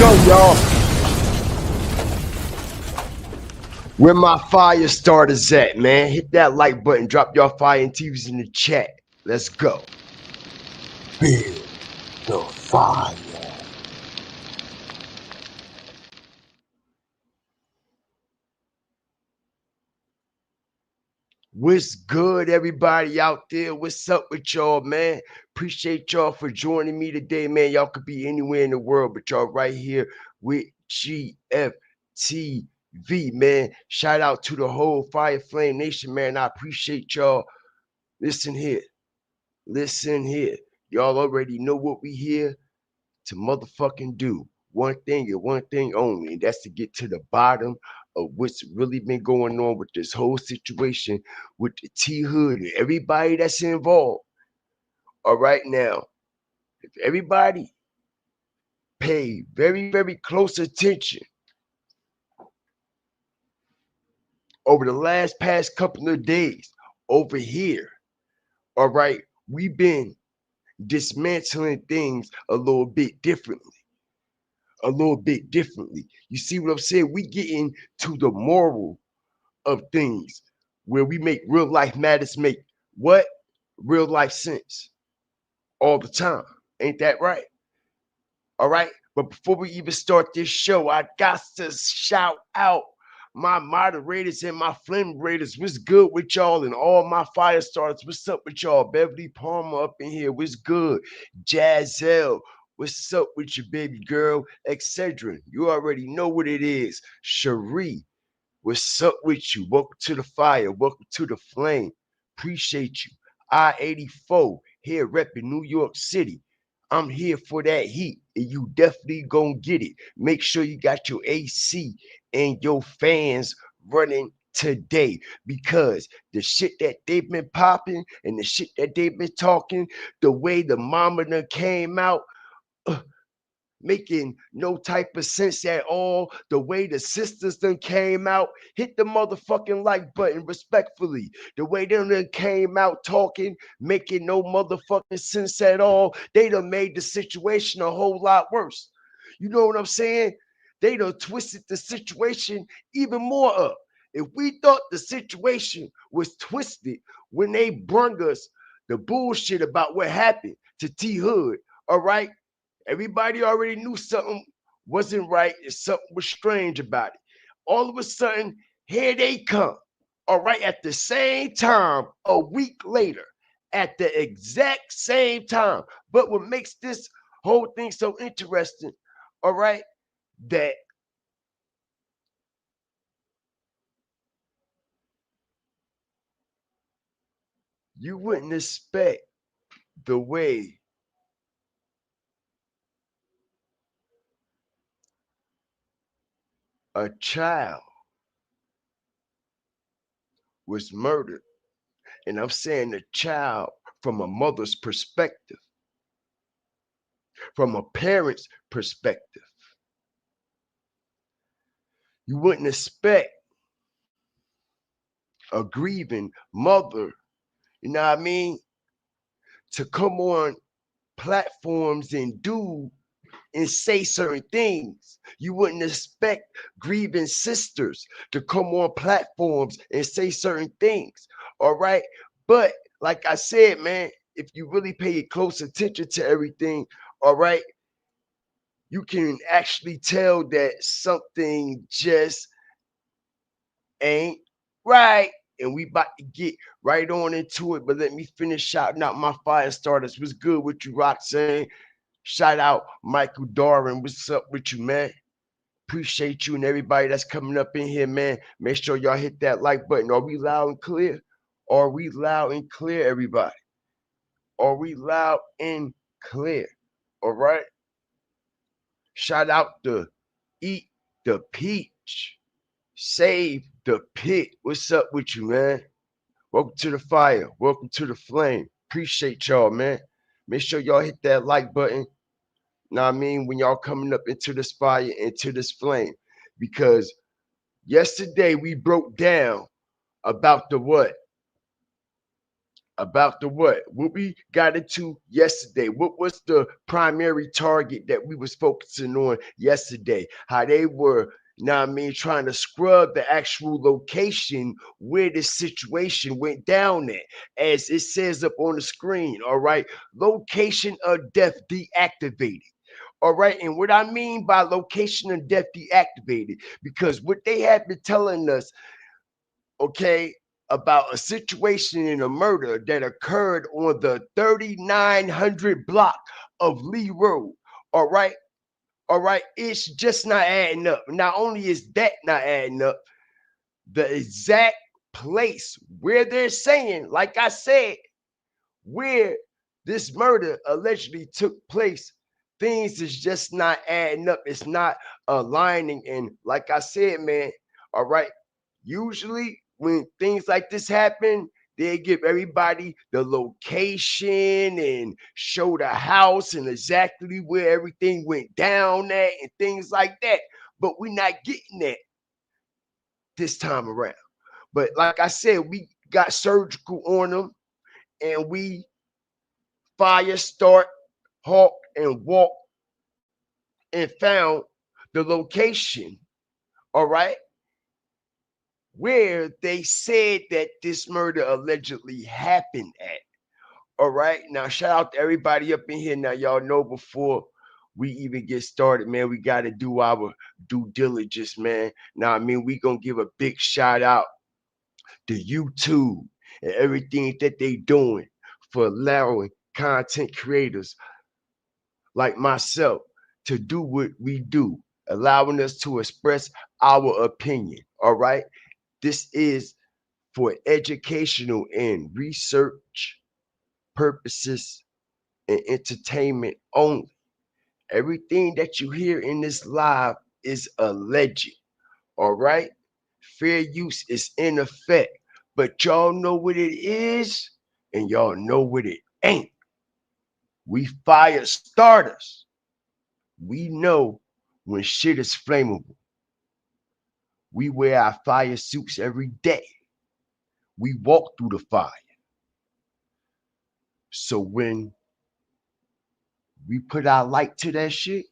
go, y'all. Where my fire starters at, man? Hit that like button. Drop your fire and TVs in the chat. Let's go. Build the fire. What's good, everybody out there? What's up with y'all, man? Appreciate y'all for joining me today, man. Y'all could be anywhere in the world, but y'all right here with GFTV, man. Shout out to the whole Fire Flame Nation, man. I appreciate y'all. Listen here. Listen here. Y'all already know what we here to motherfucking do. One thing and one thing only, and that's to get to the bottom of what's really been going on with this whole situation with the T Hood and everybody that's involved. All right, now, if everybody pay very, very close attention over the past couple of days over here, all right, we've been dismantling things a little bit differently. You see what I'm saying? We get into the moral of things where we make real life matters make what? Real life sense all the time. Ain't that right? All right. But before we even start this show, I got to shout out my moderators and my flame raiders. What's good with y'all and all my fire starters? What's up with y'all? Beverly Palmer up in here. What's good? Jazelle. What's up with your baby girl? Etc. You already know what it is. Cherie. What's up with you? Welcome to the fire. Welcome to the flame. Appreciate you. I-84 here repping New York City. I'm here for that heat, and you definitely gonna get it. Make sure you got your AC and your fans running today, because the shit that they've been popping and the shit that they've been talking, the way the mama done came out, making no type of sense at all. The way the sisters done came out, hit the motherfucking like button respectfully. The way they done came out talking, making no motherfucking sense at all. They done made the situation a whole lot worse. You know what I'm saying? They done twisted the situation even more up. If we thought the situation was twisted when they brung us the bullshit about what happened to T Hood, all right? Everybody already knew something wasn't right and something was strange about it. All of a sudden, here they come. All right, at the same time, a week later, at the exact same time. But what makes this whole thing so interesting, all right, that you wouldn't expect the way a child was murdered. And I'm saying a child from a mother's perspective, from a parent's perspective. You wouldn't expect a grieving mother, you know what I mean, to come on platforms and do and say certain things. You wouldn't expect grieving sisters to come on platforms and say certain things. All right. But like I said, man, if you really pay close attention to everything, all right, you can actually tell that something just ain't right. And we about to get right on into it. But let me finish shouting out my fire starters. What's good with you, Roxanne? Shout out Michael Darwin. What's up with you, man? Appreciate you and everybody that's coming up in here, man. Make sure y'all hit that like button. Are we loud and clear? Are we loud and clear, everybody? Are we loud and clear? All right. Shout out to Eat the Peach. Save the Pit. What's up with you, man? Welcome to the fire. Welcome to the flame. Appreciate y'all, man. Make sure y'all hit that like button. Know what I mean? When y'all coming up into this fire, into this flame. Because yesterday we broke down about the what? about the what? What we got into yesterday. What was the primary target that we was focusing on yesterday? How they were, you know what I mean, trying to scrub the actual location where this situation went down at. As it says up on the screen, all right? Location of death deactivated. All right, and what I mean by location of death deactivated, because what they have been telling us, okay, about a situation in a murder that occurred on the 3900 block of Lee Road. All right. All right. It's just not adding up. Not only is that not adding up, the exact place where they're saying, like I said, where this murder allegedly took place, things is just not adding up. It's not aligning. And like I said, man, all right, usually when things like this happen, they give everybody the location and show the house and exactly where everything went down at and things like that. But we're not getting that this time around. But like I said, we got surgical on them and we fire, start, halt, and walk and found the location, all right, where they said that this murder allegedly happened at. All right. Now, shout out to everybody up in here. Now, y'all know before we even get started, man, we got to do our due diligence, man. Now, I mean, we going to give a big shout out to YouTube and everything that they doing for allowing content creators like myself to do what we do, allowing us to express our opinion. All right. This is for educational and research purposes and entertainment only. Everything that you hear in this live is alleged. All right. Fair use is in effect, but y'all know what it is and y'all know what it ain't. We fire starters. We know when shit is flammable. We wear our fire suits every day. We walk through the fire. So when we put our light to that shit,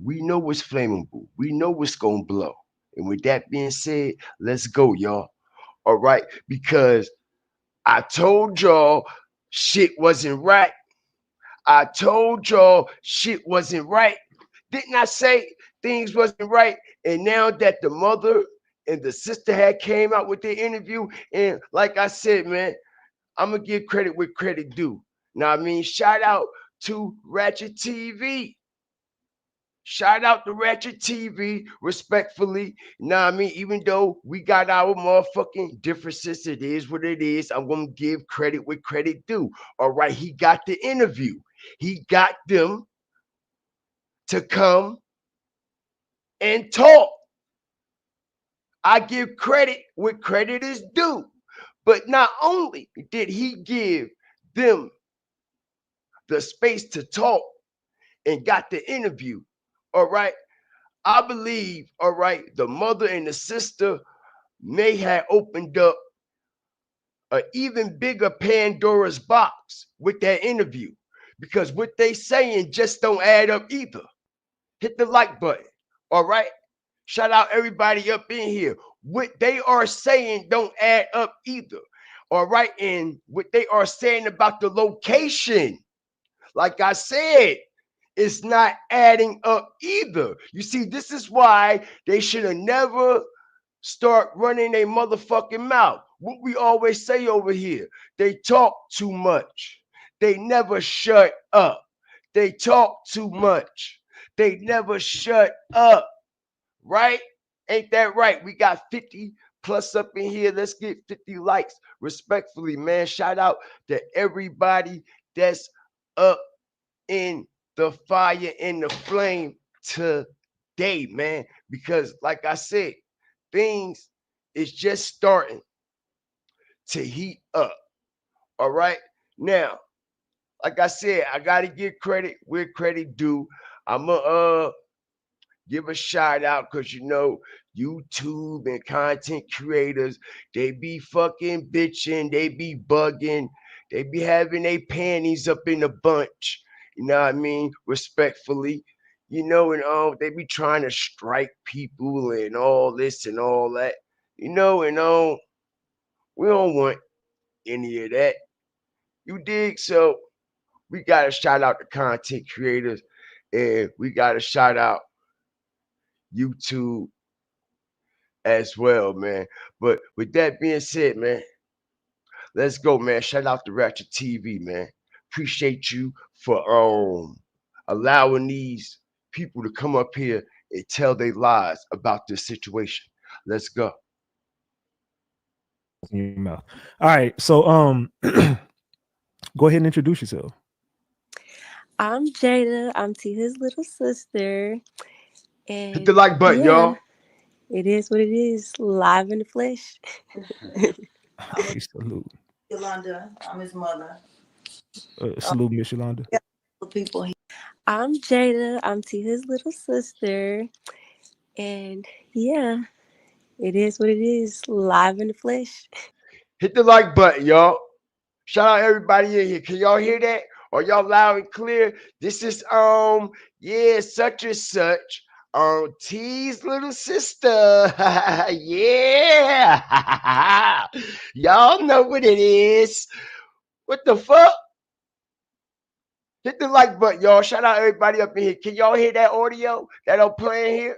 we know it's flammable. We know it's gonna blow. And with that being said, let's go, y'all. All right, because I told y'all shit wasn't right. I told y'all shit wasn't right. Didn't I say things wasn't right? And now that the mother and the sister had came out with their interview, and like I said, man, I'm gonna give credit where credit due. Now, I mean, shout out to Ratchet TV. Shout out to Ratchet TV, respectfully. Now, I mean, even though we got our motherfucking differences, it is what it is. I'm gonna give credit where credit due. All right, he got the interview. He got them to come and talk. I give credit where credit is due. But not only did he give them the space to talk and got the interview, all right, I believe, all right, the mother and the sister may have opened up an even bigger Pandora's box with that interview because what they saying just don't add up either. Hit the like button, all right? Shout out everybody up in here. What they are saying don't add up either. All right. And what they are saying about the location, like I said, is not adding up either. You see, this is why they should have never start running a motherfucking mouth. What we always say over here, they talk too much. They never shut up. They talk too much. They never shut up. Right? Ain't that right? We got 50 plus up in here. Let's get 50 likes. Respectfully, man. Shout out to everybody that's up in the fire, in the flame today, man. Because, like I said, things is just starting to heat up. All right. Now, like I said, I gotta give credit where credit due. I'ma give a shout out because you know YouTube and content creators, they be fucking bitching, they be bugging, they be having their panties up in a bunch. You know what I mean? Respectfully. You know, and they be trying to strike people and all this and all that. You know, and we don't want any of that. You dig? So we gotta shout out the content creators and we gotta shout out YouTube as well, man. But with that being said, man, let's go, man. Shout out to Ratchet TV, man. Appreciate you for allowing these people to come up here and tell their lies about this situation. Let's go. In your mouth. All right. So go ahead and introduce yourself. I'm Jada. I'm Tia's little sister. Hit the And like button, yeah, y'all. it is what it is, live in the flesh. Okay, salute. Yolanda, I'm his mother. Salute, Miss Yolanda. The people here. I'm Jada. I'm Tia's little sister. And yeah, it is what it is, live in the flesh. Hit the like button, y'all. Shout out everybody in here. Can y'all hear that? Are y'all loud and clear? This is yeah, such and such. T's little sister. Yeah. Y'all know what it is. What the fuck? Hit the like button, y'all. Shout out everybody up in here. Can y'all hear that audio that I'm playing here?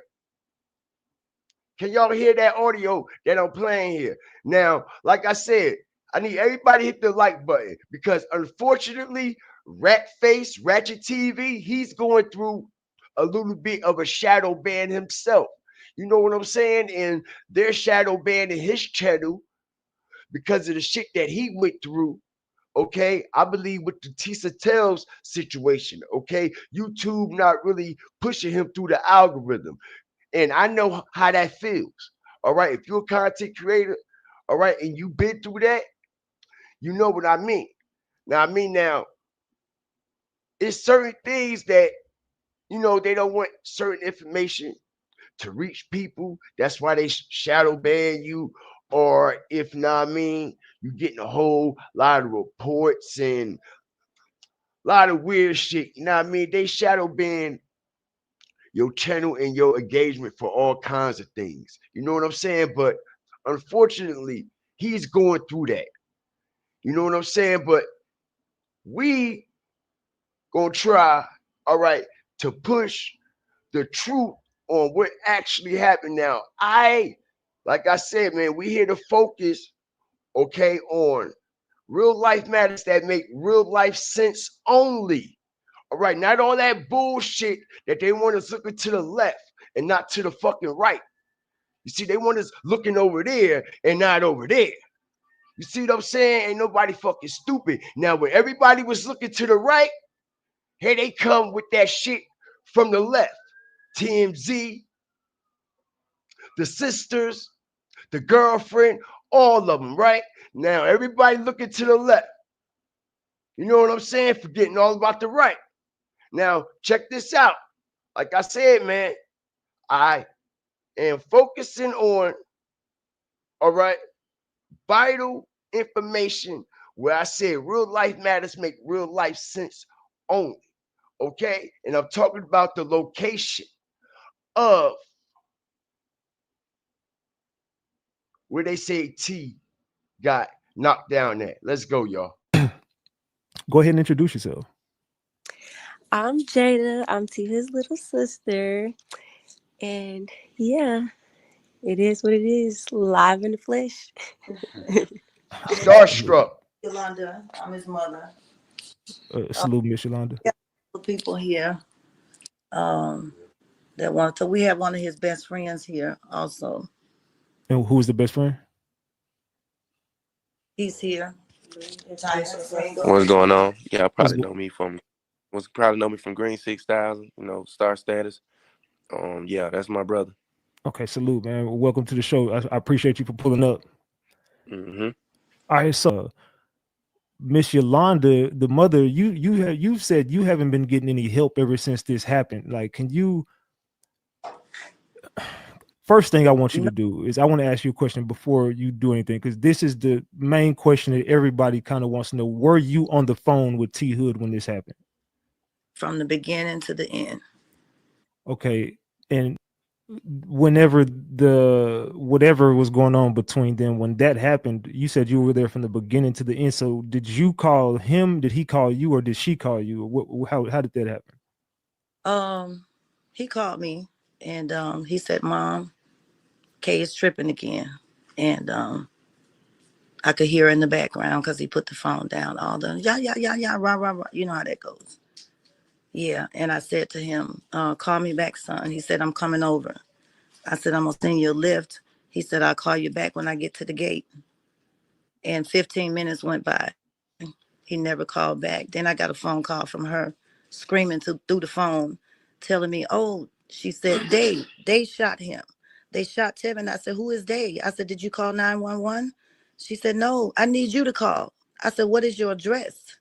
Can y'all hear that audio that I'm playing here? Now, like I said, I need everybody to hit the like button because unfortunately, Ratchet TV, he's going through a little bit of a shadow ban himself. You know what I'm saying? And they're shadow banning his channel because of the shit that he went through. Okay, I believe with the Tisa Tells situation. Okay, YouTube not really pushing him through the algorithm. And I know how that feels. All right. If you're a content creator, all right, and you've been through that, you know what I mean. Now, it's certain things that, they don't want certain information to reach people. That's why they shadow ban you. Or if not, you getting a whole lot of reports and a lot of weird shit. You know what I mean? They shadow ban your channel and your engagement for all kinds of things. You know what I'm saying? But unfortunately, he's going through that. You know what I'm saying? But we gonna try, all right, to push the truth on what actually happened. Now, like I said, man, we here to focus, okay, on real life matters that make real life sense only. All right, not all that bullshit that they want us looking to the left and not to the fucking right. You see, they want us looking over there and not over there. You see what I'm saying? Ain't nobody fucking stupid. Now, when everybody was looking to the right, here they come with that shit from the left. TMZ, the sisters, the girlfriend, all of them, right? Now, everybody looking to the left. You know what I'm saying? Forgetting all about the right. Now, check this out. Like I said, man, I am focusing on, all right, vital information where I said real life matters make real life sense only. Okay? And I'm talking about the location of where they say T got knocked down at. Let's go, y'all. Go ahead and introduce yourself. I'm Jada. I'm Tia's little sister. And yeah, it is what it is, live in the flesh. Starstruck. Yolanda, I'm his mother. Salute, Miss Yolanda. The people here that want to. We have one of his best friends here also. And who is the best friend? He's here. What's going on? Yeah, What's probably know me from Green 6000, star status. Yeah, that's my brother. Okay, salute, man. Welcome to the show. I appreciate you for pulling up. Mm-hmm. All right, so Miss Yolanda, the mother, you've said you haven't been getting any help ever since this happened. Like, can you first thing I want you No, to do is I want to ask you a question before you do anything, because this is the main question that everybody kind of wants to know. Were you on the phone with T Hood when this happened? from the beginning to the end. Okay. And whenever whatever was going on between them, when that happened, you said you were there from the beginning to the end. So did you call him? Did he call you, or did she call you? How did that happen? He called me and he said, "Mom, Kay is tripping again." And I could hear in the background because he put the phone down, all the yeah, rah, rah, rah. You know how that goes. Yeah. And I said to him, call me back, son. He said, I'm coming over. I said, I'm going to send you a lift. He said, I'll call you back when I get to the gate. And 15 minutes went by. He never called back. Then I got a phone call from her screaming through the phone, telling me, oh, she said, they shot him. They shot Tevin. I said, who is they? I said, did you call 911? She said, no, I need you to call. I said, what is your address?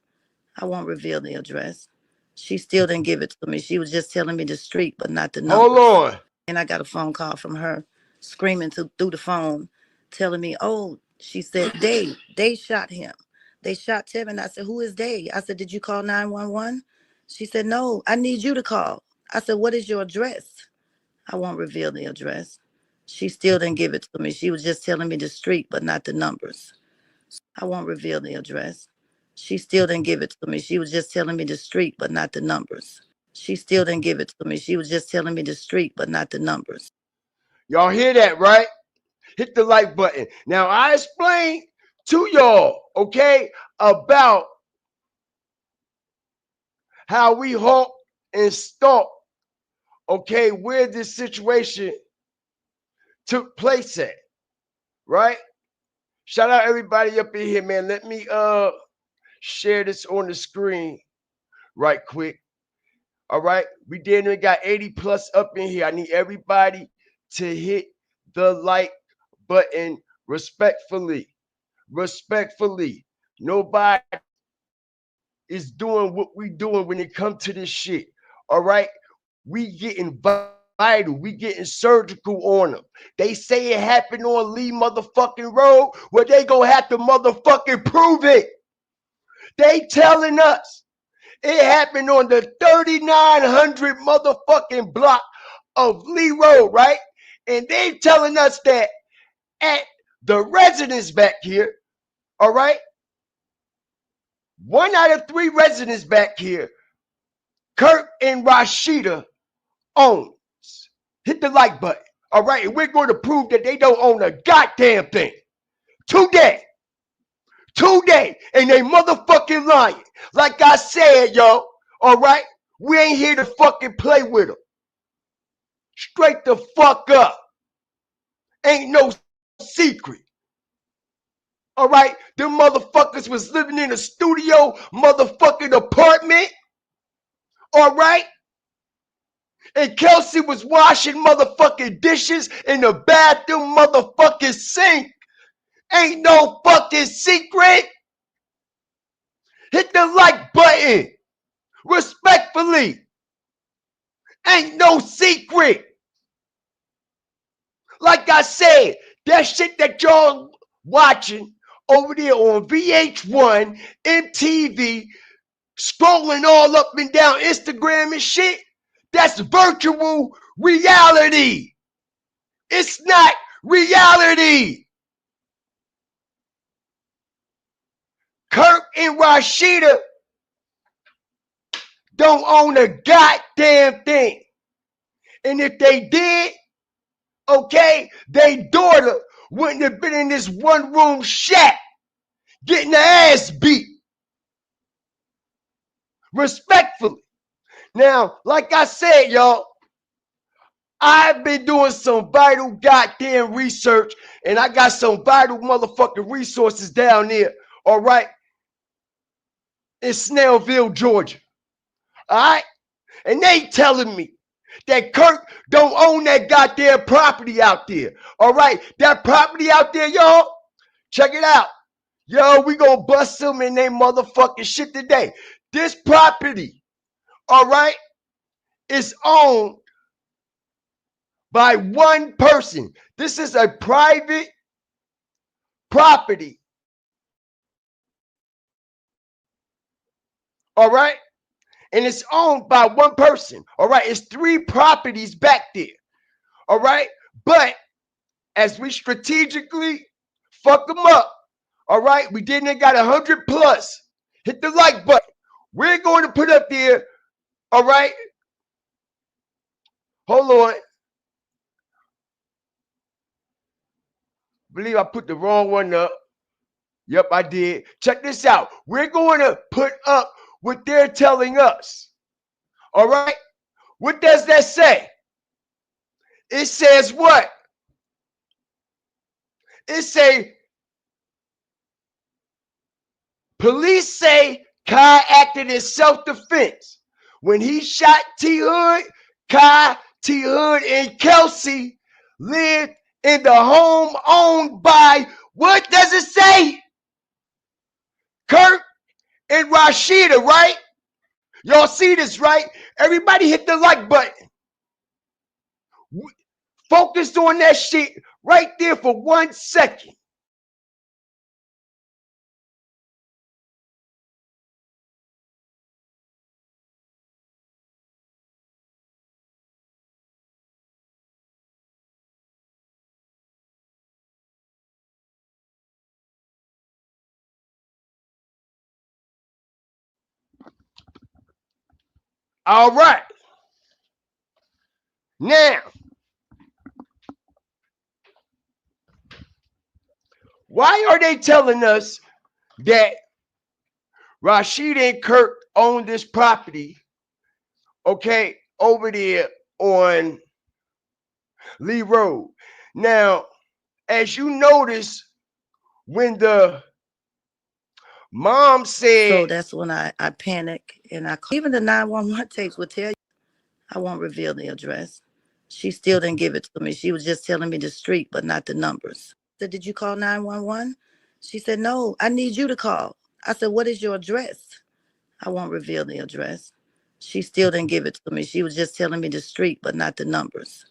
I won't reveal the address. She still didn't give it to me. She was just telling me the street, but not the Hold numbers. on. And I got a phone call from her screaming through the phone, telling me, oh, she said, they shot him. They shot Tevin. I said, who is they? I said, did you call 911? She said, no, I need you to call. I said, what is your address? I won't reveal the address. She still didn't give it to me. She was just telling me the street, but not the numbers. I won't reveal the address. She still didn't give it to me. She was just telling me the street, but not the numbers. She still didn't give it to me. She was just telling me the street, but not the numbers. Y'all hear that, right? Hit the like button. Now, I explained to y'all, okay, about how we halt and stalk, okay, where this situation took place at, right? Shout out everybody up in here, man. Let me share this on the screen right quick. All right. We did got 80 plus up in here. I need everybody to hit the like button respectfully. Respectfully. Nobody is doing what we doing when it comes to this shit. All right. We getting vital. We getting surgical on them. They say it happened on Lee motherfucking Road. Well, they gonna have to motherfucking prove it. They telling us it happened on the 3900 motherfucking block of Lee Road, right? And they telling us that at the residence back here, all right? 1 out of 3 residents back here, Kirk and Rashida owns. Hit the like button, all right? And we're going to prove that they don't own a goddamn thing. Today. And they motherfucking lying. Like I said, yo, all right? We ain't here to fucking play with them. Straight the fuck up. Ain't no secret. All right? Them motherfuckers was living in a studio motherfucking apartment. All right? And Kelsey was washing motherfucking dishes in the bathroom motherfucking sink. Ain't no fucking secret. Hit the like button. Respectfully. Ain't no secret. Like I said, that shit that y'all watching over there on VH1, MTV, scrolling all up and down Instagram and shit, that's virtual reality. It's not reality. Kirk and Rashida don't own a goddamn thing. And if they did, okay, their daughter wouldn't have been in this one room shack getting her ass beat. Respectfully. Now, like I said, y'all, I've been doing some vital goddamn research, and I got some vital motherfucking resources down there, all right, in Snellville, Georgia. All right? And they telling me that Kirk don't own that goddamn property out there. All right? That property out there, y'all, check it out. Yo, we gonna bust them in they motherfucking shit today. This property, all right, is owned by one person. This is a private property. All right? And it's owned by one person. All right? It's 3 properties back there. All right? But as we strategically fuck them up, all right? We didn't got 100 plus. Hit the like button. We're going to put up there, all right? Hold on. Believe I put the wrong one up. Yep, I did. Check this out. We're going to put up what they're telling us. All right? What does that say? It says what? It say, police say Kai acted in self-defense. When he shot T Hood, Kai, T Hood, and Kelsey lived in the home owned by, what does it say? Kirk and Rashida, right? Y'all see this, right? Everybody hit the like button. Focus on that shit right there for 1 second. All right. Now, why are they telling us that Rashid and Kirk own this property, okay, over there on Lee Road? Now, as you notice, when the mom said, So that's when I panic and I call. Even the 911 tapes would tell you, I won't reveal the address. She still didn't give it to me. She was just telling me the street, but not the numbers. I said, did you call 911? She said, no, I need you to call. I said, what is your address? I won't reveal the address. She still didn't give it to me. She was just telling me the street, but not the numbers.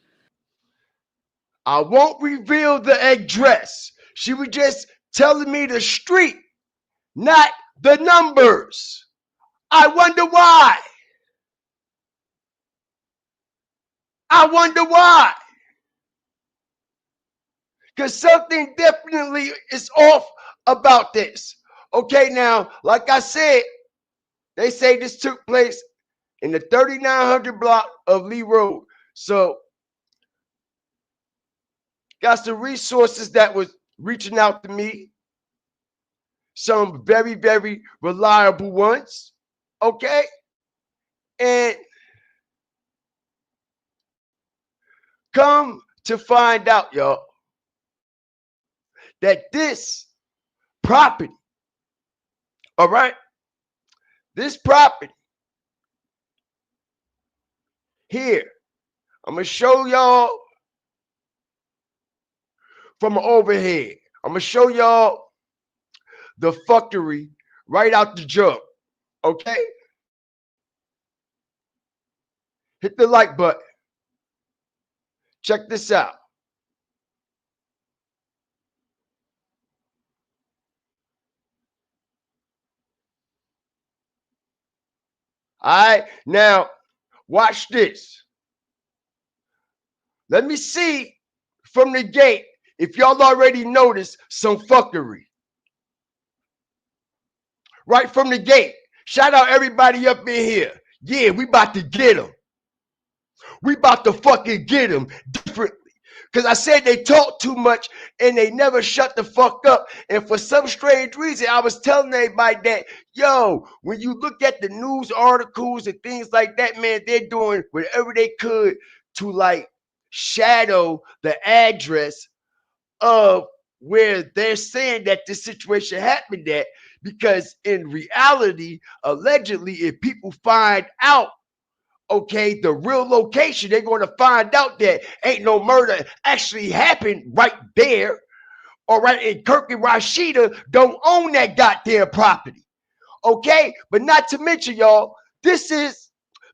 I won't reveal the address. She was just telling me the street, not the numbers. I wonder why. I wonder why. Because something definitely is off about this. Okay, now, like I said, they say this took place in the 3900 block of Lee Road. So, got some resources that was reaching out to me. Some very, very reliable ones. Okay? And come to find out, y'all, that this property, all right, this property here, I'm going to show y'all from an overhead. I'm going to show y'all the fuckery right out the jump, okay? Hit the like button. Check this out. All right, now watch this. Let me see from the gate if y'all already noticed some fuckery. Right from the gate. Shout out everybody up in here. Yeah, we about to get them. We about to fucking get them differently. Because I said they talk too much and they never shut the fuck up. And for some strange reason, I was telling everybody that, yo, when you look at the news articles and things like that, man, they're doing whatever they could to like shadow the address of where they're saying that this situation happened at. Because in reality, allegedly, if people find out, okay, the real location, they're going to find out that ain't no murder actually happened right there. All right, and Kirk and Rashida don't own that goddamn property. Okay, but not to mention, y'all, this is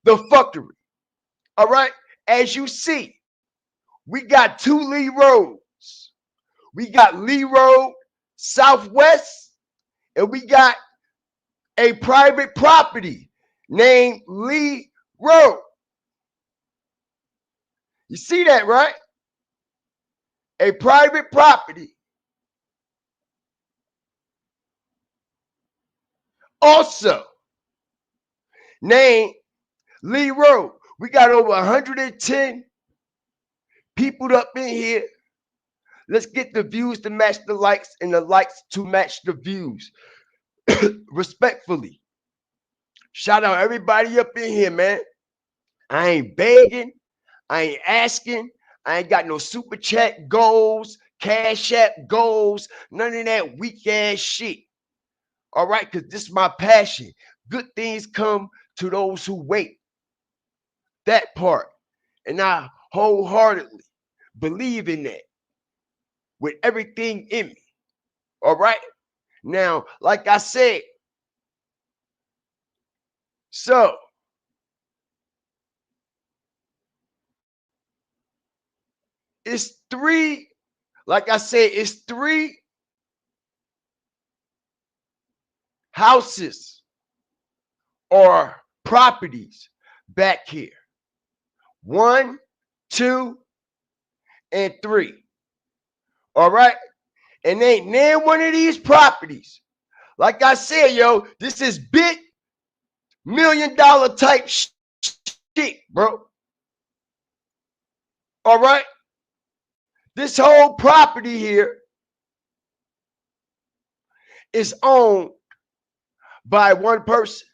the fuckery. All right, as you see, We got 2 Lee Roads. We got Lee Road Southwest, and we got a private property named Lee Road. You see that, right? A private property. Also named Lee Road. We got over 110 people up in here. Let's get the views to match the likes and the likes to match the views. Respectfully. Shout out everybody up in here, man. I ain't begging. I ain't asking. I ain't got no super chat goals, cash app goals, none of that weak ass shit. All right, because this is my passion. Good things come to those who wait. That part. And I wholeheartedly believe in that with everything in me. All right. Now, like I said, so it's 3, like I said, it's 3 houses or properties back here. 1, 2, and 3. All right. And ain't near one of these properties. Like I said, yo, this is big $1 million type shit, bro. All right. This whole property here is owned by one person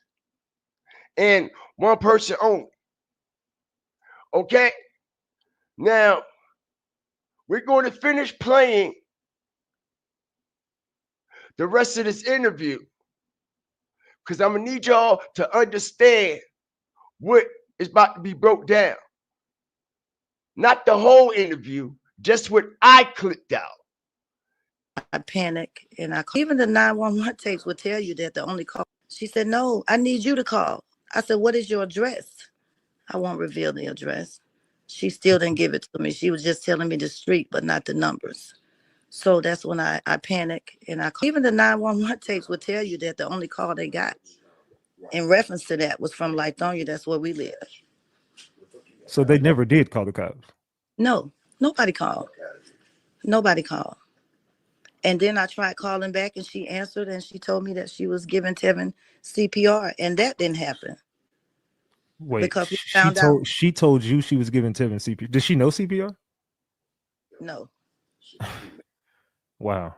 and one person only. Okay. Now, we're going to finish playing the rest of this interview because I'm going to need y'all to understand what is about to be broke down. Not the whole interview, just what I clicked out. I panic and I call. Even the 911 tapes would tell you that the only call. She said, no, I need you to call. I said, what is your address? I won't reveal the address. She still didn't give it to me. She was just telling me the street, but not the numbers. So that's when I panic and I call. Even the 911 tapes would tell you that the only call they got in reference to that was from Lithonia. That's where we live. So they never did call the cops? No, nobody called. Nobody called. And then I tried calling back and she answered and she told me that she was giving Tevin CPR and that didn't happen. Wait, because we found out. she told you she was giving Tevin CPR. Did she know CPR? No. Wow.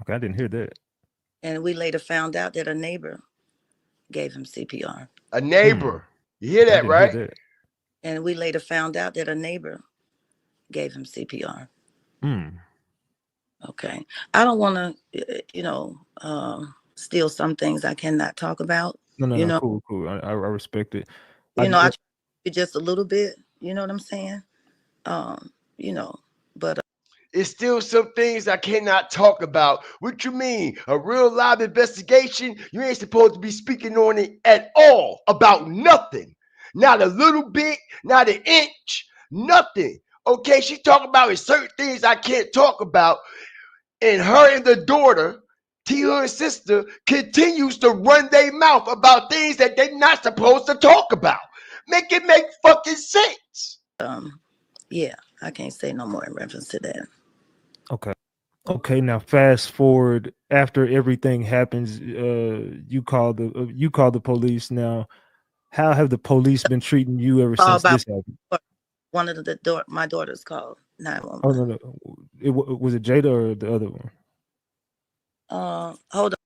Okay, I didn't hear that. And we later found out that a neighbor gave him CPR. A neighbor. You hear that, right? Hear that. And we later found out that a neighbor gave him CPR. Okay. I don't want to, steal some things I cannot talk about. No, cool. I respect it. I try just a little bit. You know what I'm saying? But it's still some things I cannot talk about. What you mean? A real live investigation? You ain't supposed to be speaking on it at all about nothing. Not a little bit, not an inch, nothing. Okay, she talking about certain things I can't talk about. And her and the daughter, T Hood's sister, continues to run their mouth about things that they're not supposed to talk about. Make it make fucking sense. Yeah, I can't say no more in reference to that. Okay, now fast forward after everything happens, you call the police. Now, how have the police been treating you ever since this happened? One of my daughters called 911. Oh no. Was it Jada or the other one? Hold on.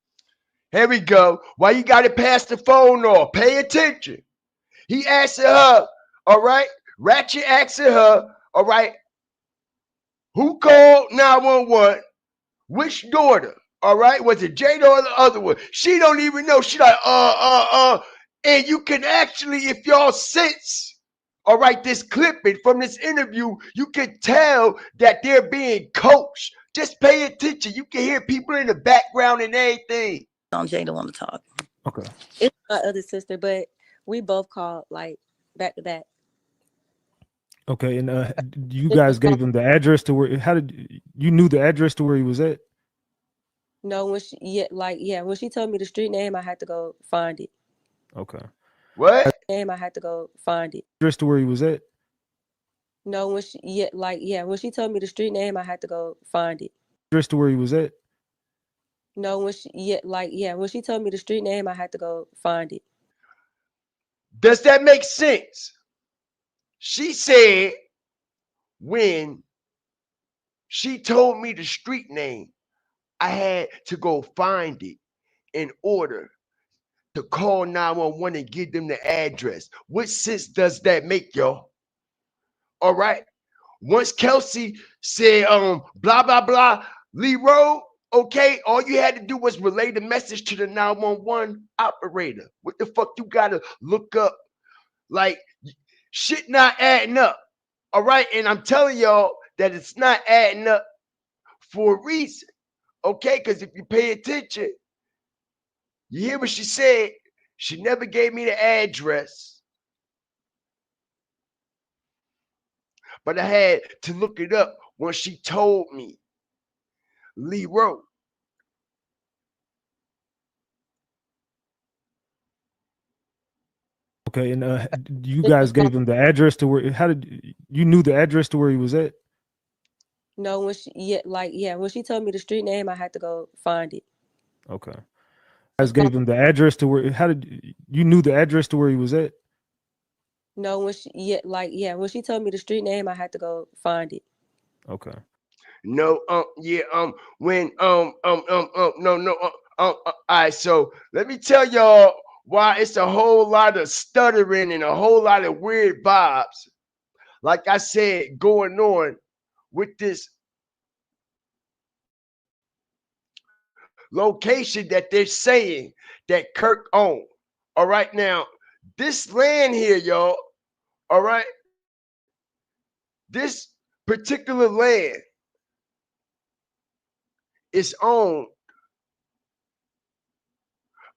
Here we go. Why you got to pass the phone off? Pay attention. He asking her, all right? Ratchet asking her, all right? Who called 911? Which daughter? All right? Was it Jada or the other one? She don't even know. She like, And you can actually, if y'all sense, all right, this clipping from this interview, you can tell that they're being coached. Just pay attention. You can hear people in the background and everything. Jada want to talk. Okay. It's my other sister, but we both called like back to back. Okay, and you guys gave him the address to where? How did you knew the address to where he was at? No, when she when she told me the street name, I had to go find it. Okay, What? Name, I had to go find it. address to where he was at? No, when she when she told me the street name, I had to go find it. Address to where he was at? No, when she when she told me the street name, I had to go find it. Does that make sense? She said when she told me the street name, I had to go find it in order to call 911 and give them the address. What sense does that make, y'all? All right. Once Kelsey said, blah, blah, blah, Lee Road, okay, all you had to do was relay the message to the 911 operator. What the fuck you gotta look up? Like, shit not adding up. All right. And I'm telling y'all that it's not adding up for a reason. Okay. Because if you pay attention, you hear what she said. She never gave me the address, but I had to look it up when she told me Lee Road. Okay, and you guys gave him the address to where? How did you knew the address to where he was at? No, when she when she told me the street name, I had to go find it. Okay, you guys gave him the address to where? How did you knew the address to where he was at? No, when she when she told me the street name, I had to go find it. Okay. No, when, no, no, all right, so let me tell y'all why it's a whole lot of stuttering and a whole lot of weird vibes. Like I said, going on with this location that they're saying that Kirk owned. All right, now, this land here, y'all, all right, this particular land is owned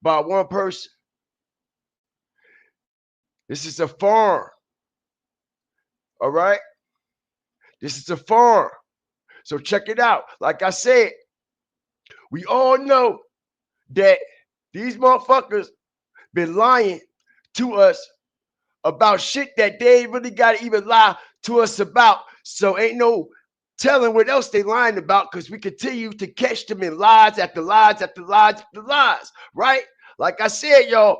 by one person. This is a farm. All right. This is a farm. So check it out. Like I said, we all know that these motherfuckers been lying to us about shit that they ain't really got to even lie to us about. So ain't no telling what else they lying about because we continue to catch them in lies after lies after lies after lies, right? Like I said, y'all,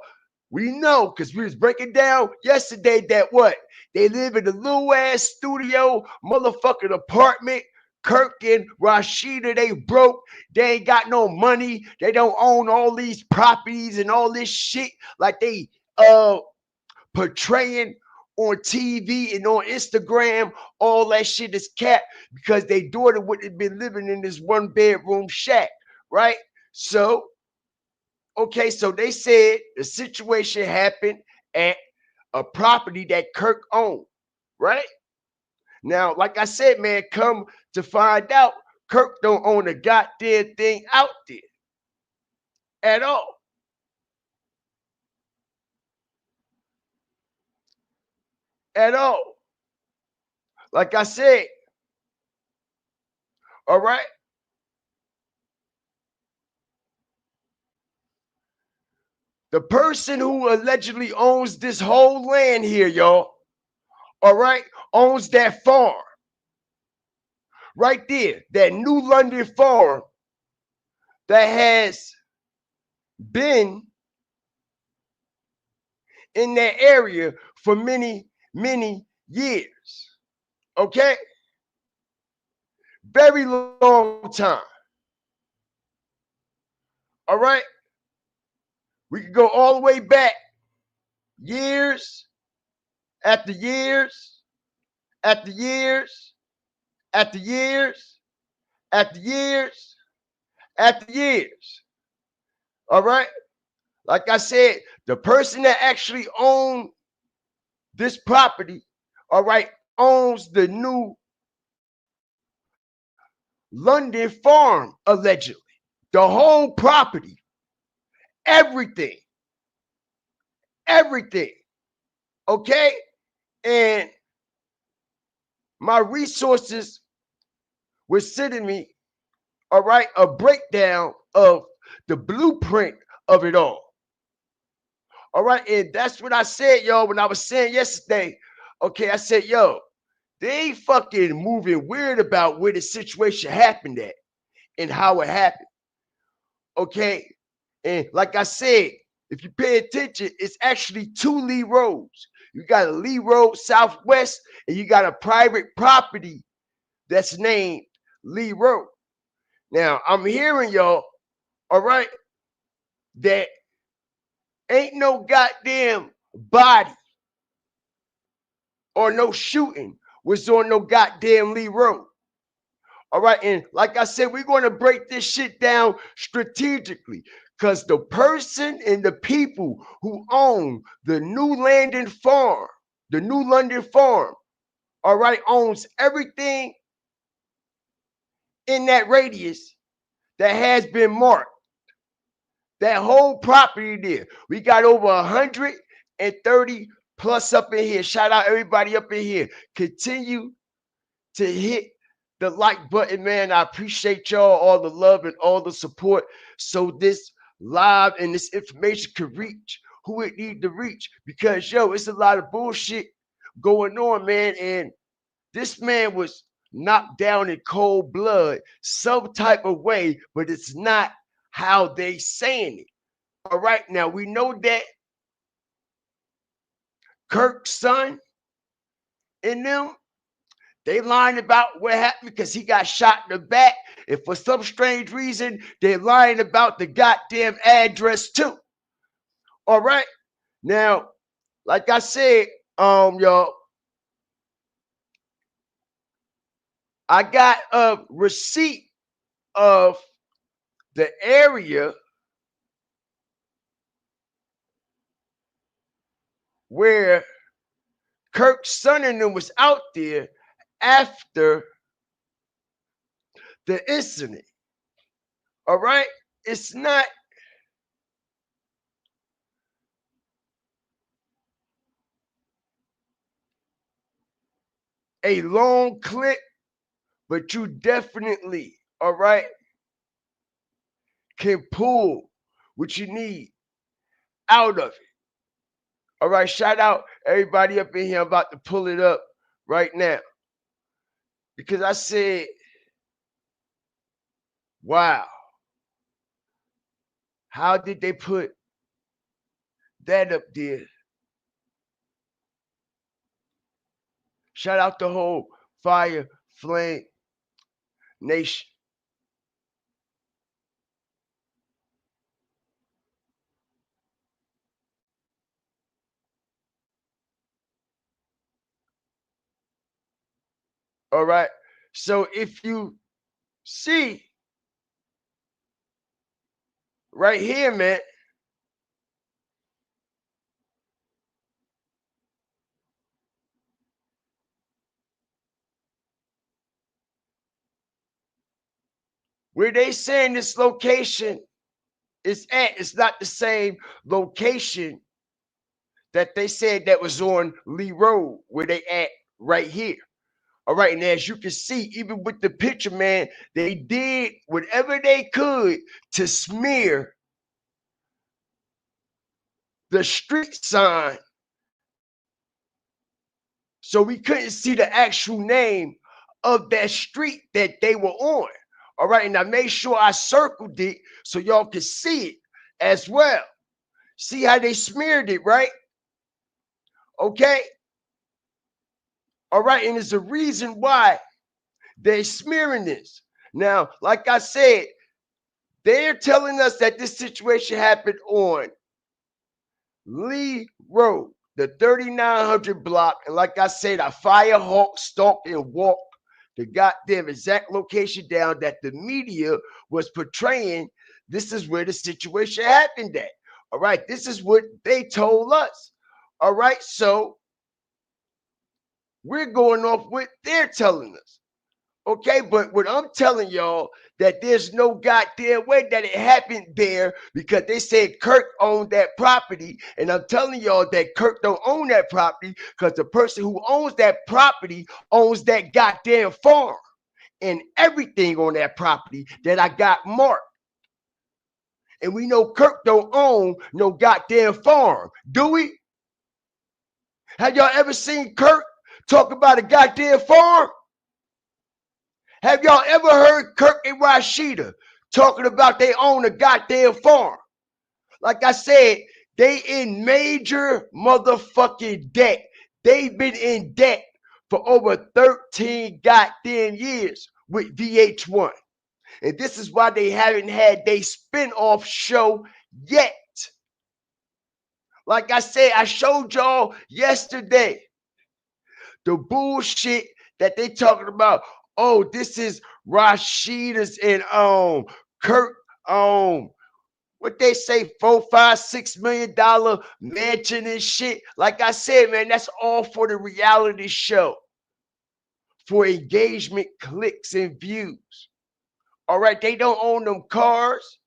we know because we was breaking down yesterday that what? They live in a little ass studio, motherfucking apartment. Kirk and Rashida, they broke. They ain't got no money. They don't own all these properties and all this shit like they portraying on TV and on Instagram. All that shit is cap because their daughter would have been living in this one bedroom shack, right? So, okay, so they said the situation happened at a property that Kirk owned, right? Now, like I said, man, come to find out, Kirk don't own a goddamn thing out there at all. At all. Like I said, all right. The person who allegedly owns this whole land here, y'all, all right, owns that farm right there, that New London farm that has been in that area for many, many years. Okay? Very long time. All right? We can go all the way back years after years after years after years after years after years. All right? Like I said, the person that actually owned this property, all right, owns the New London farm, allegedly. The whole property, everything, everything. Okay? And my resources were sending me, all right, a breakdown of the blueprint of it all. All right, and that's what I said, y'all, when I was saying yesterday. Okay, I said, yo, they fucking moving weird about where the situation happened at and how it happened. Okay, and like I said, if you pay attention, it's actually two Lee roads. You got a Lee Road Southwest, and you got a private property that's named Lee Road. Now, I'm hearing y'all, all right, that ain't no goddamn body or no shooting was on no goddamn Lee Road. All right, and like I said, we're going to break this shit down strategically because the person and the people who own the New London farm, the New London farm, all right, owns everything in that radius that has been marked. That whole property there. We got over 130 plus up in here. Shout out everybody up in here. Continue to hit the like button, man. I appreciate y'all, all the love and all the support. So this live and this information could reach who it need to reach. Because yo, it's a lot of bullshit going on, man. And this man was knocked down in cold blood, some type of way, but it's not how they saying it. All right, now we know that Kirk's son and them, they lying about what happened because he got shot in the back. And for some strange reason, they're lying about the goddamn address too. All right. Now, like I said, y'all, I got a receipt of the area where Kirk's son and them was out there after the incident. All right. It's not a long clip, but you definitely, all right, can pull what you need out of it. All right, shout out everybody up in here. I'm about to pull it up right now because I said, wow, how did they put that up there? Shout out the whole Fire Flame Nation. All right. So if you see right here, man, where they saying this location is at, it's not the same location that they said that was on Lee Road, where they at right here. All right, and as you can see, even with the picture, man, they did whatever they could to smear the street sign so we couldn't see the actual name of that street that they were on. All right, and I made sure I circled it so y'all could see it as well. See how they smeared it, right? Okay. All right, and there's a reason why they're smearing this. Now, like I said, they're telling us that this situation happened on Lee Road, the 3900 block. And like I said, I firehawk, stalked, and walked the goddamn exact location down that the media was portraying. This is where the situation happened at. All right, this is what they told us. All right, so we're going off what they're telling us. Okay, but what I'm telling y'all that there's no goddamn way that it happened there because they said Kirk owned that property, and I'm telling y'all that Kirk don't own that property because the person who owns that property owns that goddamn farm and everything on that property that I got marked. And we know Kirk don't own no goddamn farm, do we? Have y'all ever seen Kirk talk about a goddamn farm? Have y'all ever heard Kirk and Rashida talking about they own a goddamn farm? Like I said, they in major motherfucking debt. They've been in debt for over 13 goddamn years with VH1. And this is why they haven't had their spin-off show yet. Like I said, I showed y'all yesterday the bullshit that they talking about. Oh, this is Rashida's and Kurt what they say, $4, $5, $6 million mansion and shit. Like I said, man, that's all for the reality show, for engagement, clicks, and views. All right, they don't own them cars.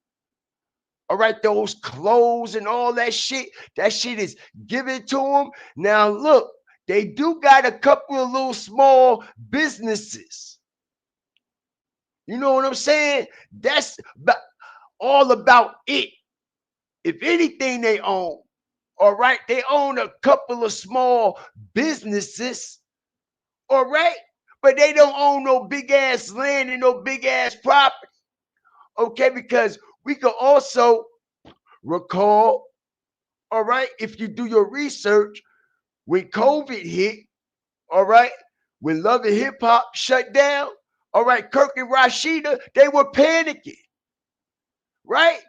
All right, those clothes and all that shit is given to them. Now, look, they do got a couple of little small businesses. You know what I'm saying? That's all about it. If anything, they own. All right, they own a couple of small businesses. All right, but they don't own no big ass land and no big ass property. Okay, because we could also recall, all right, if you do your research, when COVID hit, all right, when Love and Hip Hop shut down, all right, Kirk and Rashida, they were panicking, right?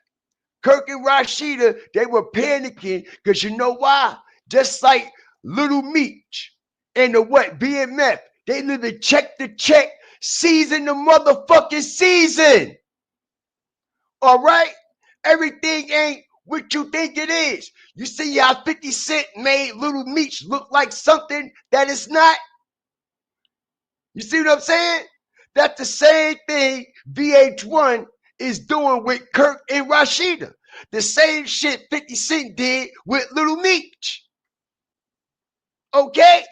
Kirk and Rashida, they were panicking because you know why? Just like Little Meech and the what? BMF, they live in check to check, season the motherfucking season. All right? Everything ain't what you think it is. You see how 50 Cent made Little Meech look like something that it's not? You see what I'm saying? That's the same thing VH1 is doing with Kirk and Rashida. The same shit 50 Cent did with Little Meech. Okay?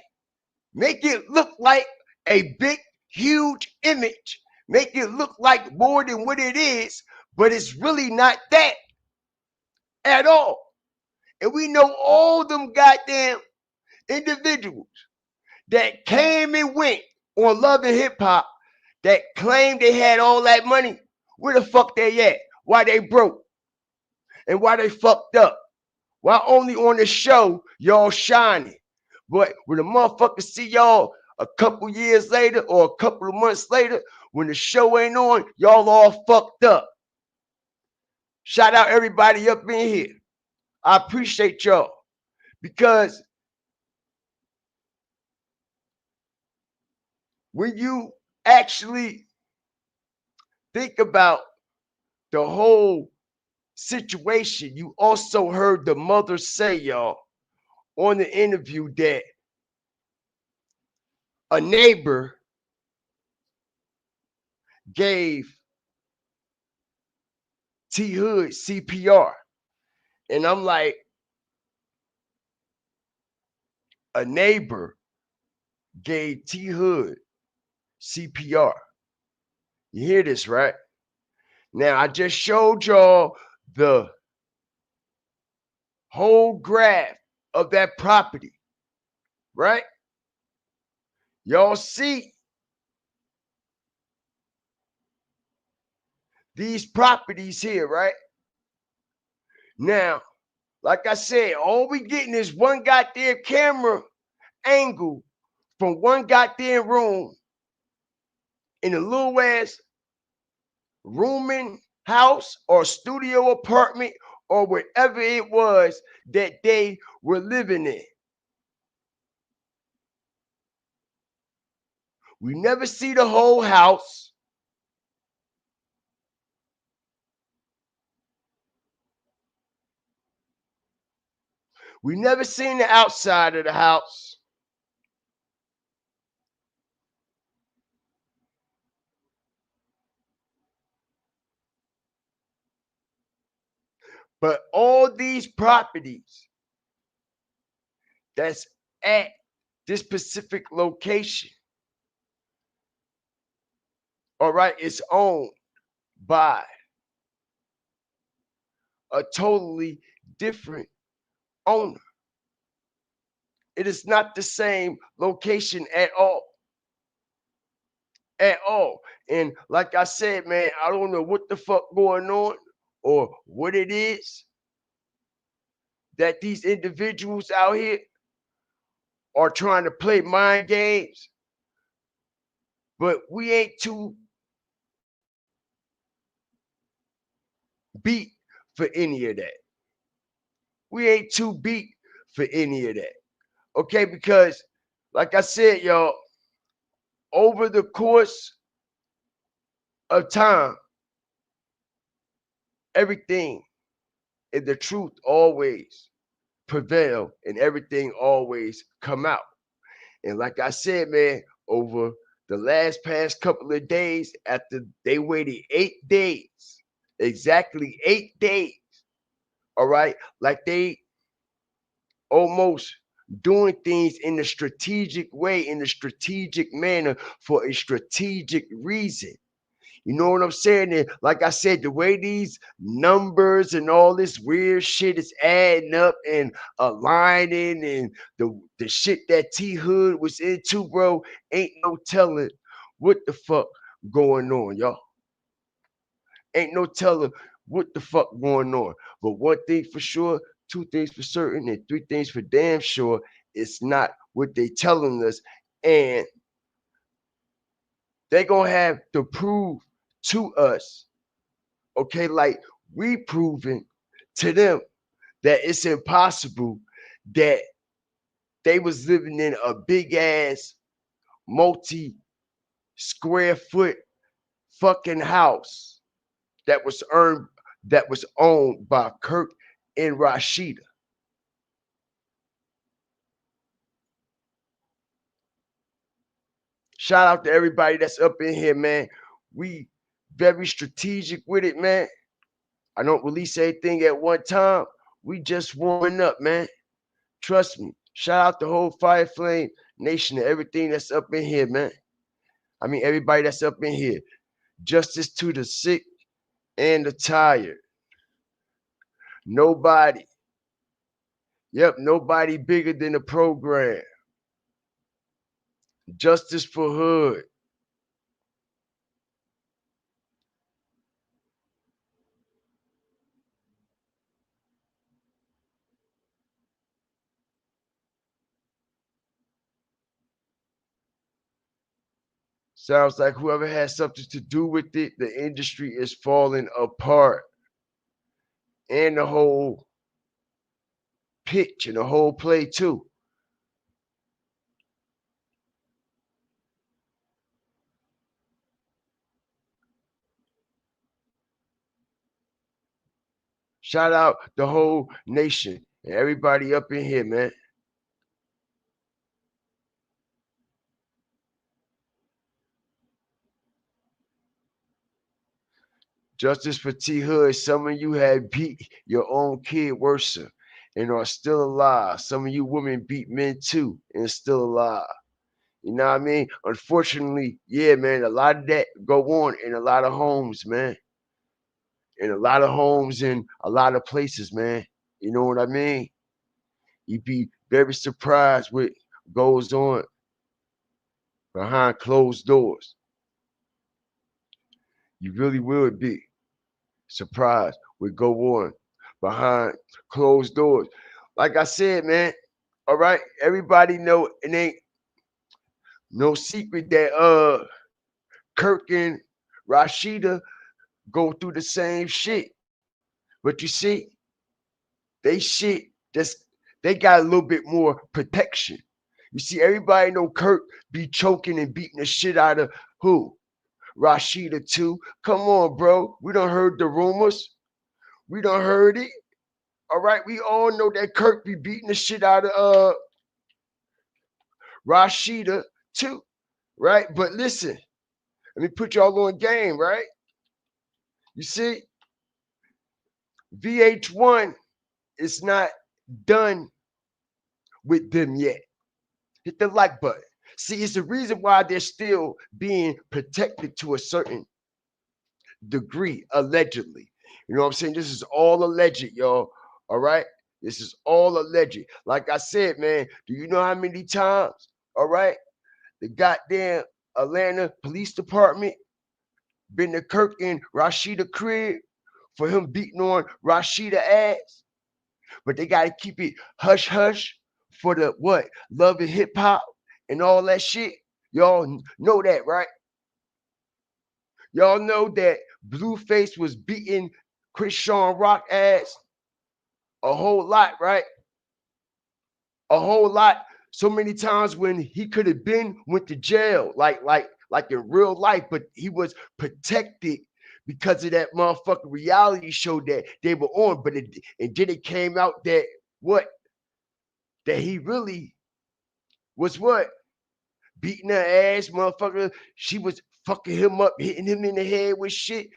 Make it look like a big, huge image. Make it look like more than what it is, but it's really not that at all. And we know all them goddamn individuals that came and went on Love and Hip Hop that claimed they had all that money. Where the fuck they at? Why they broke? And why they fucked up? Why only on the show y'all shining? But when the motherfuckers see y'all a couple years later or a couple of months later, when the show ain't on, y'all all fucked up. Shout out everybody up in here. I appreciate y'all because when you actually think about the whole situation, you also heard the mother say, y'all, on the interview that a neighbor gave T Hood CPR. And I'm like, a neighbor gave T Hood CPR. You hear this, right? Now, I just showed y'all the whole graph of that property, right? Y'all see these properties here, right? Now, like I said, all we getting is one goddamn camera angle from one goddamn room in a little ass rooming house or studio apartment or wherever it was that they were living in. We never see the whole house. We never seen the outside of the house. But all these properties that's at this specific location, all right, it's owned by a totally different owner. It is not the same location at all. At all. And like I said, man, I don't know what the fuck going on or what it is that these individuals out here are trying to play mind games, but we ain't too beat for any of that. We ain't too beat for any of that. Okay, because like I said, y'all, over the course of time, everything and the truth always prevail and everything always come out. And like I said, man, over the last past couple of days, after they waited 8 days, exactly 8 days, all right, like they almost doing things in a strategic way, in a strategic manner for a strategic reason. You know what I'm saying? And like I said, the way these numbers and all this weird shit is adding up and aligning, and the shit that T Hood was into, bro, ain't no telling what the fuck going on, y'all. Ain't no telling what the fuck going on. But one thing for sure, two things for certain, and three things for damn sure, it's not what they telling us. And they gonna have to prove to us, okay, like we proven to them that it's impossible that they was living in a big ass multi square foot fucking house that was owned by Kirk and Rashida. Shout out to everybody that's up in here, man. We very strategic with it, man. I don't release anything at one time. We just warming up, man. Trust me. Shout out the whole Fire Flame Nation and everything that's up in here, man. I mean, everybody that's up in here. Justice to the sick and the tired. Nobody. Yep, nobody bigger than the program. Justice for Hood. Sounds like whoever has something to do with it, the industry is falling apart. And the whole pitch and the whole play, too. Shout out the whole nation and everybody up in here, man. Justice for T Hood. Some of you have beat your own kid worse and are still alive. Some of you women beat men too and still alive. You know what I mean? Unfortunately, yeah, man, a lot of that go on in a lot of homes, man. In a lot of homes in a lot of places, man. You know what I mean? You'd be very surprised what goes on behind closed doors. You really would be surprised what go on behind closed doors. Like I said, man, all right, everybody know it ain't no secret that Kirk and Rashida go through the same shit. But you see, they shit just they got a little bit more protection. You see, everybody know Kirk be choking and beating the shit out of who? Rashida too. Come on, bro. We done heard the rumors. We done heard it. All right, we all know that Kirk be beating the shit out of Rashida too, right? But listen, let me put y'all on game, right? You see, VH1 is not done with them yet. Hit the like button. See, it's the reason why they're still being protected to a certain degree, allegedly. You know what I'm saying? This is all alleged, y'all. All right? This is all alleged. Like I said, man, do you know how many times, all right, the goddamn Atlanta Police Department been to Kirk and Rashida crib for him beating on Rashida ass? But they gotta keep it hush hush for the what? Love and hip hop and all that shit. Y'all know that, right? Y'all know that Blueface was beating Chris Sean Rock ass a whole lot, right? A whole lot. So many times when he could have been went to jail, like in real life, but he was protected because of that motherfucking reality show that they were on. But and then it came out that what? That he really was what? Beating her ass, motherfucker. She was fucking him up, hitting him in the head with shit.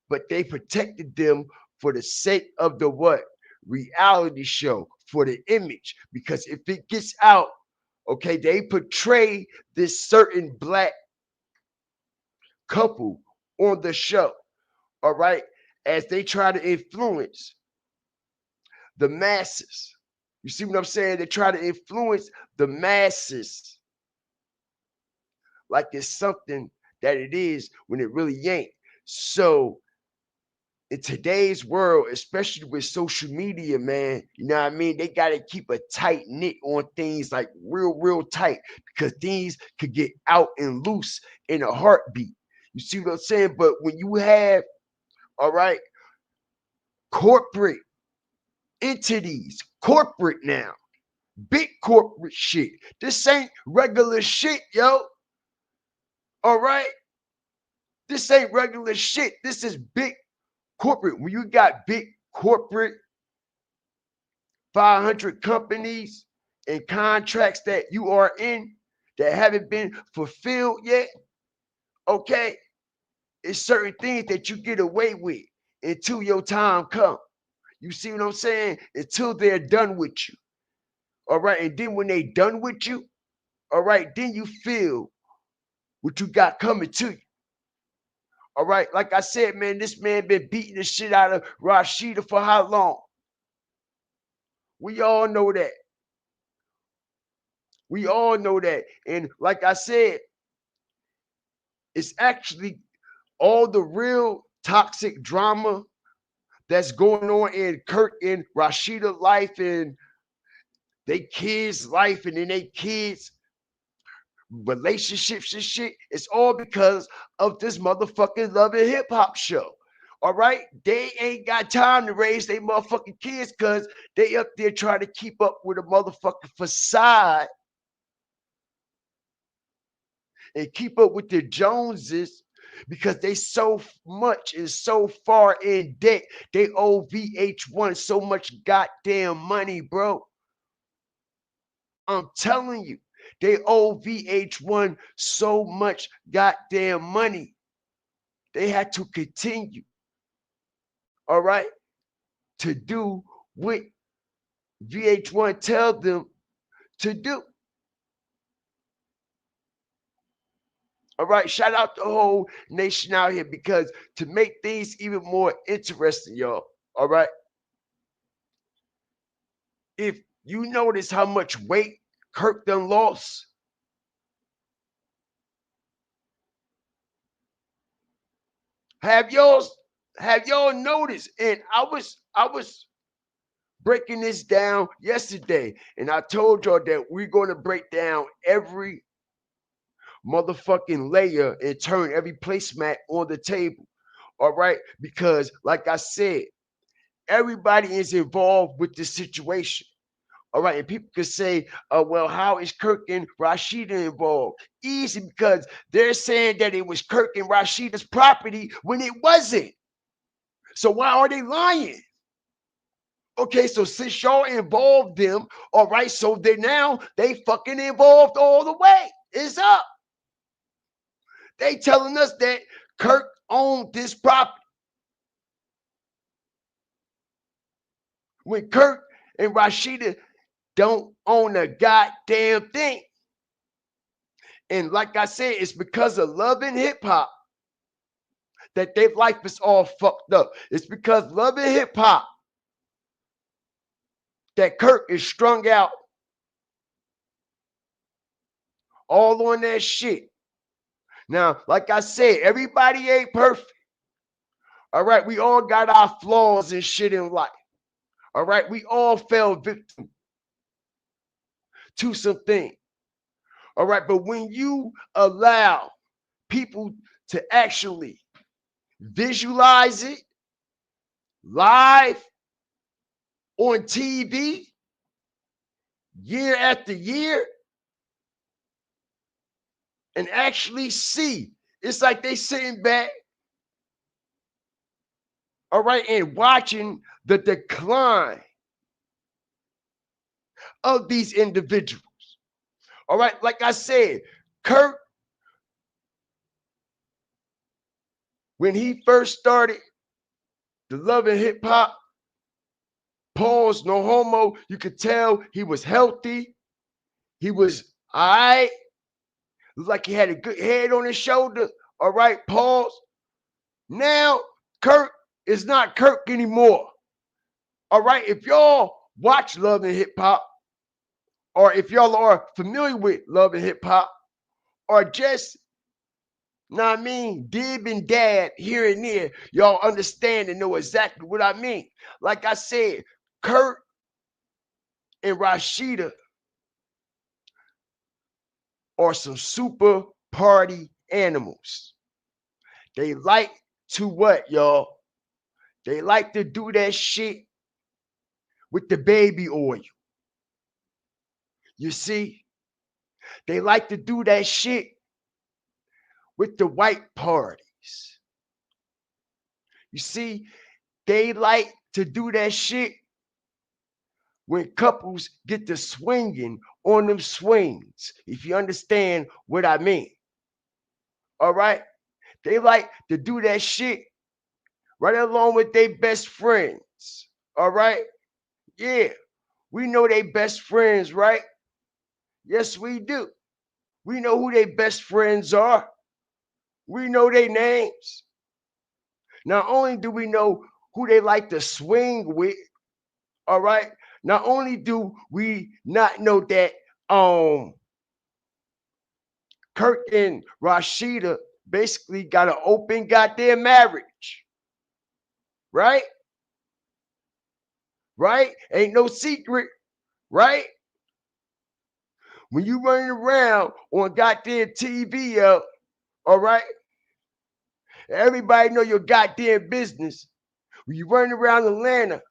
But they protected them for the sake of the what? Reality show, for the image. Because if it gets out, okay, they portray this certain black couple on the show, all right, as they try to influence the masses. You see what I'm saying? They try to influence the masses like it's something that it is when it really ain't. So in today's world, especially with social media, man, you know what I mean? They got to keep a tight knit on things like real tight because things could get out and loose in a heartbeat. You see what I'm saying? But when you have, all right, corporate entities, corporate now, big corporate shit. This ain't regular shit, yo. All right? This ain't regular shit. This is big corporate. When you got big corporate 500 companies and contracts that you are in that haven't been fulfilled yet, okay, it's certain things that you get away with until your time comes. You see what I'm saying? Until they're done with you. All right. And then when they done with you, all right, then you feel what you got coming to you. All right. Like I said, man, this man been beating the shit out of Rashida for how long? We all know that. We all know that. And like I said, it's actually all the real toxic drama that's going on in Kirk and Rashida life and they kids' life and then they kids' relationships and shit. It's all because of this motherfucking Love and Hip Hop show. All right, they ain't got time to raise their motherfucking kids because they up there trying to keep up with a motherfucking facade and keep up with the Joneses because they so much and so far in debt. They owe VH1 so much goddamn money, bro. I'm telling you, they owe VH1 so much goddamn money. They had to continue, all right, to do what VH1 tell them to do. All right, shout out the whole nation out here because to make things even more interesting, y'all. All right, if you notice how much weight Kirk done lost, have y'all noticed? And I was breaking this down yesterday, and I told y'all that we're going to break down every motherfucking layer and turn every placemat on the table. All right, because like I said, everybody is involved with this situation. All right, and people could say, well, how is Kirk and Rashida involved? Easy, because they're saying that it was Kirk and Rashida's property when it wasn't. So why are they lying? Okay, so since y'all involved them, all right, so they now they fucking involved all the way. It's up. They telling us that Kirk owned this property. when Kirk and Rashida don't own a goddamn thing. And like I said, it's because of love and hip hop that their life is all fucked up. It's because love and hip hop that Kirk is strung out all on that shit. Now, like I said, everybody ain't perfect. All right, we all got our flaws and shit in life. All right, we all fell victim to something. All right, but when you allow people to actually visualize it live on TV year after year and actually see, it's like they sitting back, all right, and watching the decline of these individuals. All right, like I said, Kirk, when he first started the love and hip hop, pause, no homo, you could tell he was healthy. He was all right. Looked like he had a good head on his shoulder. All right, pause. Now, Kirk is not Kirk anymore. All right, if y'all watch love and hip hop, or if y'all are familiar with love and hip hop, or just, know what I mean, dib and dab here and there, y'all understand and know exactly what I mean. Like I said, Kurt and Rashida are some super party animals. They like to what, y'all? They like to do that shit with the baby oil. You see? They like to do that shit with the white parties. You see? They like to do that shit when couples get to swinging on them swings, if you understand what I mean. All right? They like to do that shit right along with their best friends. All right? Yeah, we know they best friends, right? Yes, we do. We know who their best friends are. We know their names. Not only do we know who they like to swing with, all right? Not only do we not know that Kirk and Rashida basically got an open goddamn marriage, right? Right? Ain't no secret, right? When you running around on goddamn TV, all right? Everybody know your goddamn business. When you running around Atlanta,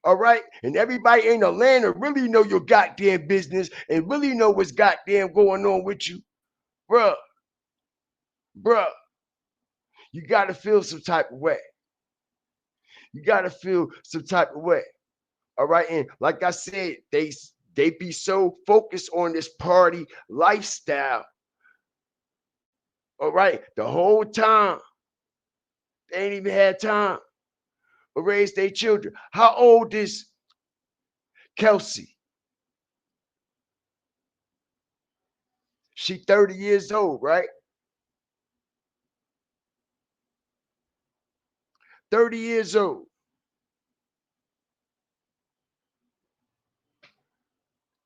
all right? And everybody in Atlanta really know your goddamn business and really know what's goddamn going on with you. Bruh, bruh, you gotta feel some type of way. You gotta feel some type of way. All right. And like I said, they be so focused on this party lifestyle. All right. The whole time. They ain't even had time to raise their children. How old is Kelsey? She 30 years old, right? 30 years old.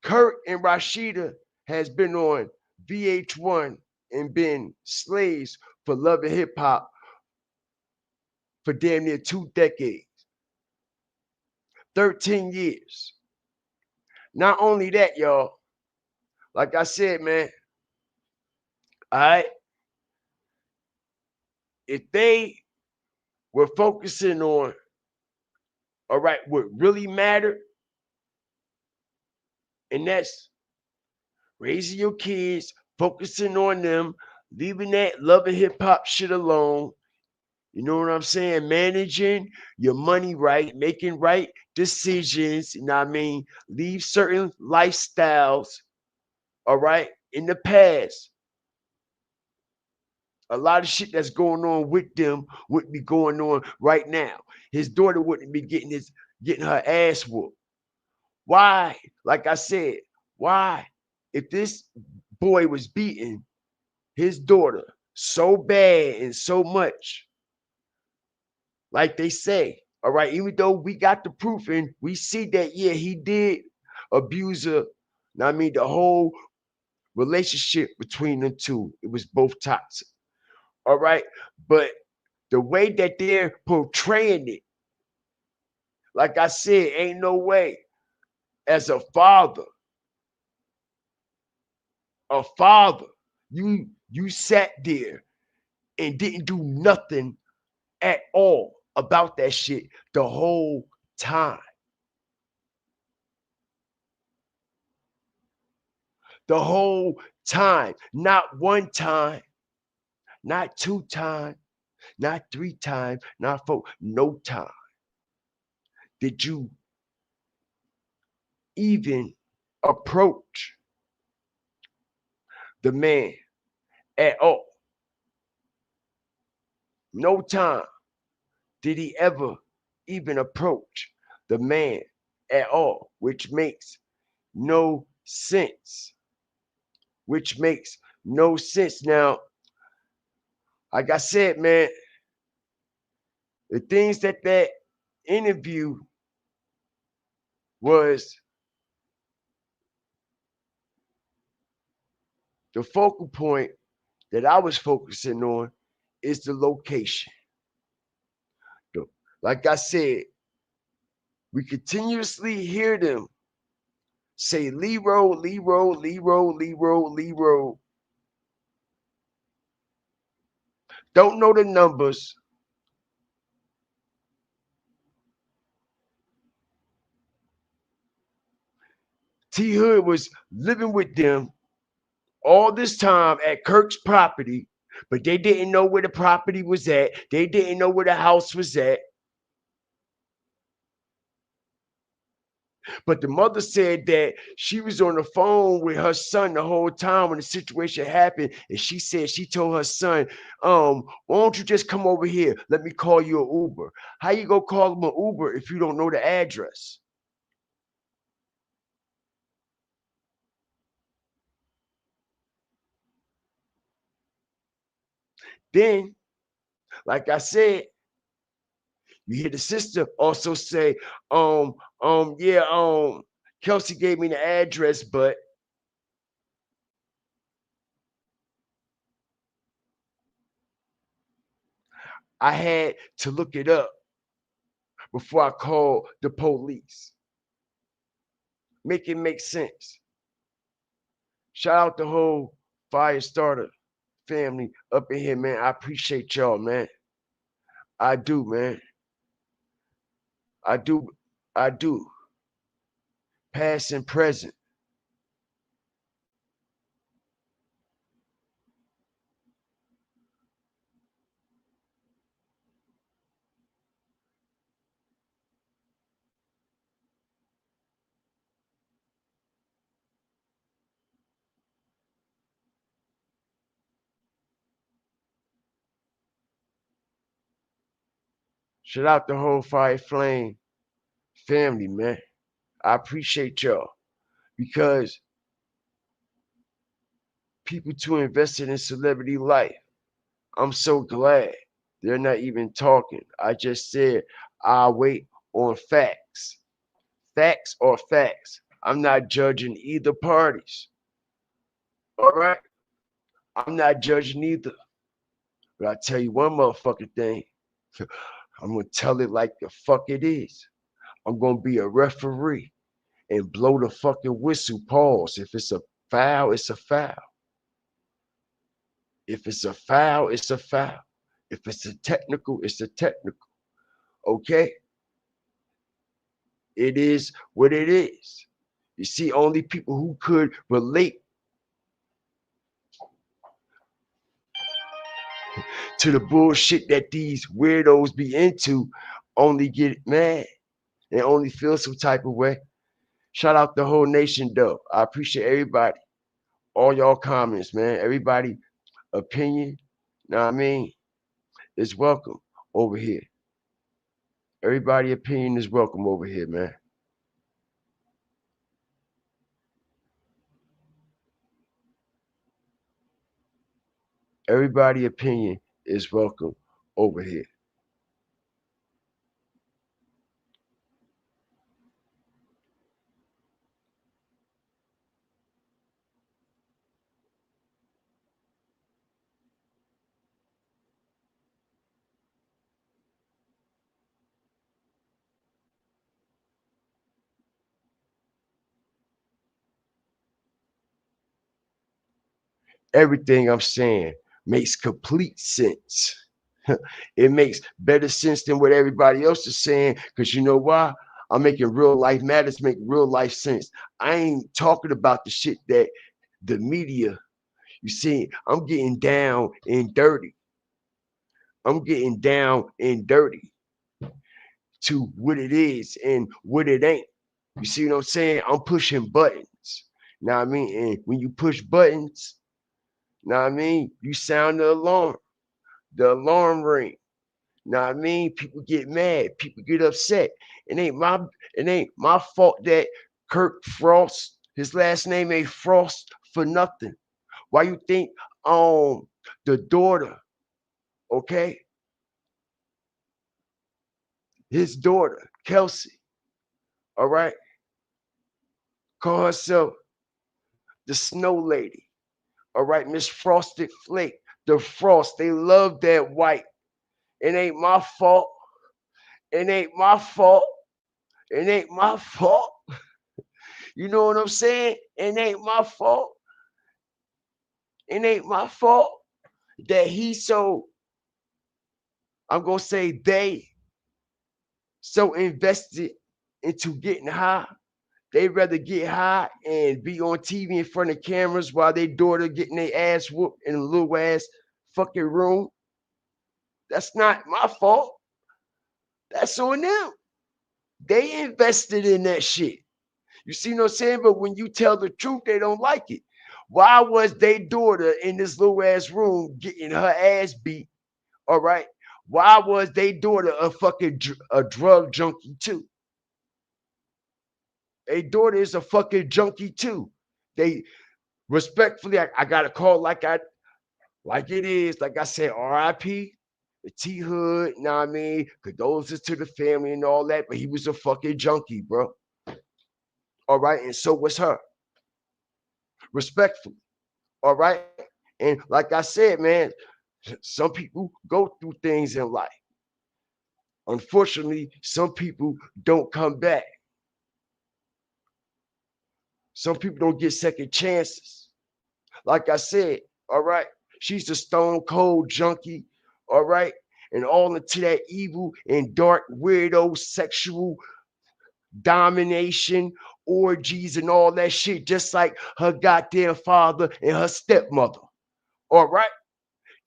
Kurt and Rashida has been on VH1 and been slaves for love and hip hop for damn near 2 decades. 13 years. Not only that, y'all, like I said, man, all right, if they were focusing on, all right, what really mattered, and that's raising your kids, focusing on them, leaving that love and hip hop shit alone. You know what I'm saying? Managing your money right, making right decisions. You know what I mean? Leave certain lifestyles, all right, in the past. A lot of shit that's going on with them wouldn't be going on right now. His daughter wouldn't be getting his getting her ass whooped. Why? Like I said, why? If this boy was beating his daughter so bad and so much, like they say, all right, even though we got the proof and we see that, yeah, he did abuse her. I mean, the whole relationship between them two, it was both toxic. All right. But the way that they're portraying it, like I said, ain't no way as a father, you sat there and didn't do nothing at all about that shit the whole time. The whole time. Not one time, not two times, not three times, not four. No time did you even approach the man at all. No time did he ever even approach the man at all, which makes no sense. Which makes no sense. Now, like I said, man, the things that interview was the focal point that I was focusing on is the location. Like I said, we continuously hear them say Lee Road, Lee Road, Lee Road, Lee Road, Lee Road. Don't know the numbers. T Hood was living with them all this time at Kirk's property, but they didn't know where the property was at. They didn't know where the house was at. But the mother said that she was on the phone with her son the whole time when the situation happened. And she said she told her son, why don't you just come over here? Let me call you an Uber. How you gonna call him an Uber if you don't know the address? Then, like I said, you hear the sister also say, yeah, Kelsey gave me the address, but I had to look it up before I called the police. Make it make sense. Shout out the whole fire starter family up in here, man. I appreciate y'all, man. I do, man. I do. I do. Past and present. Shout out the whole fire flame family, man. I appreciate y'all because people too invested in celebrity life. I'm so glad they're not even talking. I just said I'll wait on facts. Facts are facts. I'm not judging either parties. All right? I'm not judging either. But I tell you one motherfucking thing. I'm gonna tell it like the fuck it is. I'm gonna be a referee and blow the fucking whistle. Pause. If it's a foul, it's a foul. If it's a foul, it's a foul. If it's a technical, it's a technical. Okay? It is what it is. You see, only people who could relate to the bullshit that these weirdos be into only get mad and only feel some type of way. Shout out the whole nation, though. I appreciate everybody, all y'all comments, man. Everybody opinion, know what I mean, is welcome over here. Everybody opinion is welcome over here, man. Everybody opinion is welcome over here. Everything I'm saying makes complete sense. It makes better sense than what everybody else is saying. Because you know why? I'm making real life matters make real life sense. I ain't talking about the shit that the media, you see, I'm getting down and dirty. I'm getting down and dirty to what it is and what it ain't. You see what I'm saying? I'm pushing buttons. Now I mean, and when you push buttons, now I mean, you sound the alarm ring. Know what I mean? People get mad, people get upset. It ain't my fault that Kirk Frost, his last name ain't Frost for nothing. Why you think the daughter, okay? His daughter, Kelsey, all right, call herself the Snow Lady. All right, Miss Frosted Flake. The Frost, they love that white. It ain't my fault. It ain't my fault. It ain't my fault. You know what I'm saying? It ain't my fault. It ain't my fault that he's so, I'm going to say they so invested into getting high. They rather get high and be on TV in front of cameras while their daughter getting their ass whooped in a little ass fucking room. That's not my fault. That's on them. They invested in that shit. You see what I'm saying? But when you tell the truth, they don't like it. Why was their daughter in this little ass room getting her ass beat? All right. Why was their daughter a fucking a drug junkie too? A daughter is a fucking junkie too. They respectfully, I gotta call like it is. Like I said, R.I.P. the T Hood. Know what I mean? Condolences to the family and all that. But he was a fucking junkie, bro. All right, and so was her. Respectfully. All right. And like I said, man, some people go through things in life. Unfortunately, some people don't come back. Some people don't get second chances. Like I said, all right, she's a stone cold junkie, all right, and all into that evil and dark, weirdo, sexual domination, orgies, and all that shit, just like her goddamn father and her stepmother, all right?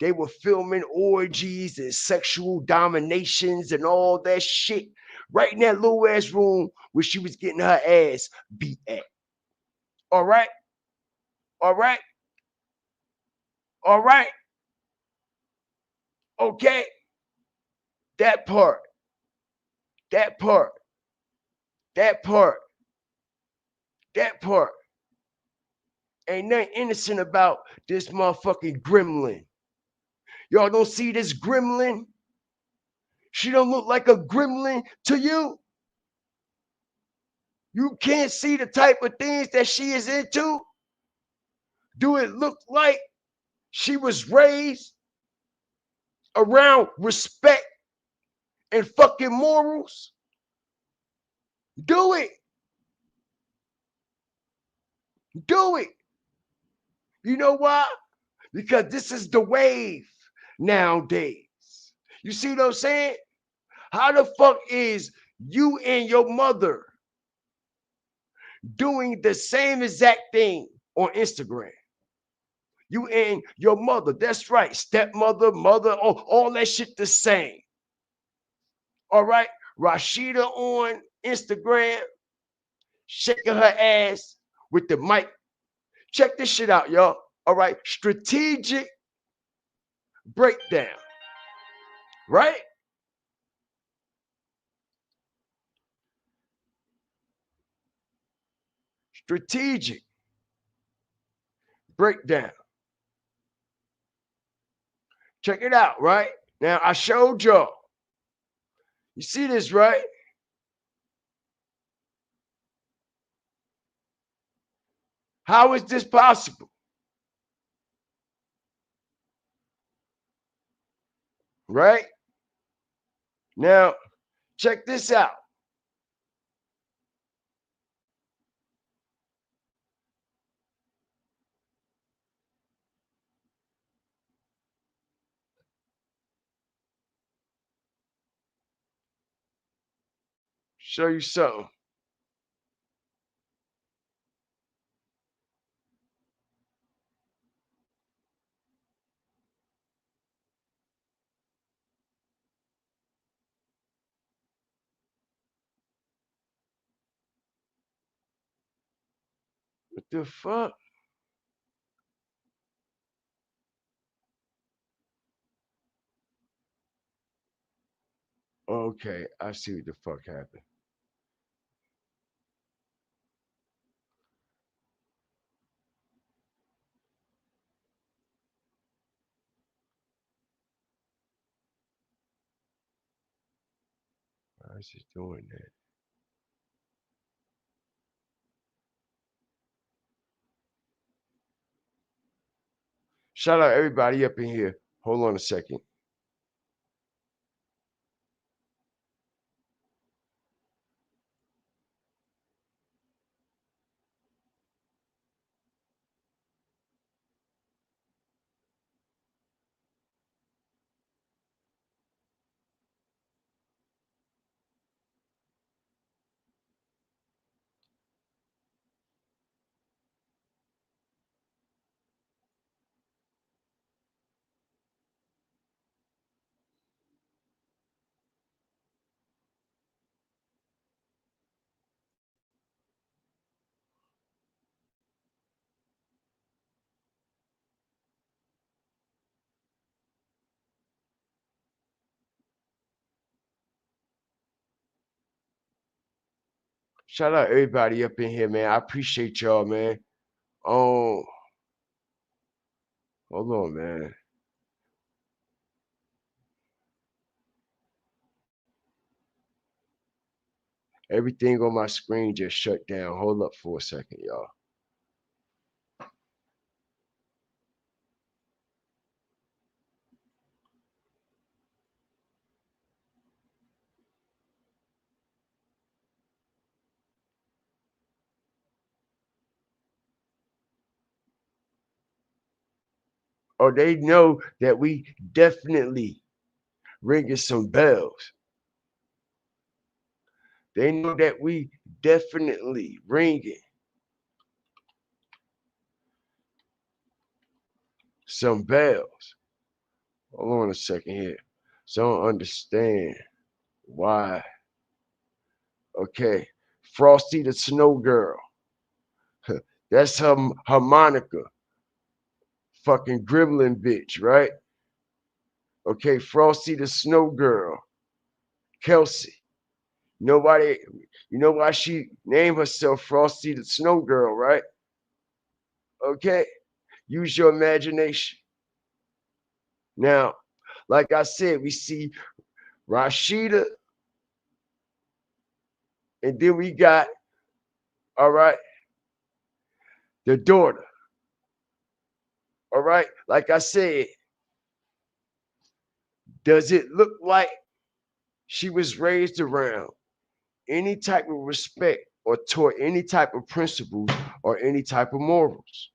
They were filming orgies and sexual dominations and all that shit right in that little ass room where she was getting her ass beat at. All right? All right? All right? Okay? That part. That part. That part. That part. Ain't nothing innocent about this motherfucking gremlin. Y'all don't see this gremlin? She don't look like a gremlin to you? You can't see the type of things that she is into? Do it look like she was raised around respect and fucking morals? Do it. Do it. You know why? Because this is the wave nowadays. You see what I'm saying? How the fuck is you and your mother doing the same exact thing on Instagram? You and your mother, that's right, stepmother, mother, all that shit the same. All right, Rashida on Instagram, shaking her ass with the mic. Check this shit out, y'all. All right, strategic breakdown, right? strategic breakdown. Check it out, right? Now, I showed y'all. You see this, right? How is this possible? Right? Now, check this out. Show you something. What the fuck? Okay, I see what the fuck happened. Why is it doing that? Shout out everybody up in here. Hold on a second. Shout out everybody up in here, man. I appreciate y'all, man. Oh, hold on, man. Everything on my screen just shut down. Hold up for a second, y'all. Oh, they know that we definitely ringing some bells. They know that we definitely ringing some bells. Hold on a second here. So I don't understand why. Okay. Frosty the Snow Girl. That's her harmonica. Fucking Gremlin bitch, right? Okay, Frosty the Snow Girl. Kelsey. Nobody, you know why she named herself Frosty the Snow Girl, right? Okay, use your imagination. Now, like I said, we see Rashida, and then we got, all right, the daughter. All right, like I said, does it look like she was raised around any type of respect or taught any type of principles or any type of morals?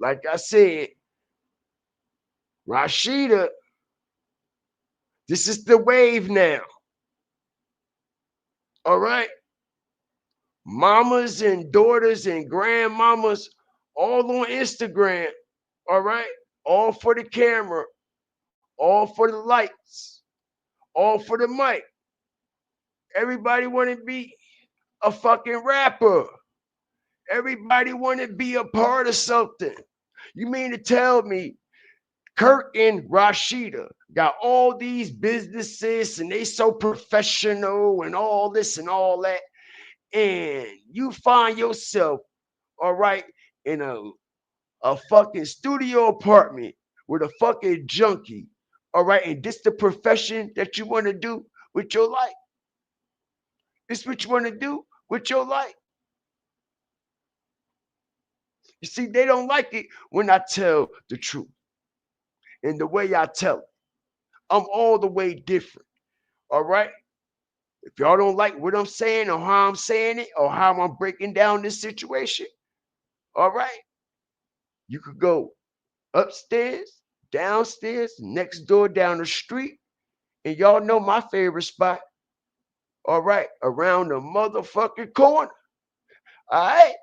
Like I said, Rashida, this is the wave now. All right. Mamas and daughters and grandmamas all on Instagram. All right. All for the camera, all for the lights, all for the mic. Everybody want to be a fucking rapper. Everybody want to be a part of something. You mean to tell me Kirk and Rashida got all these businesses and they so professional and all this and all that. And you find yourself, all right, in a fucking studio apartment with a fucking junkie, all right, and this the profession that you want to do with your life. This what you want to do with your life. You see, they don't like it when I tell the truth. And the way I tell it, I'm all the way different. All right. If y'all don't like what I'm saying or how I'm saying it or how I'm breaking down this situation, all right, you could go upstairs, downstairs, next door down the street. And y'all know my favorite spot. All right, around the motherfucking corner. All right,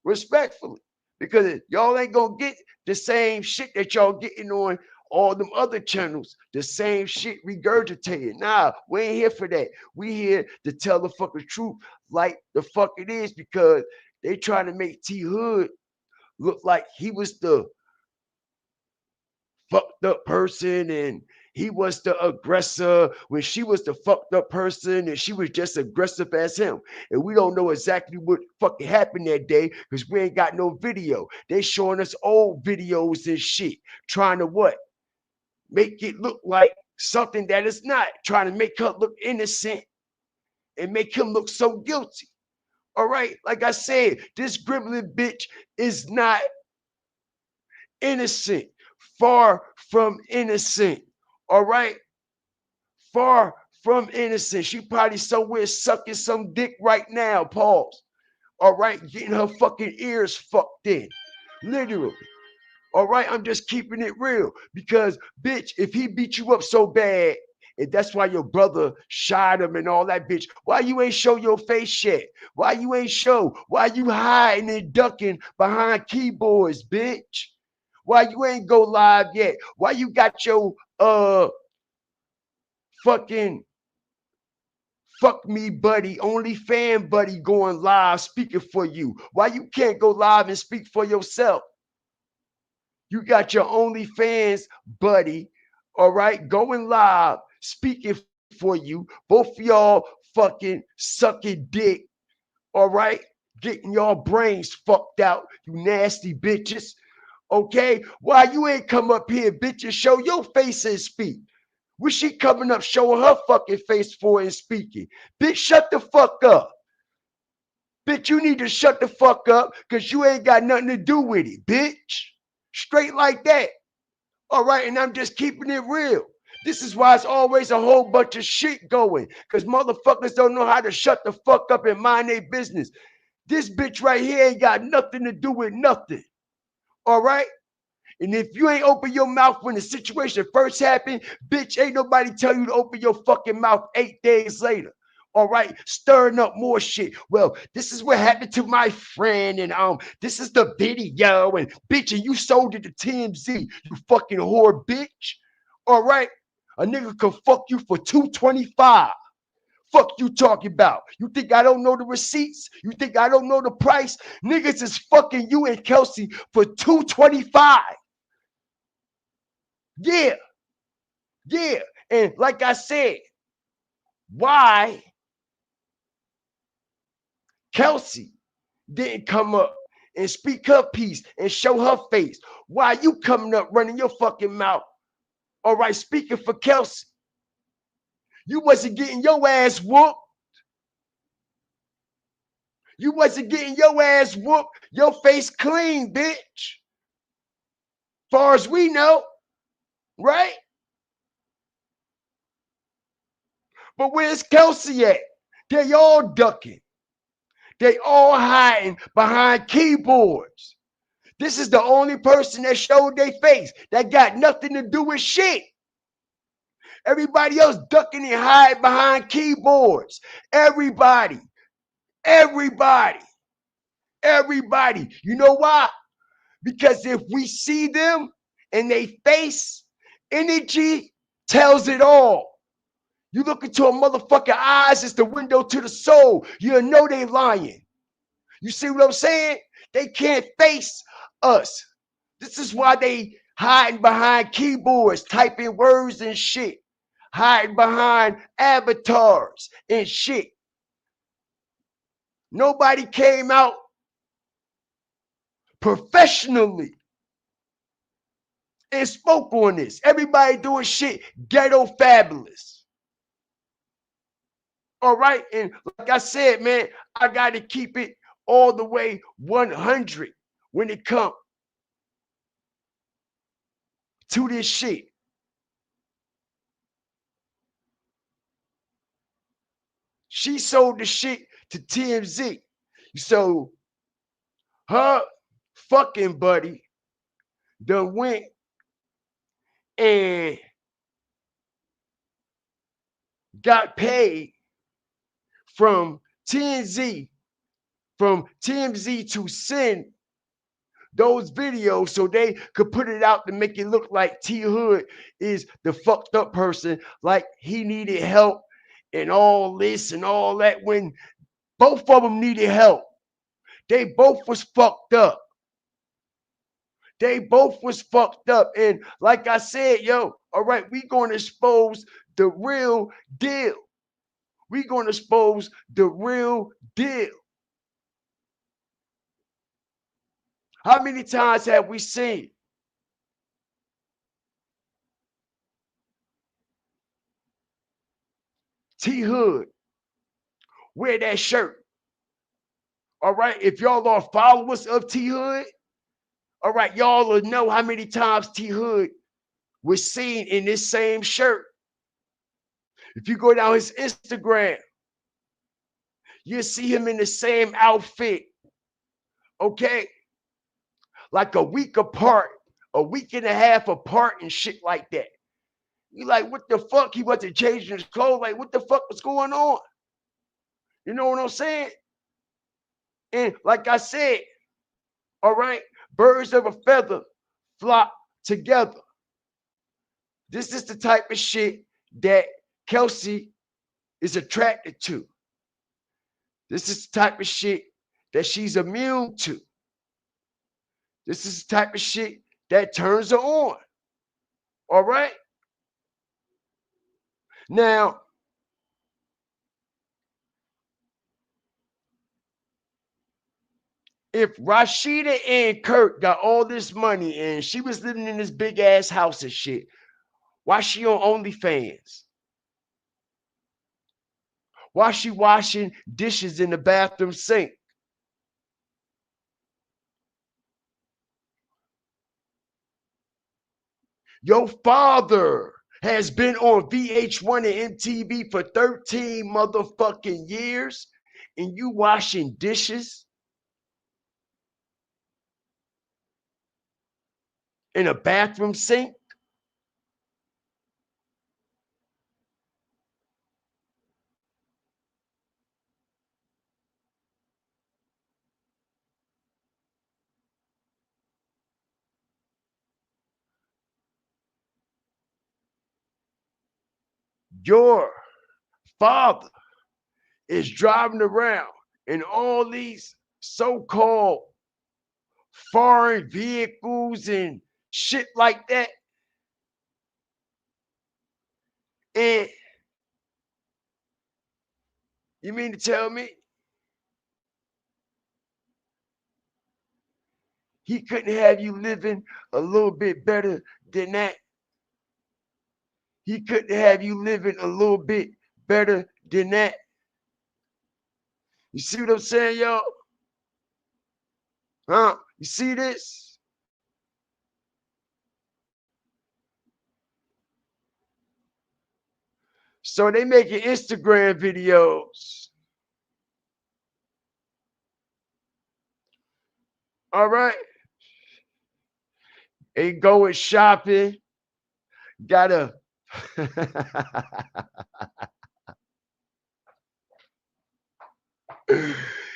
respectfully. Because y'all ain't gonna get the same shit that y'all getting on all them other channels, the same shit regurgitated. Nah, we ain't here for that. We here to tell the fucking truth like the fuck it is because they trying to make T Hood look like he was the fucked up person and he was the aggressor when she was the fucked up person and she was just aggressive as him. And we don't know exactly what fucking happened that day because we ain't got no video. They showing us old videos and shit, trying to what? Make it look like something that is not, trying to make her look innocent and make him look so guilty. All right, like I said, this gremlin bitch is not innocent. Far from innocent. All right. Far from innocent. She probably somewhere sucking some dick right now. Pause. All right. Getting her fucking ears fucked in. Literally. All right. I'm just keeping it real. Because, bitch, if he beat you up so bad, and that's why your brother shot him and all that, bitch. Why you ain't show your face yet? Why you ain't show? Why you hiding and ducking behind keyboards, bitch? Why you ain't go live yet? Why you got your fucking fuck me buddy, only fan buddy going live speaking for you? Why you can't go live and speak for yourself? You got your OnlyFans buddy, all right, going live, speaking for you. Both of y'all fucking sucking dick, all right, getting your brains fucked out, you nasty bitches. Okay, why you ain't come up here, bitch, and show your face and speak? Was she coming up showing her fucking face for and speaking? Bitch, shut the fuck up. Bitch, you need to shut the fuck up because you ain't got nothing to do with it, bitch. Straight like that. All right, and I'm just keeping it real. This is why it's always a whole bunch of shit going because motherfuckers don't know how to shut the fuck up and mind their business. This bitch right here ain't got nothing to do with nothing. All right? And if you ain't open your mouth when the situation first happened, bitch, ain't nobody tell you to open your fucking mouth 8 days later. All right, stirring up more shit. Well, this is what happened to my friend, and this is the video, and bitch, and you sold it to TMZ, you fucking whore, bitch. All right, a nigga can fuck you for $225. Fuck you talking about? You think I don't know the receipts? You think I don't know the price? Niggas is fucking you and Kelsey for $225. Yeah, yeah. And like I said, why Kelsey didn't come up and speak her piece and show her face? Why you coming up running your fucking mouth? All right, speaking for Kelsey. You wasn't getting your ass whooped. You wasn't getting your ass whooped. Your face clean, bitch. Far as we know, right? But where's Kelsey at? They all ducking. They all hiding behind keyboards. This is the only person that showed their face that got nothing to do with shit. Everybody else ducking and hiding behind keyboards. Everybody. Everybody. Everybody. You know why? Because if we see them and they face, energy tells it all. You look into a motherfucker eyes, it's the window to the soul. You know they lying. You see what I'm saying? They can't face us. This is why they hiding behind keyboards, typing words and shit, hiding behind avatars and shit. Nobody came out professionally and spoke on this. Everybody doing shit ghetto fabulous. All right. And like I said, man, I got to keep it all the way 100 when it comes to this shit. She sold the shit to TMZ. So her fucking buddy done went and got paid from TMZ to send those videos so they could put it out to make it look like T Hood is the fucked up person, like he needed help and all this and all that, when both of them needed help. They both was fucked up. They both was fucked up. And like I said, yo, all right, we gonna expose the real deal. We gonna expose the real deal. How many times have we seen T Hood wear that shirt? All right, if y'all are followers of T Hood, all right, y'all will know how many times T Hood was seen in this same shirt. If you go down his Instagram, you'll see him in the same outfit. Okay, like a week apart, a week and a half apart, and shit like that. You like, what the fuck? He wasn't changing his clothes. Like, what the fuck was going on? You know what I'm saying? And like I said, all right, birds of a feather flock together. This is the type of shit that Kelsey is attracted to. This is the type of shit that she's immune to. This is the type of shit that turns her on. All right? Now, if Rashida and Kurt got all this money and she was living in this big ass house and shit, why she on OnlyFans? Why she washing dishes in the bathroom sink? Your father has been on VH1 and MTV for 13 motherfucking years, and you washing dishes in a bathroom sink? Your father is driving around in all these so-called foreign vehicles and shit like that. And you mean to tell me he couldn't have you living a little bit better than that? He couldn't have you living a little bit better than that? You see what I'm saying, y'all? Huh? You see this? So they making Instagram videos. All right. They going shopping. Gotta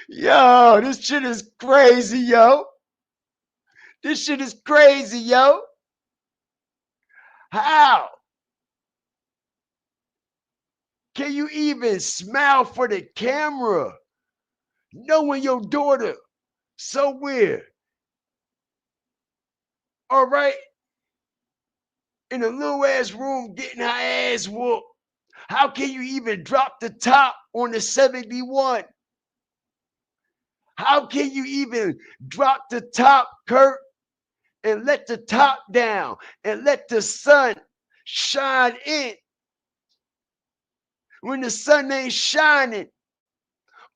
yo, this shit is crazy, yo. This shit is crazy, yo. How can you even smile for the camera knowing your daughter somewhere? All right. in a little ass room getting her ass whooped. How can you even drop the top on the 71? How can you even drop the top, Kurt, and let the top down and let the sun shine in when the sun ain't shining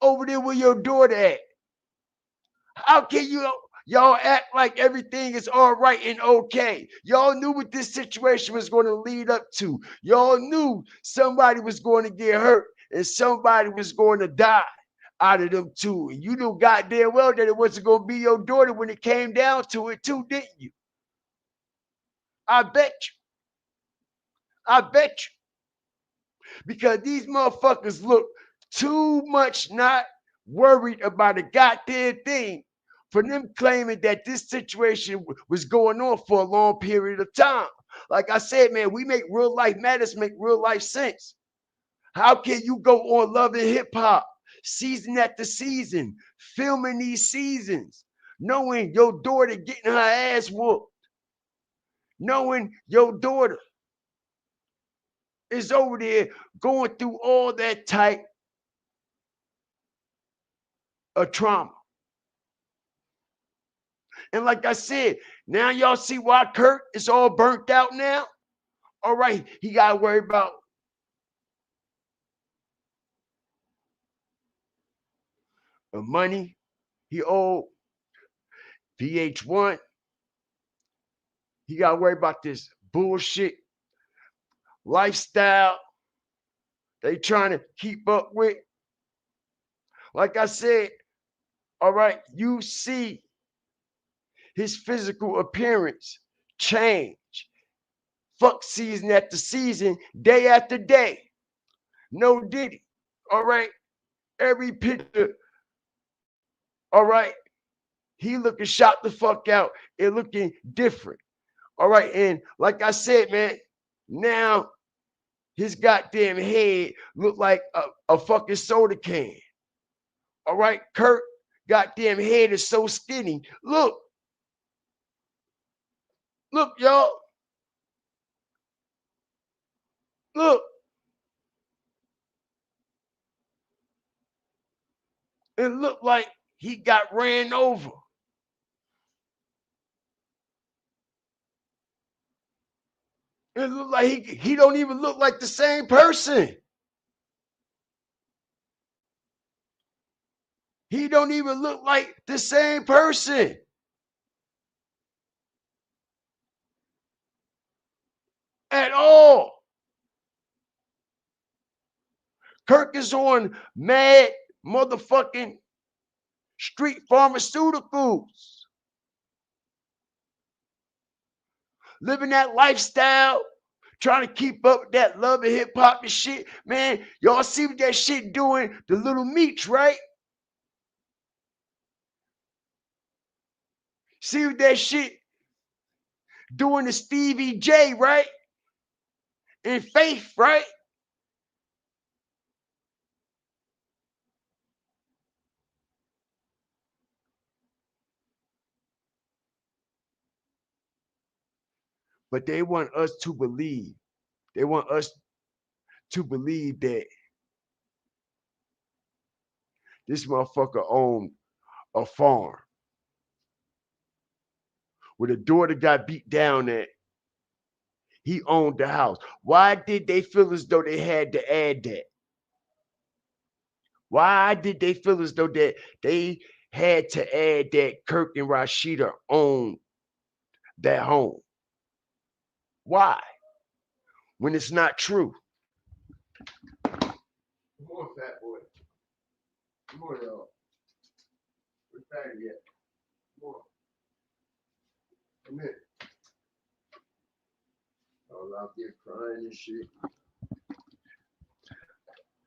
over there where your daughter at? How can y'all act like everything is all right and okay? Y'all knew what this situation was going to lead up to. Y'all knew somebody was going to get hurt and somebody was going to die out of them two. And you knew goddamn well that it wasn't going to be your daughter when it came down to it too, didn't you? I bet you. I bet you. Because these motherfuckers look too much not worried about a goddamn thing for them claiming that this situation was going on for a long period of time. Like I said, man, we make real life matters make real life sense. How can you go on Love and Hip Hop season after season, filming these seasons, knowing your daughter getting her ass whooped, knowing your daughter is over there going through all that type of trauma? And like I said, now y'all see why Kurt is all burnt out now? All right, he got to worry about the money he owed VH1. He got to worry about this bullshit lifestyle they trying to keep up with. Like I said, all right, you see his physical appearance change. Fuck season after season, day after day. No Diddy. All right. Every picture, all right, he looking shot the fuck out and looking different. All right. And like I said, man, now his goddamn head look like a fucking soda can. All right. Kurt goddamn head is so skinny. Look, y'all. Look. It looked like he got ran over. It looked like he don't even look like the same person. He don't even look like the same person at all. Kirk is on mad motherfucking street pharmaceuticals, living that lifestyle, trying to keep up with that Love and Hip Hop and shit. Man, y'all see what that shit doing to Little Meech, right? See what that shit doing to Stevie J, right? And Faith, right? But they want us to believe. They want us to believe that this motherfucker owned a farm where the daughter got beat down at. He owned the house. Why did they feel as though they had to add that? Why did they feel as though that they had to add that Kirk and Rashida owned that home? Why? When it's not true. Come on, fat boy. Come on, y'all. Where's Fatty at? Come on. Come in. All out there crying and shit.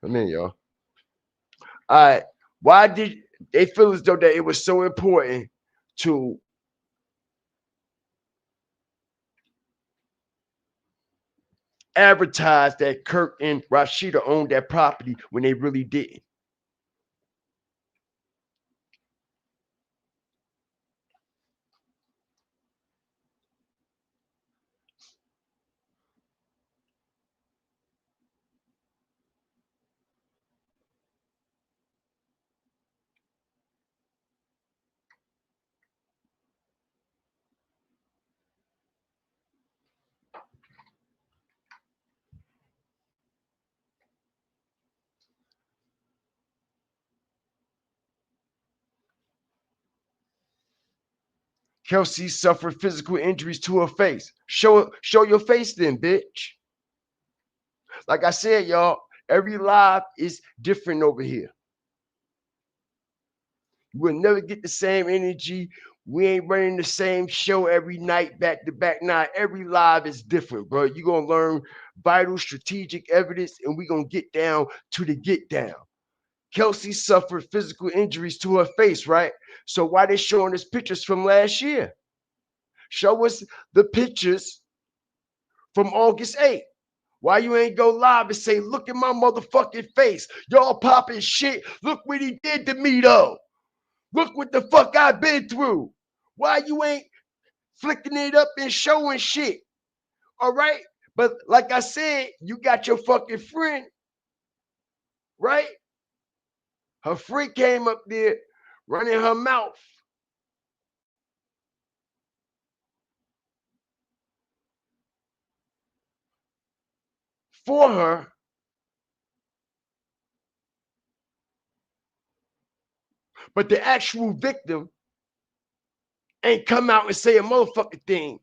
Come in, y'all. All right. Why did they feel as though that it was so important to advertise that Kirk and Rashida owned that property when they really didn't? Kelsey suffered physical injuries to her face. Show your face then, bitch. Like I said, y'all, every live is different over here. You will never get the same energy. We ain't running the same show every night, back to back. Now, every live is different, bro. You're going to learn vital strategic evidence, and we're going to get down to the get down. Kelsey suffered physical injuries to her face, right? So why they showing us pictures from last year? Show us the pictures from August 8th. Why you ain't go live and say, look at my motherfucking face. Y'all popping shit. Look what he did to me, though. Look what the fuck I've been through. Why you ain't flicking it up and showing shit? All right? But like I said, you got your fucking friend, right? Her friend came up there running her mouth. For her, but the actual victim ain't come out and say a motherfucking thing.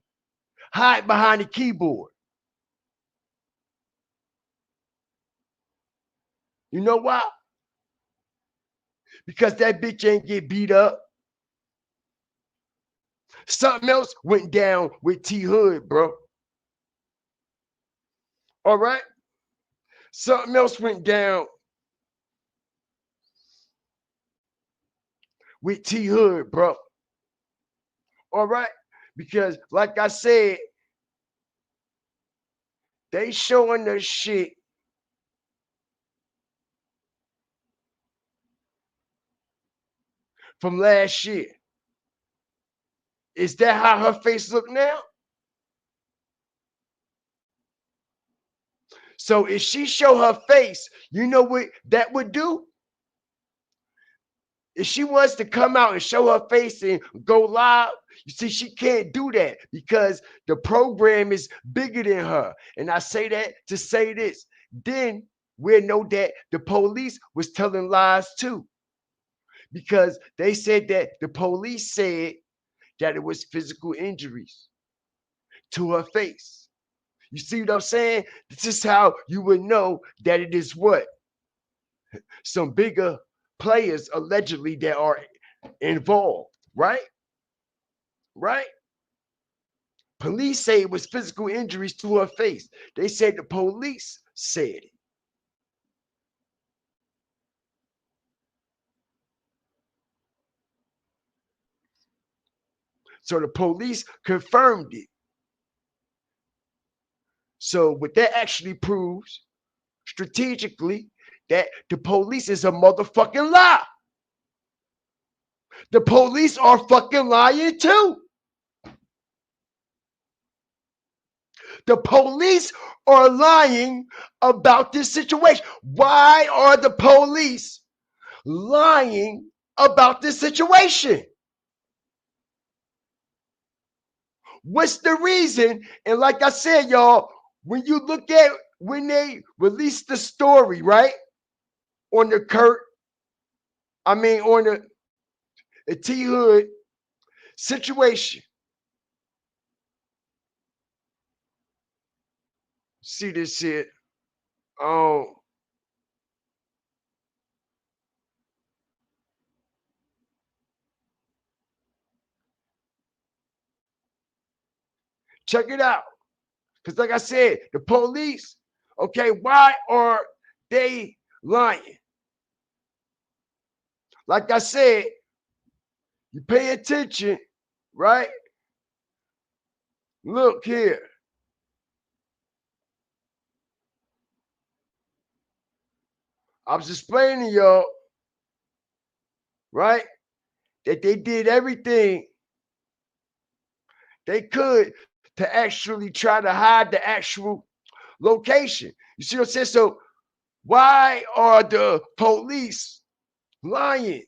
Hide behind the keyboard. You know why? Because that bitch ain't get beat up. Something else went down with T Hood, bro. All right? Something else went down with T Hood, bro. All right? Because, like I said, they showing us shit from last year. Is that how her face look now? So if she show her face, you know what that would do? If she wants to come out and show her face and go live, you see, she can't do that because the program is bigger than her. And I say that to say this. Then we'll know that the police was telling lies too. Because they said that the police said that it was physical injuries to her face. You see what I'm saying? This is how you would know that it is what? Some bigger players allegedly that are involved, right? Right? Police say it was physical injuries to her face. They said the police said it. So the police confirmed it. So what that actually proves strategically that the police is a motherfucking lie. The police are fucking lying too. The police are lying about this situation. Why are the police lying about this situation? What's the reason? And like I said, y'all, when you look at when they released the story, right? On the on the T Hood situation. See this shit. Oh, check it out. Because like I said, the police, okay, why are they lying? Like I said, you pay attention, right? Look here. I was explaining to y'all, right? That they did everything they could to actually try to hide the actual location. You see what I'm saying? So why are the police lying?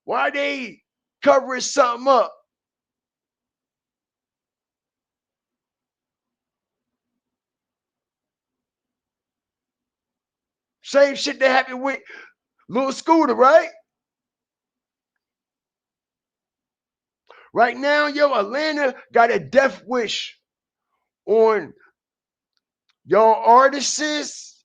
Why are they covering something up? Same shit that happened with Little Scooter, right? Right now, yo, Atlanta got a death wish on y'all artists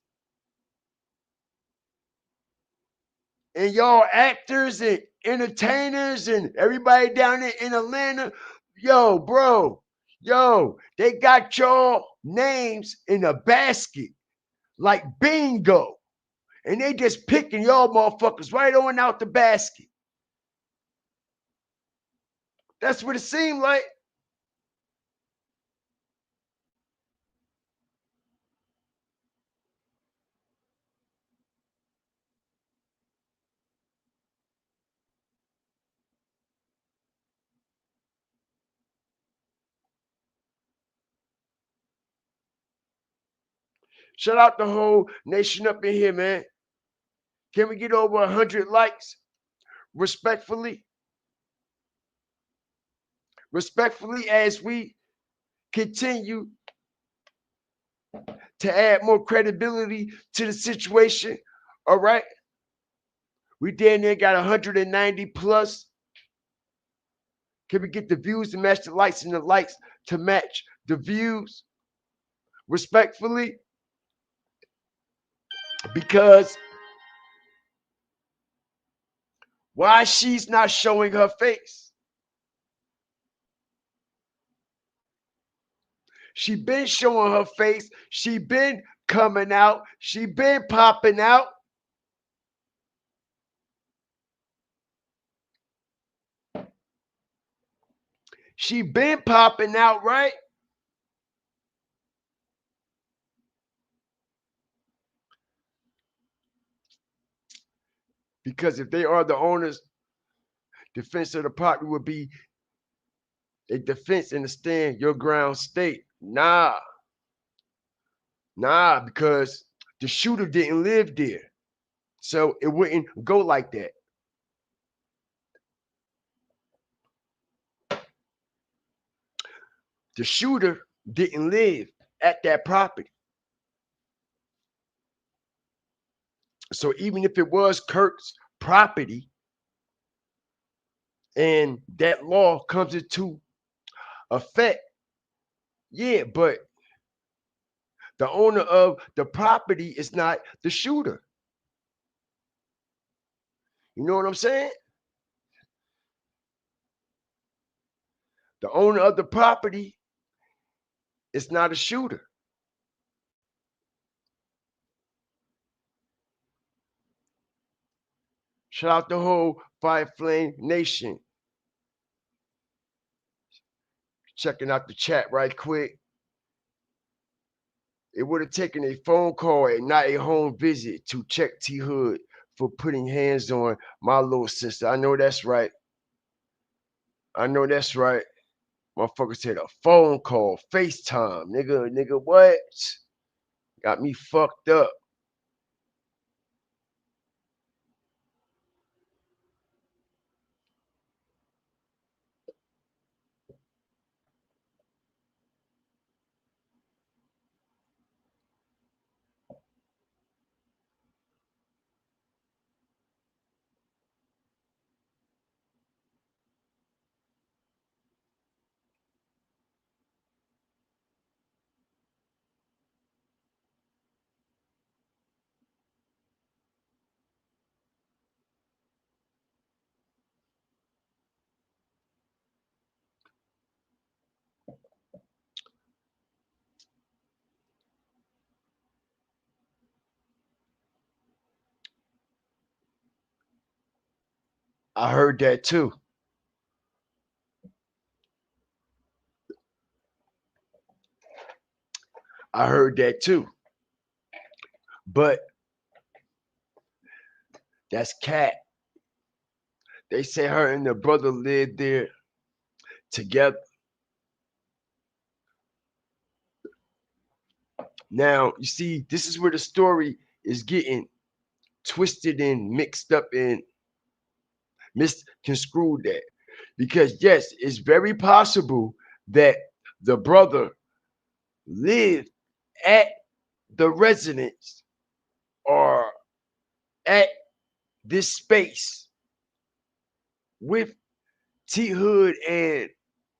and y'all actors and entertainers and everybody down there in Atlanta. Yo, bro, yo, they got y'all names in a basket like bingo. And they just picking y'all motherfuckers right on out the basket. That's what it seemed like. Shout out the whole nation up in here, man. Can we get over 100 likes? Respectfully. Respectfully, as we continue to add more credibility to the situation. All right. We damn near got 190 plus. Can we get the views to match the likes and the likes to match the views? Respectfully. Because why she's not showing her face? She been showing her face. She been coming out. She been popping out. She been popping out, right? Because if they are the owners, defense of the property would be a defense in the stand, your ground state. Nah, because the shooter didn't live there. So it wouldn't go like that. The shooter didn't live at that property. So even if it was Kirk's property and that law comes into effect, yeah, but the owner of the property is not the shooter. You know what I'm saying? The owner of the property is not a shooter. Shout out the whole Fire Flame Nation. Checking out the chat right quick. It would have taken a phone call and not a home visit to check T Hood for putting hands on my little sister. I know that's right. I know that's right. Motherfucker said a phone call, FaceTime. Nigga, what? Got me fucked up. I heard that too. I heard that too. But that's cat. They say her and the brother lived there together. Now, you see, this is where the story is getting twisted and mixed up and misconstrued at. Because, yes, it's very possible that the brother lived at the residence or at this space with T Hood and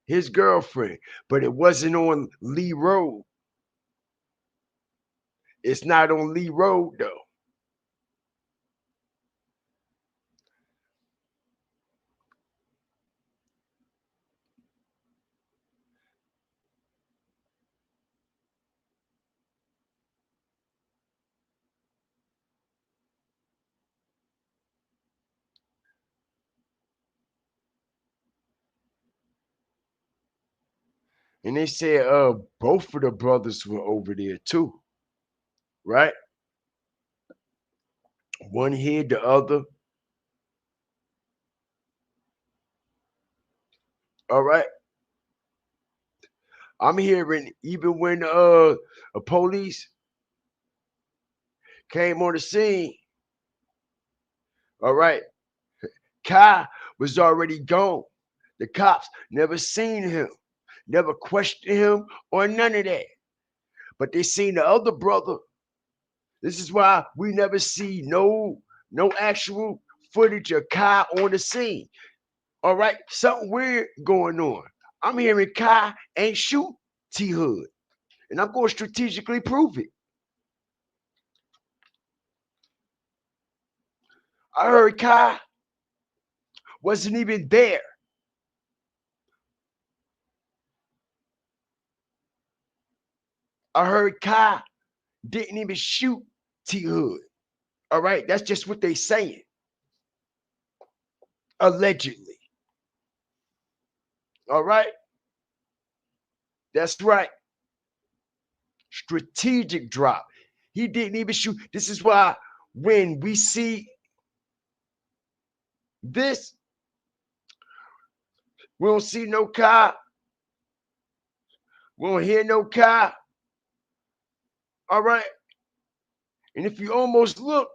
his girlfriend, but it wasn't on Lee Road. It's not on Lee Road though. And they said both of the brothers were over there too, right? One hid the other. All right. I'm hearing even when a police came on the scene, all right, Kai was already gone. The cops never seen him, never questioned him or none of that. But they seen the other brother. This is why we never see no actual footage of Kai on the scene. All right, something weird going on. I'm hearing Kai ain't shoot T Hood, and I'm going to strategically prove it. I heard Kai wasn't even there. I heard Kai didn't even shoot T Hood. All right, that's just what they saying. Allegedly. All right, that's right. Strategic drop. He didn't even shoot. This is why when we see this, we don't see no Kai. We don't hear no Kai. All right. And if you almost look,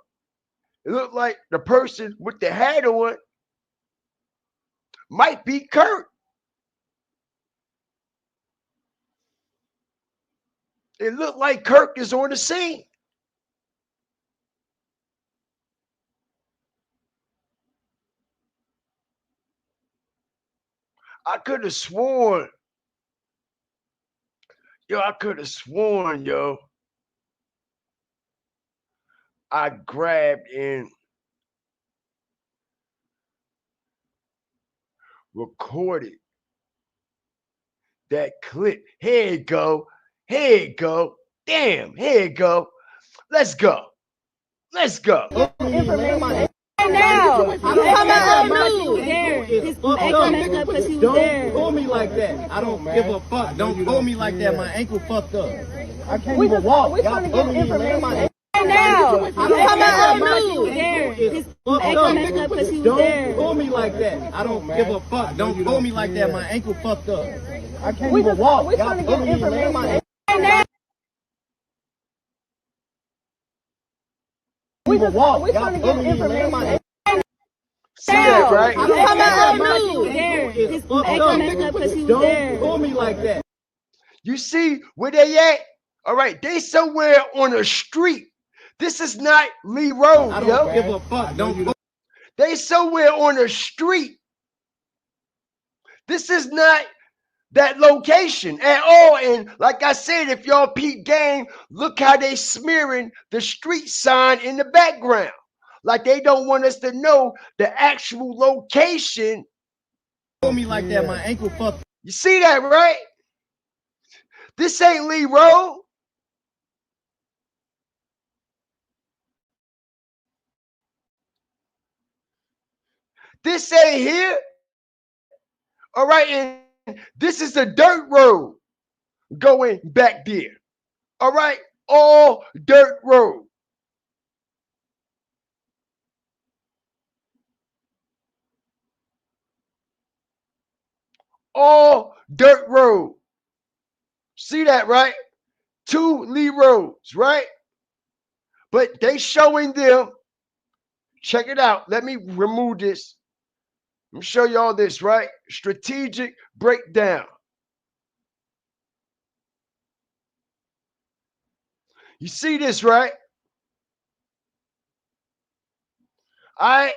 it looked like the person with the hat on might be Kurt. It looked like Kirk is on the scene. I could have sworn, I could have sworn, I grabbed and recorded that clip. Here you go. Here you go. Damn, here you go. Let's go. Let's go. Now, you come out on news. His ankle messed up because he was there. Don't pull me like that. I don't give a fuck. Don't pull me like that. My ankle fucked up. I can't even walk. We trying to get information. Now, you come out on news. His ankle messed up because he was there. Don't pull me like that. I don't give a fuck. Don't pull me like that. My ankle fucked up. I can't even walk. We trying to get information. We trying to get information. See that, right? You come out on news. His ankle messed up because he was there. Don't pull me like that. You see where they at? All right, they somewhere on a street. This is not Lee Road, I don't give a fuck. Don't. They somewhere on a street. This is not that location at all. And like I said, if y'all peep game, look how they smearing the street sign in the background. Like they don't want us to know the actual location. Pull me like that. My ankle fucked. You see that, right? This ain't Lee Road. This ain't here. All right, and this is a dirt road going back there. All right, all dirt road. All dirt road. See that, right? 2 Lee roads, right? But they showing them. Check it out. Let me remove this. Let me show y'all this, right? Strategic breakdown. You see this, right? All right.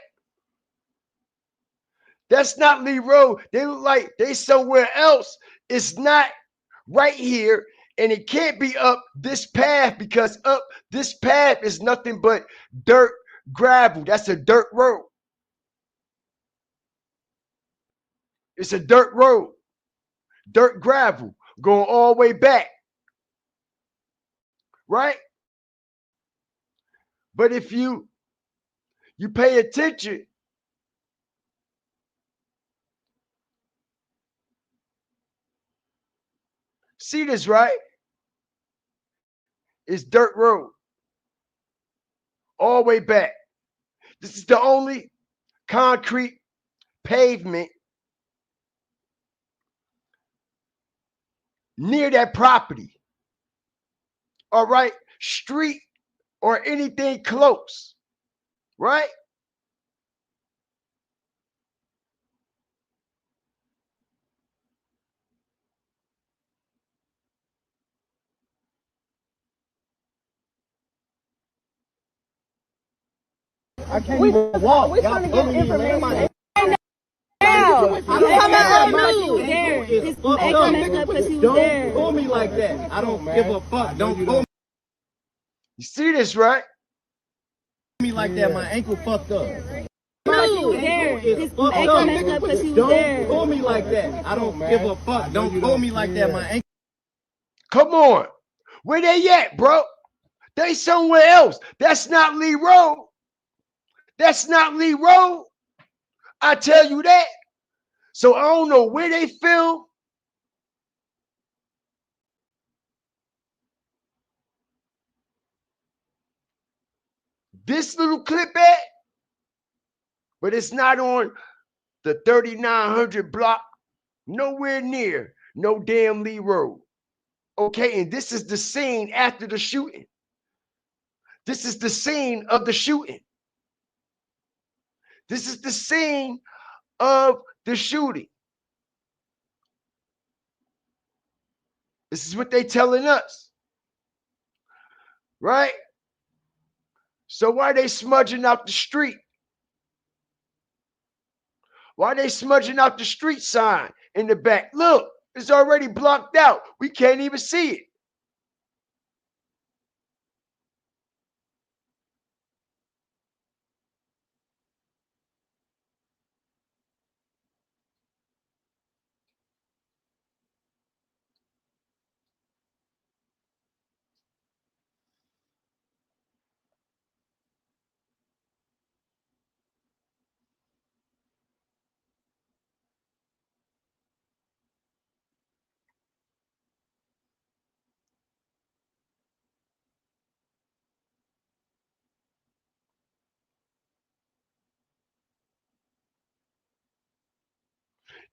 That's not Lee Road. They look like they somewhere else. It's not right here, and it can't be up this path because up this path is nothing but dirt, gravel. That's a dirt road. It's a dirt road, dirt gravel going all the way back, right? But if you pay attention, see this, right? It's dirt road all the way back. This is the only concrete pavement near that property. All right, street or anything close, right? I can't even walk. We trying to get information. Now, I'm talking about news. There, his ankle messed up because he was there. Don't pull me like that. I don't give a fuck. Don't pull You see this, right? me like that. My ankle fucked up. News. There, his ankle messed up because he was there. Don't pull me like that. I don't give a fuck. Don't pull me like that. My ankle. Come on. Where they at, bro? They somewhere else. That's not Lee Road. That's not Lee Road. I tell you that. So I don't know where they film. This little clip at, but it's not on the 3900 block, nowhere near no damn Lee Road. Okay, and this is the scene after the shooting. This is the scene of the shooting. This is the scene of the shooting. This is what they telling us, right? So why are they smudging out the street? Why are they smudging out the street sign in the back? Look, it's already blocked out. We can't even see it.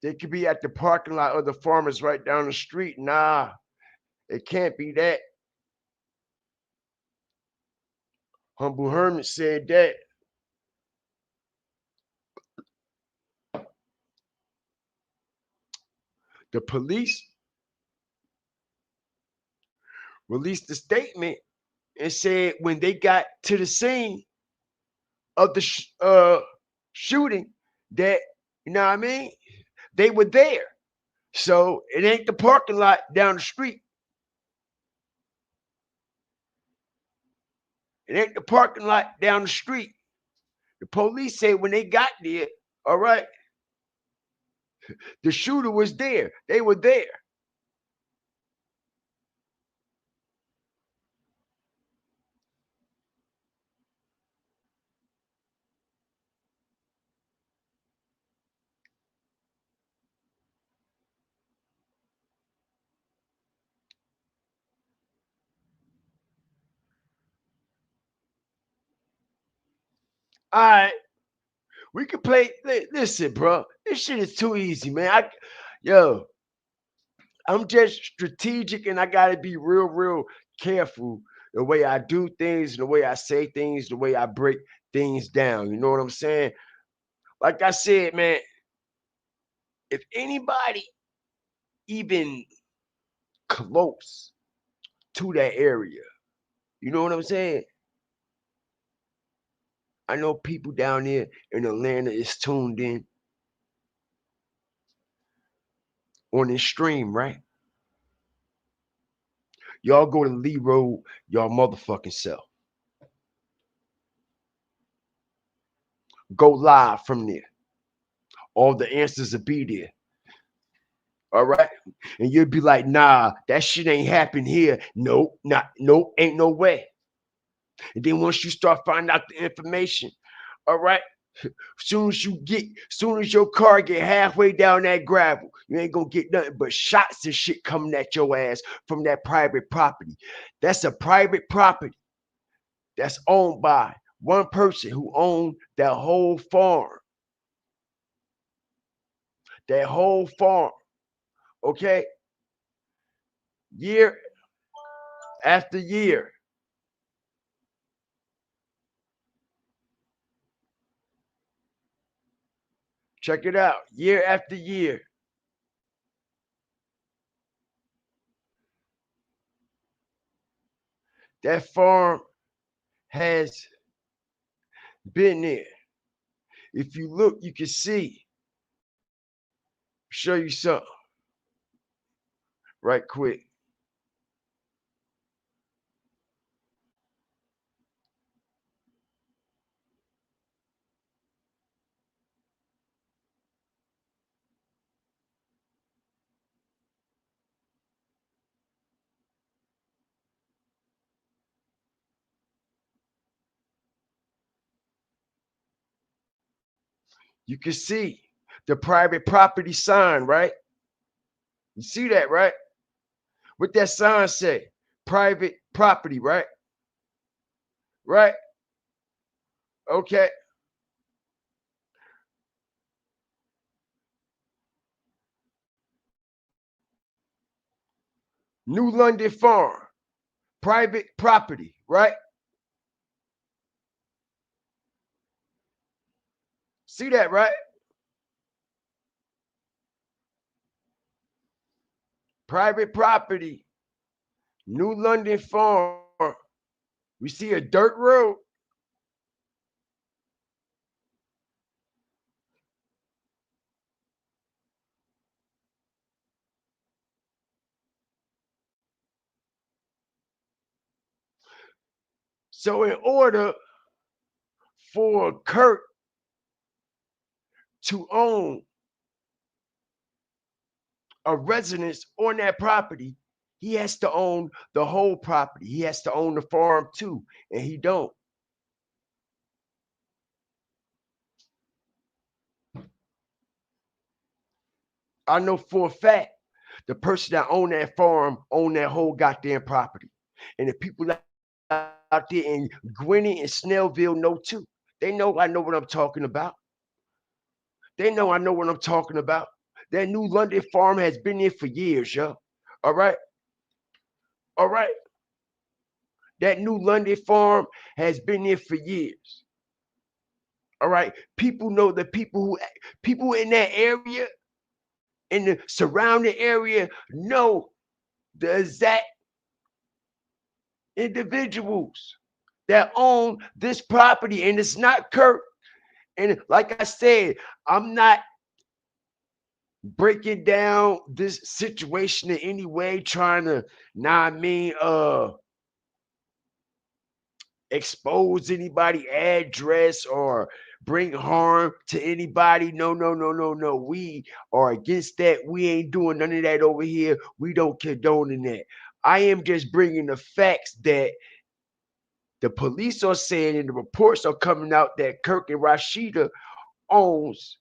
They could be at the parking lot of the farmers right down the street. Nah, it can't be that. Humble Hermit said that. The police released a statement and said when they got to the scene of the shooting that, you know what I mean, they were there. So it ain't the parking lot down the street. It ain't the parking lot down the street. The police said when they got there, all right, the shooter was there. They were there. All right, we can play. Listen, bro, this shit is too easy, man. Yo, I'm just strategic, and I gotta be real, real careful the way I do things, the way I say things, the way I break things down. You know what I'm saying? Like I said, man, if anybody even close to that area, you know what I'm saying? I know people down there in Atlanta is tuned in. on this stream, right? Y'all go to Lee Road, y'all motherfucking self. Go live from there. All the answers will be there. All right. And you'll be like, nah, that shit ain't happen here. Nope, ain't no way. And then once you start finding out the information, all right, soon as your car get halfway down that gravel, you ain't gonna get nothing but shots and shit coming at your ass from that private property. That's a private property that's owned by one person who owned that whole farm. That whole farm. Okay? Year after year. Check it out. Year after year. That farm has been there. If you look, you can see. Show you something right quick. You can see the private property sign, right? You see that, right? What that sign say? Private property, right? Right? Okay. New London Farm, private property, right? See that, right? Private property, New London Farm. We see a dirt road. So in order for Kurt to own a residence on that property, he has to own the whole property. He has to own the farm too, and he don't. I know for a fact the person that owned that farm owned that whole goddamn property. And the people out there in Gwinnett and Snellville know too. They know I know what I'm talking about. They know I know what I'm talking about. That New London farm has been there for years, yo. All right. All right. That New London farm has been there for years. All right. People know the people in that area, in the surrounding area, know the exact individuals that own this property, and it's not Kurt. And like I said, I'm not breaking down this situation in any way, trying to, expose anybody address or bring harm to anybody. No, no, no, no, no. We are against that. We ain't doing none of that over here. We don't condone that. I am just bringing the facts that the police are saying, and the reports are coming out that Kirk and Rashida owns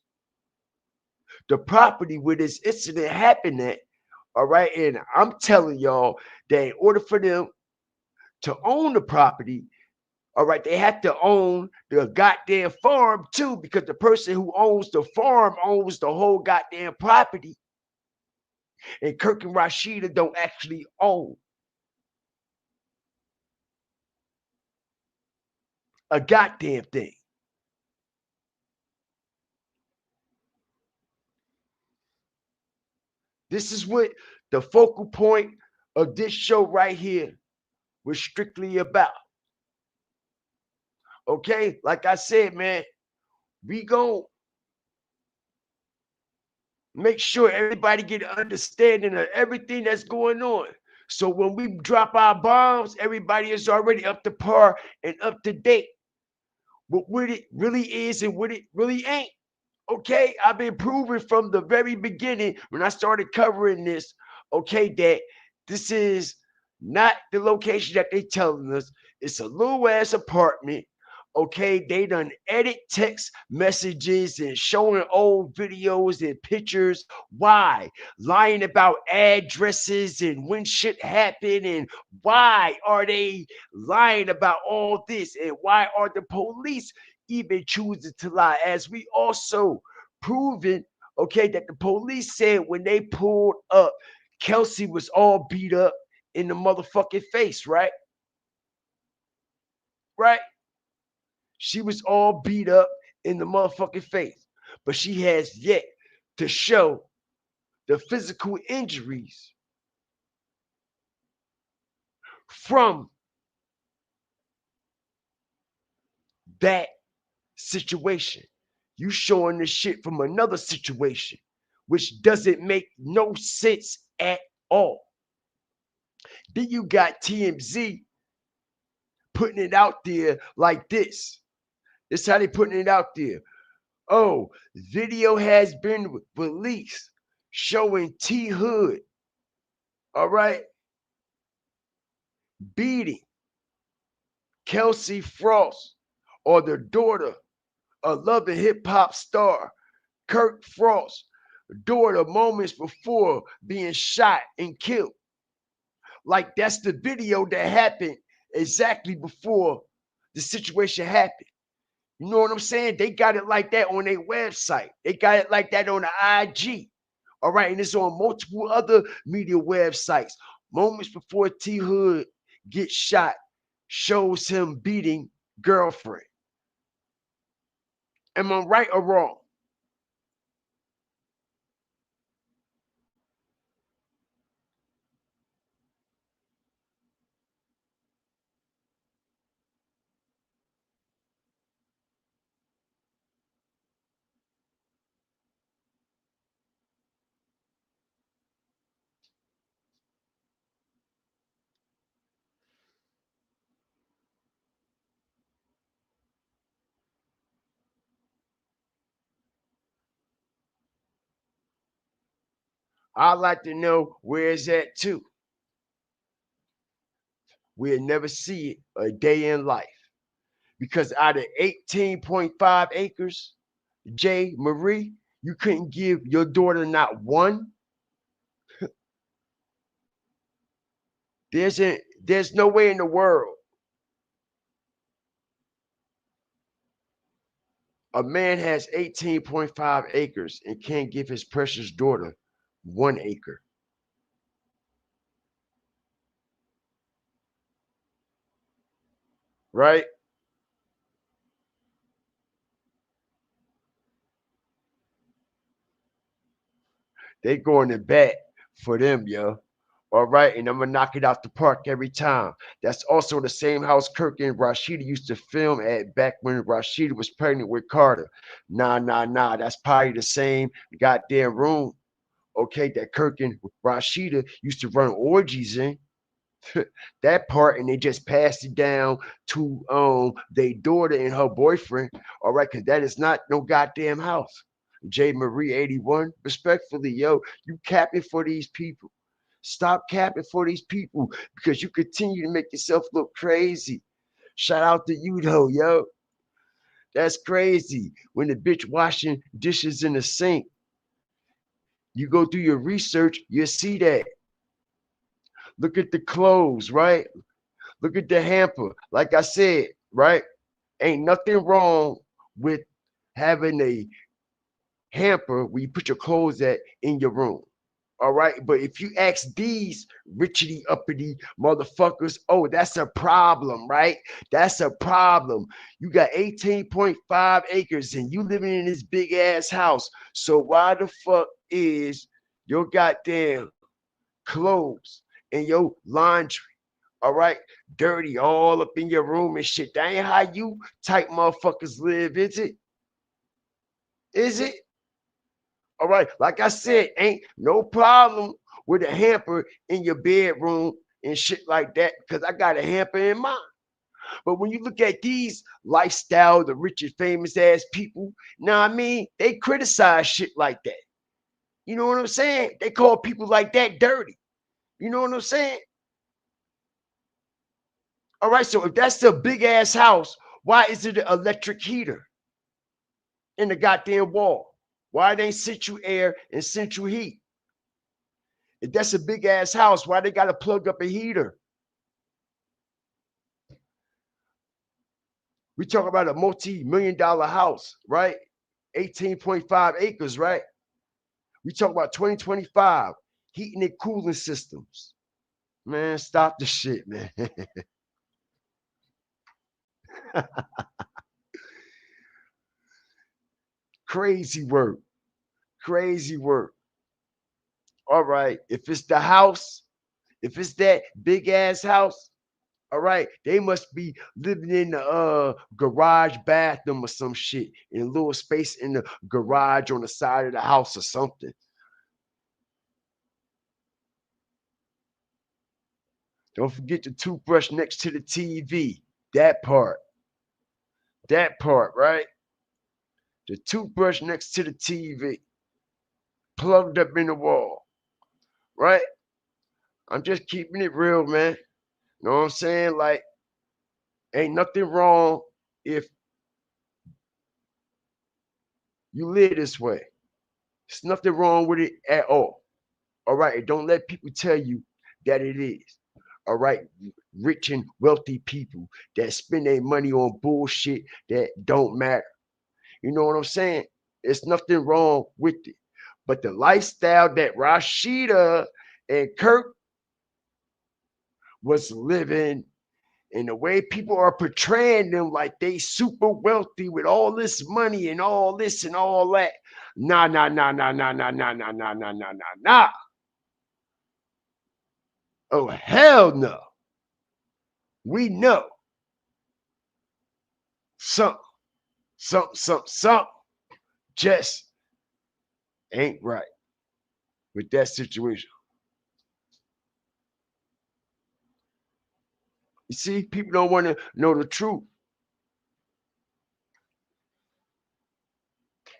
the property where this incident happened at. All right. And I'm telling y'all that in order for them to own the property, all right, they have to own the goddamn farm too, because the person who owns the farm owns the whole goddamn property. And Kirk and Rashida don't actually own a goddamn thing. This is what the focal point of this show right here was strictly about. Okay, like I said, man, we go Make sure everybody get an understanding of everything that's going on. So when we drop our bombs, everybody is already up to par and up to date with what it really is and what it really ain't. Okay, I've been proving from the very beginning when I started covering this, okay, that this is not the location that they telling us. It's a little ass apartment. Okay, they done edit text messages and showing old videos and pictures. Why? Lying about addresses and when shit happened, and why are they lying about all this? And why are the police even choosing to lie? As we also proven, okay, that the police said when they pulled up, Kelsey was all beat up in the motherfucking face, right? Right? She was all beat up in the motherfucking face, but she has yet to show the physical injuries from that situation. You showing this shit from another situation, which doesn't make no sense at all. Then you got TMZ putting it out there like this. This is how they putting it out there. Oh, video has been released showing T Hood, all right, beating Kelsey Frost, or the daughter of loving hip hop star Kirk Frost, daughter moments before being shot and killed. Like that's the video that happened exactly before the situation happened. You know what I'm saying? They got it like that on their website. They got it like that on the IG. All right, and it's on multiple other media websites. Moments before T Hood gets shot, shows him beating girlfriend. Am I right or wrong? I'd like to know where is that too. We'll never see it a day in life. Because out of 18.5 acres, J. Marie, you couldn't give your daughter not one. There's no way in the world a man has 18.5 acres and can't give his precious daughter 1 acre. Right? They going to bat for them, yo. All right, and I'm gonna knock it out the park every time. That's also the same house Kirk and Rashida used to film at back when Rashida was pregnant with Carter. Nah. That's probably the same goddamn room, okay, that Kirk and Rashida used to run orgies in. That part, and they just passed it down to their daughter and her boyfriend. All right, because that is not no goddamn house. J. Marie 81, respectfully, yo, you capping for these people. Stop capping for these people because you continue to make yourself look crazy. Shout out to you though, yo. That's crazy. When the bitch washing dishes in the sink, you go do your research, you see that. Look at the clothes, right? Look at the hamper. Like I said, right? Ain't nothing wrong with having a hamper where you put your clothes at in your room. All right. But if you ask these richity uppity motherfuckers, oh, that's a problem, right? That's a problem. You got 18.5 acres and you living in this big ass house. So why the fuck is your goddamn clothes and your laundry, all right, dirty all up in your room and shit? That ain't how you type motherfuckers live, is it? Is it? All right, like I said, ain't no problem with a hamper in your bedroom and shit like that, because I got a hamper in mine. But when you look at these lifestyle, the rich and famous ass people, now I mean, they criticize shit like that. You know what I'm saying? They call people like that dirty. You know what I'm saying? All right, so if that's a big ass house, why is it an electric heater in the goddamn wall? Why it ain't central air and central heat? If that's a big ass house, why they got to plug up a heater? We talk about a multi-million-dollar house, right? 18.5 acres, right? We talk about 2025 heating and cooling systems. Man, stop the shit, man. Crazy work. Crazy work. All right. If it's the house, if it's that big ass house, all right, they must be living in the garage bathroom or some shit, in a little space in the garage on the side of the house or something. Don't forget the toothbrush next to the TV. That part. That part, right? The toothbrush next to the TV, plugged up in the wall, right? I'm just keeping it real, man. You know what I'm saying? Like, ain't nothing wrong if you live this way. There's nothing wrong with it at all. All right. And don't let people tell you that it is. All right. Rich and wealthy people that spend their money on bullshit that don't matter. You know what I'm saying? There's nothing wrong with it. But the lifestyle that Rashida and Kirk was living, and the way people are portraying them like they super wealthy with all this money and all this and all that. Nah, nah, nah, nah, nah, nah, nah, nah, nah, nah, nah, nah, nah. Oh, hell no. We know something, something just ain't right with that situation. You see, people don't want to know the truth.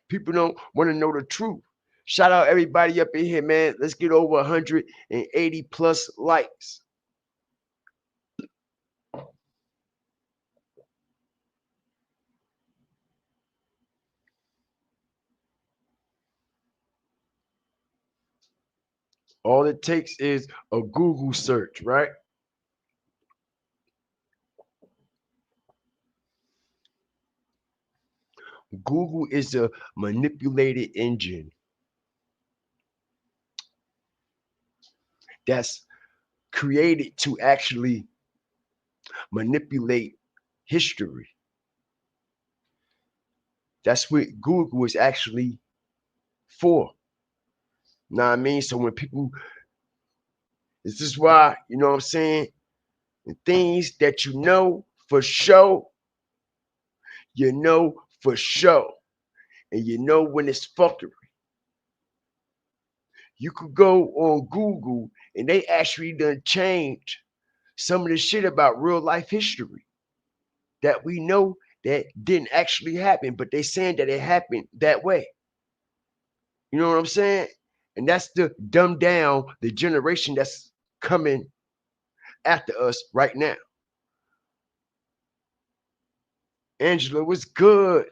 People don't want to know the truth. Shout out everybody up in here, man. Let's get over 180 plus likes. All it takes is a Google search, right? Google is a manipulated engine that's created to actually manipulate history. That's what Google is actually for. Know what I mean? So when people, this is why, you know what I'm saying? And things that you know for sure, you know for sure. And you know when it's fuckery. You could go on Google and they actually done change some of the shit about real life history that we know that didn't actually happen, but they saying that it happened that way. You know what I'm saying? And that's to dumb down the generation that's coming after us right now. Angela, what's good?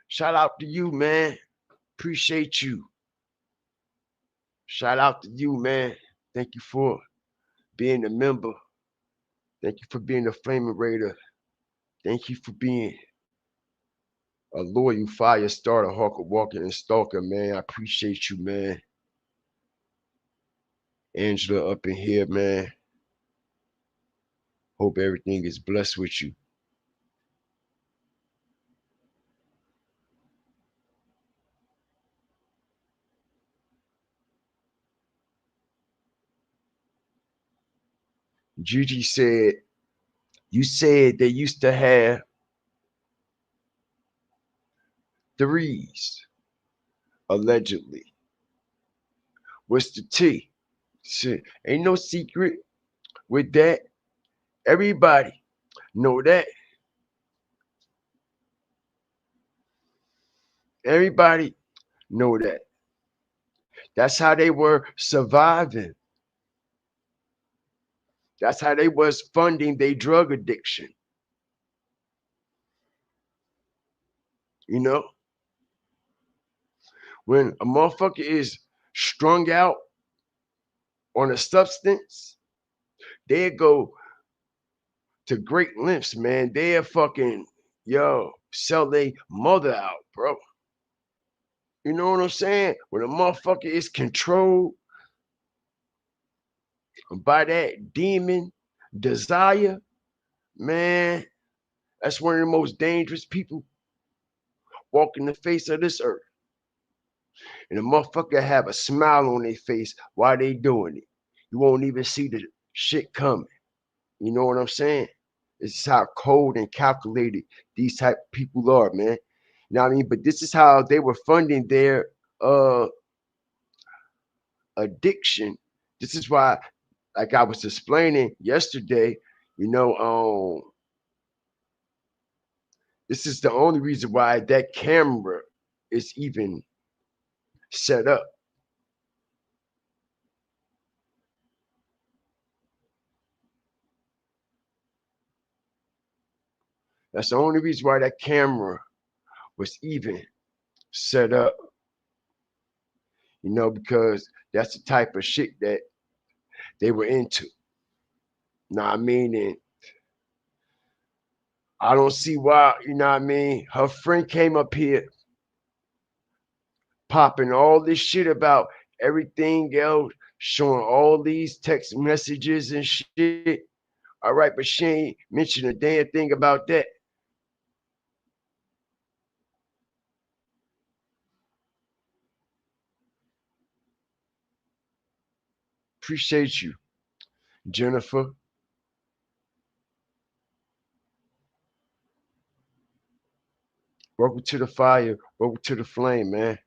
Shout out to you, man. Appreciate you. Shout out to you, man. Thank you for being a member. Thank you for being a flaming raider. Thank you for being a loyal fire starter, hawker, walker, and stalker, man. I appreciate you, man. Angela up in here, man. Hope everything is blessed with you. Gigi said, you said they used to have threes. allegedly. What's the T? Shit, ain't no secret with that. Everybody know that. Everybody know that. That's how they were surviving. That's how they was funding their drug addiction. You know, when a motherfucker is strung out on a substance, they go to great lengths, man. They'll fucking sell their mother out, bro. You know what I'm saying? When a motherfucker is controlled by that demon desire, man, that's one of the most dangerous people walking the face of this earth. And the motherfucker have a smile on their face while they doing it. You won't even see the shit coming. You know what I'm saying? This is how cold and calculated these type of people are, man. You know what I mean? But this is how they were funding their addiction. This is why, like I was explaining yesterday, you know, this is the only reason why that camera is even set up. That's the only reason why that camera was even set up, you know, because that's the type of shit that they were into. Know what I mean? And I don't see why, you know what I mean? Her friend came up here popping all this shit about everything else, showing all these text messages and shit. All right, but she ain't mentioned a damn thing about that. Appreciate you, Jennifer. Welcome to the fire. Welcome to the flame, man.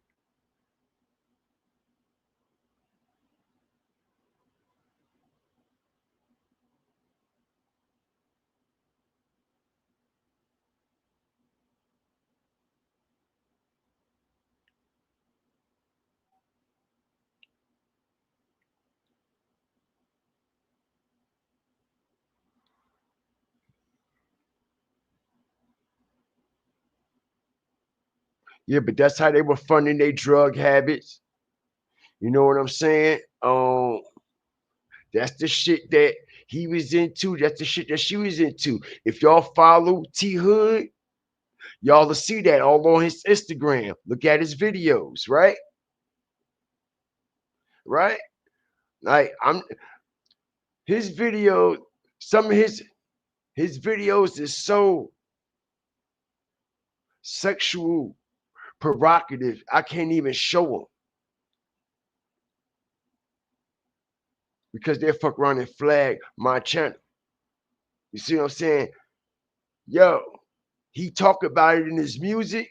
Yeah, but that's how they were funding their drug habits. You know what I'm saying? That's the shit that he was into. That's the shit that she was into. If y'all follow T Hood, y'all will see that all on his Instagram. Look at his videos, right? Right? Like I'm his video, some of his videos is so sexual provocative. I can't even show them because they fuck around and flag my channel. You see what I'm saying? Yo, he talk about it in his music.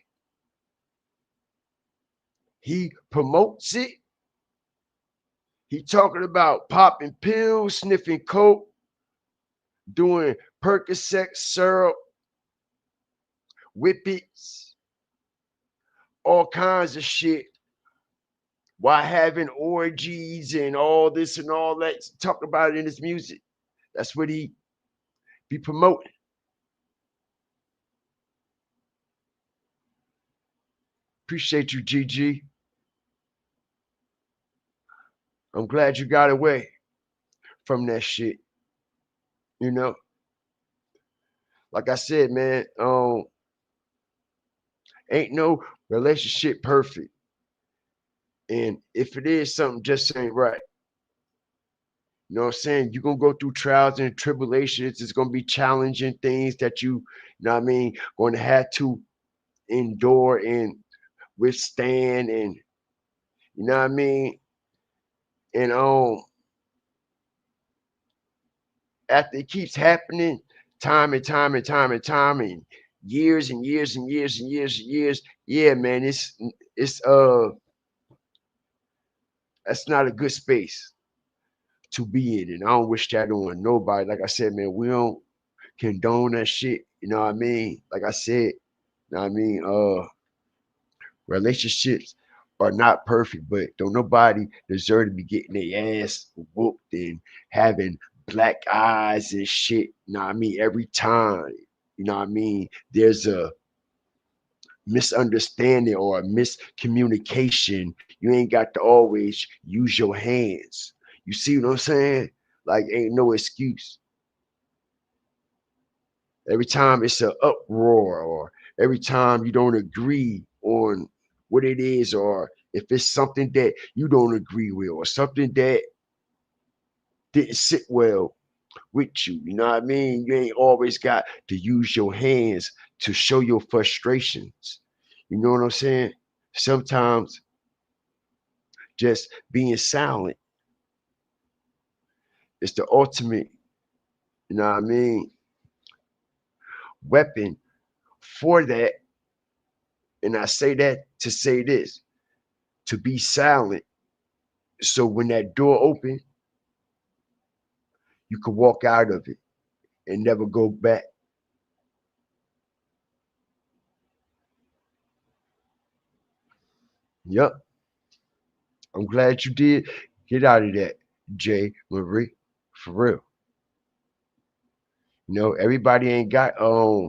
He promotes it. He talking about popping pills, sniffing coke, doing Percocet syrup, whippets, all kinds of shit while having orgies and all this and all that. Talk about it in his music. That's what he be promoting. Appreciate you, GG. I'm glad you got away from that shit. You know, like I said, man, ain't no relationship perfect. And if it is, something just ain't right. You know what I'm saying? You're gonna go through trials and tribulations. It's gonna be challenging things that you know what I mean, going to have to endure and withstand and you know what I mean? And after it keeps happening time and time and time and time and years and years and years and years and years, yeah, man, it's That's not a good space to be in. And I don't wish that on nobody. Like I said, man, we don't condone that shit. You know what I mean? Like I said, you know what I mean? Relationships are not perfect, but don't nobody deserve to be getting their ass whooped and having black eyes and shit. You know what I mean? Every time, you know what I mean? There's a misunderstanding or a miscommunication. You ain't got to always use your hands. You see what I'm saying? Like, ain't no excuse. Every time it's an uproar, or every time you don't agree on what it is, or if it's something that you don't agree with, or something that didn't sit well with you, you know what I mean? You ain't always got to use your hands to show your frustrations. You know what I'm saying? Sometimes just being silent is the ultimate, you know what I mean, weapon for that. And I say that to say this, to be silent. So when that door open, you can walk out of it and never go back. Yep. I'm glad you did get out of that, Jay Marie. For real. You know, everybody ain't got a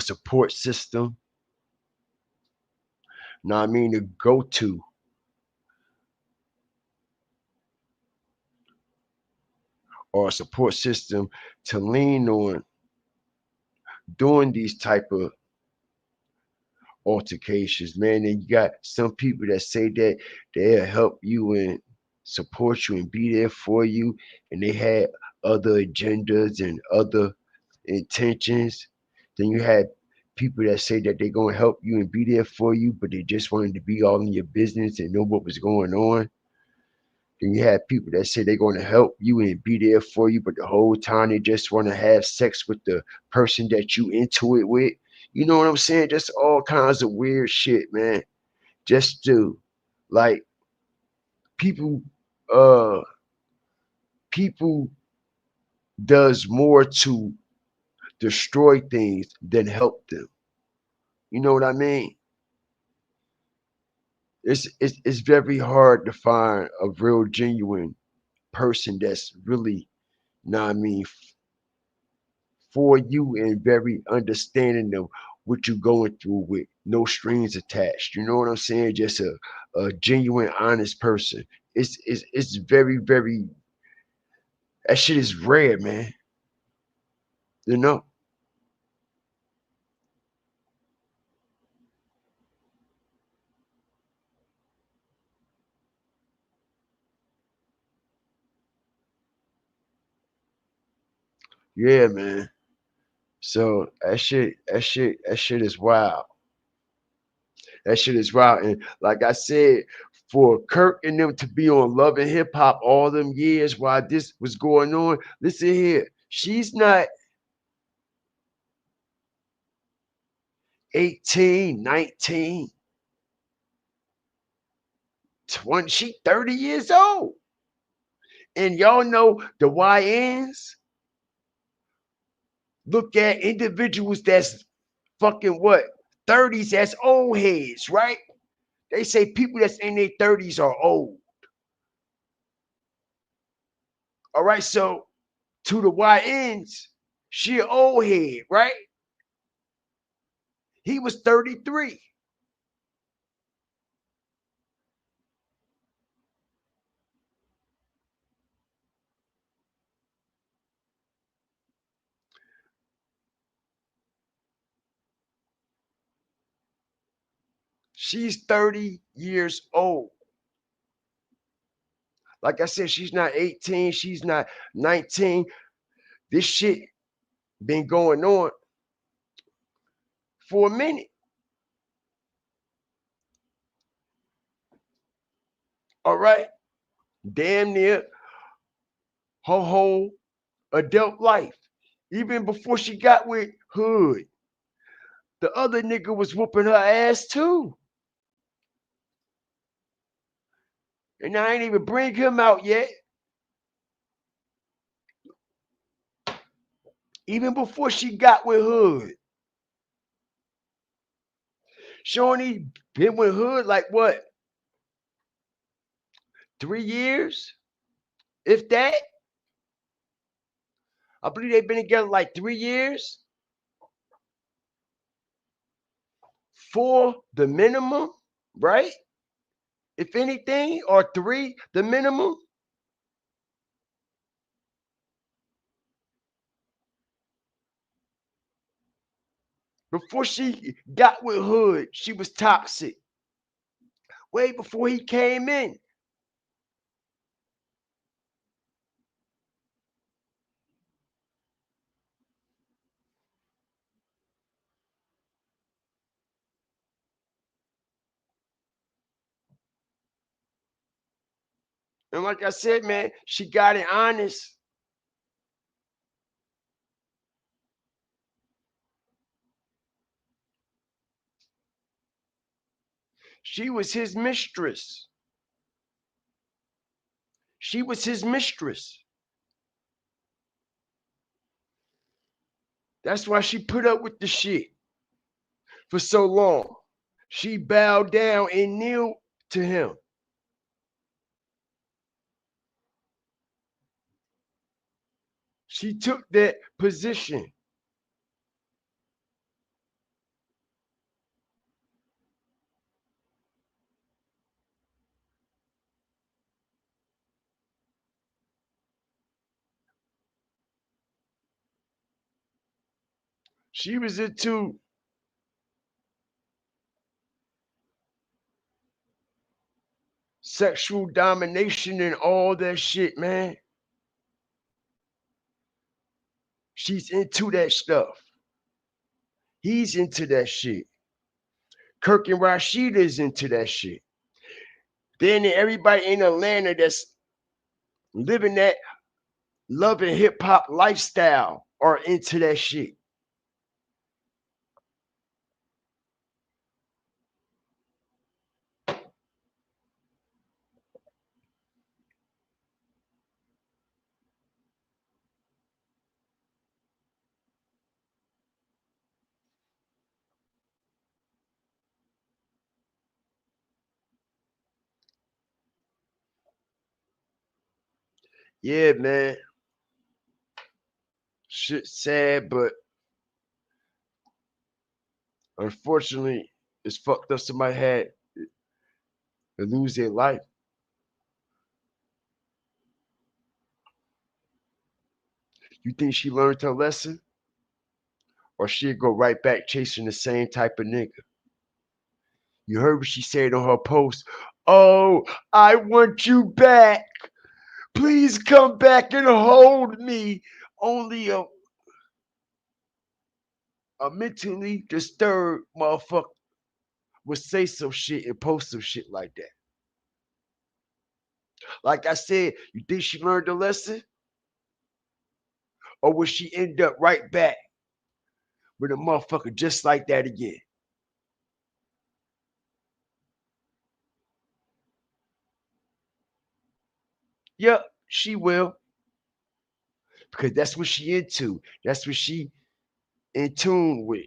support system, you know what I mean, to go to, or a support system to lean on during these type of altercations, man. And you got some people that say that they'll help you and support you and be there for you, and they had other agendas and other intentions. Then you had people that say that they're gonna help you and be there for you, but they just wanted to be all in your business and know what was going on. Then you have people that say they're going to help you and be there for you, but the whole time they just want to have sex with the person that you into it with. You know what I'm saying? Just all kinds of weird shit, man. Just to like people uh people does more to destroy things than help them. You know what I mean? It's very hard to find a real genuine person that's really, you know what I mean, for you and very understanding of what you're going through with no strings attached. You know what I'm saying? Just a genuine, honest person. It's very, very, that shit is rare, man. You know? Yeah, man. So that shit is wild. That shit is wild. And like I said, for Kirk and them to be on Love and Hip Hop all them years while this was going on, listen here. She's not 18, 19, 20. She 30 years old. And y'all know the YNs look at individuals that's fucking what? 30s as old heads, right? They say people that's in their 30s are old. All right, so to the YNs, she an old head, right? He was 33. She's 30 years old. Like I said, she's not 18, she's not 19. This shit been going on for a minute. All right. Damn near her whole adult life. Even before she got with Hood, the other nigga was whooping her ass too. And I ain't even bring him out yet. Even before she got with Hood. She only been with Hood like what? 3 years? If that? I believe they've been together like 3 years. 4 the minimum, right? If anything, or 3 the minimum. Before she got with Hood, she was toxic. Way before he came in. And like I said, man, she got it honest. She was his mistress. She was his mistress. That's why she put up with the shit for so long. She bowed down and kneeled to him. She took that position. She was into sexual domination and all that shit, man. She's into that stuff. He's into that shit. Kirk and Rashida's into that shit. Then everybody in Atlanta that's living that love and hip hop lifestyle are into that shit. Yeah, man. Shit sad, but unfortunately, it's fucked up. Somebody had to lose their life. You think she learned her lesson? Or she'd go right back chasing the same type of nigga? You heard what she said on her post. Oh, I want you back. Please come back and hold me. Only a mentally disturbed motherfucker would say some shit and post some shit like that. Like I said, you think she learned the lesson? Or will she end up right back with a motherfucker just like that again? Yep, she will. Because that's what she into. That's what she in tune with.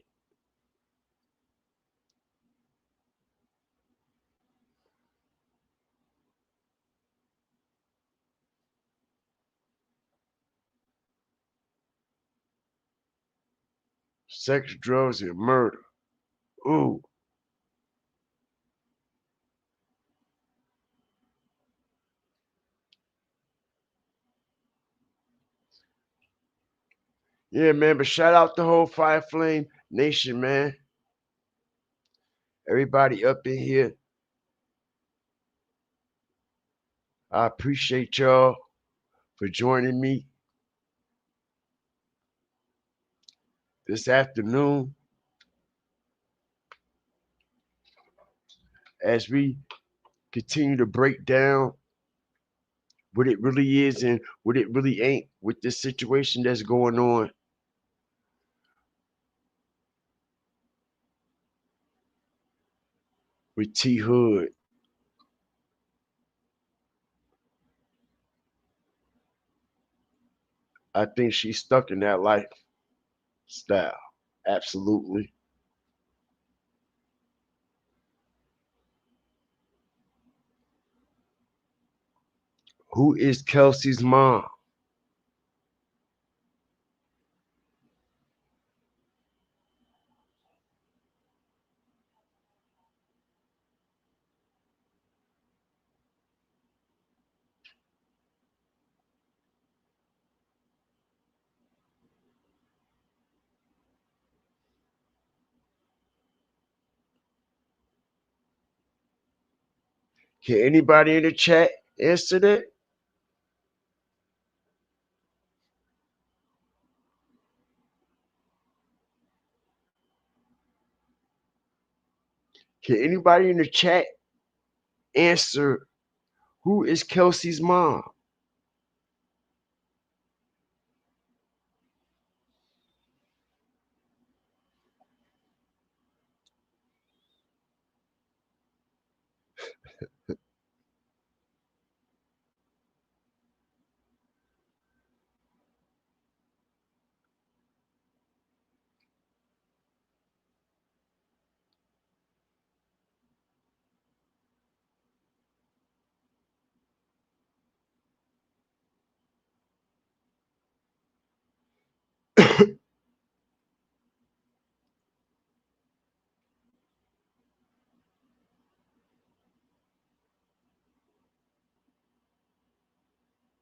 Sex, drugs, and murder. Ooh. Yeah, man. But shout out the whole Fire Flame Nation, man. Everybody up in here. I appreciate y'all for joining me this afternoon as we continue to break down what it really is and what it really ain't with this situation that's going on with T Hood. I think she's stuck in that lifestyle. Absolutely. Who is Kelsey's mom? Can anybody in the chat answer that? Can anybody in the chat answer who is Kelsey's mom?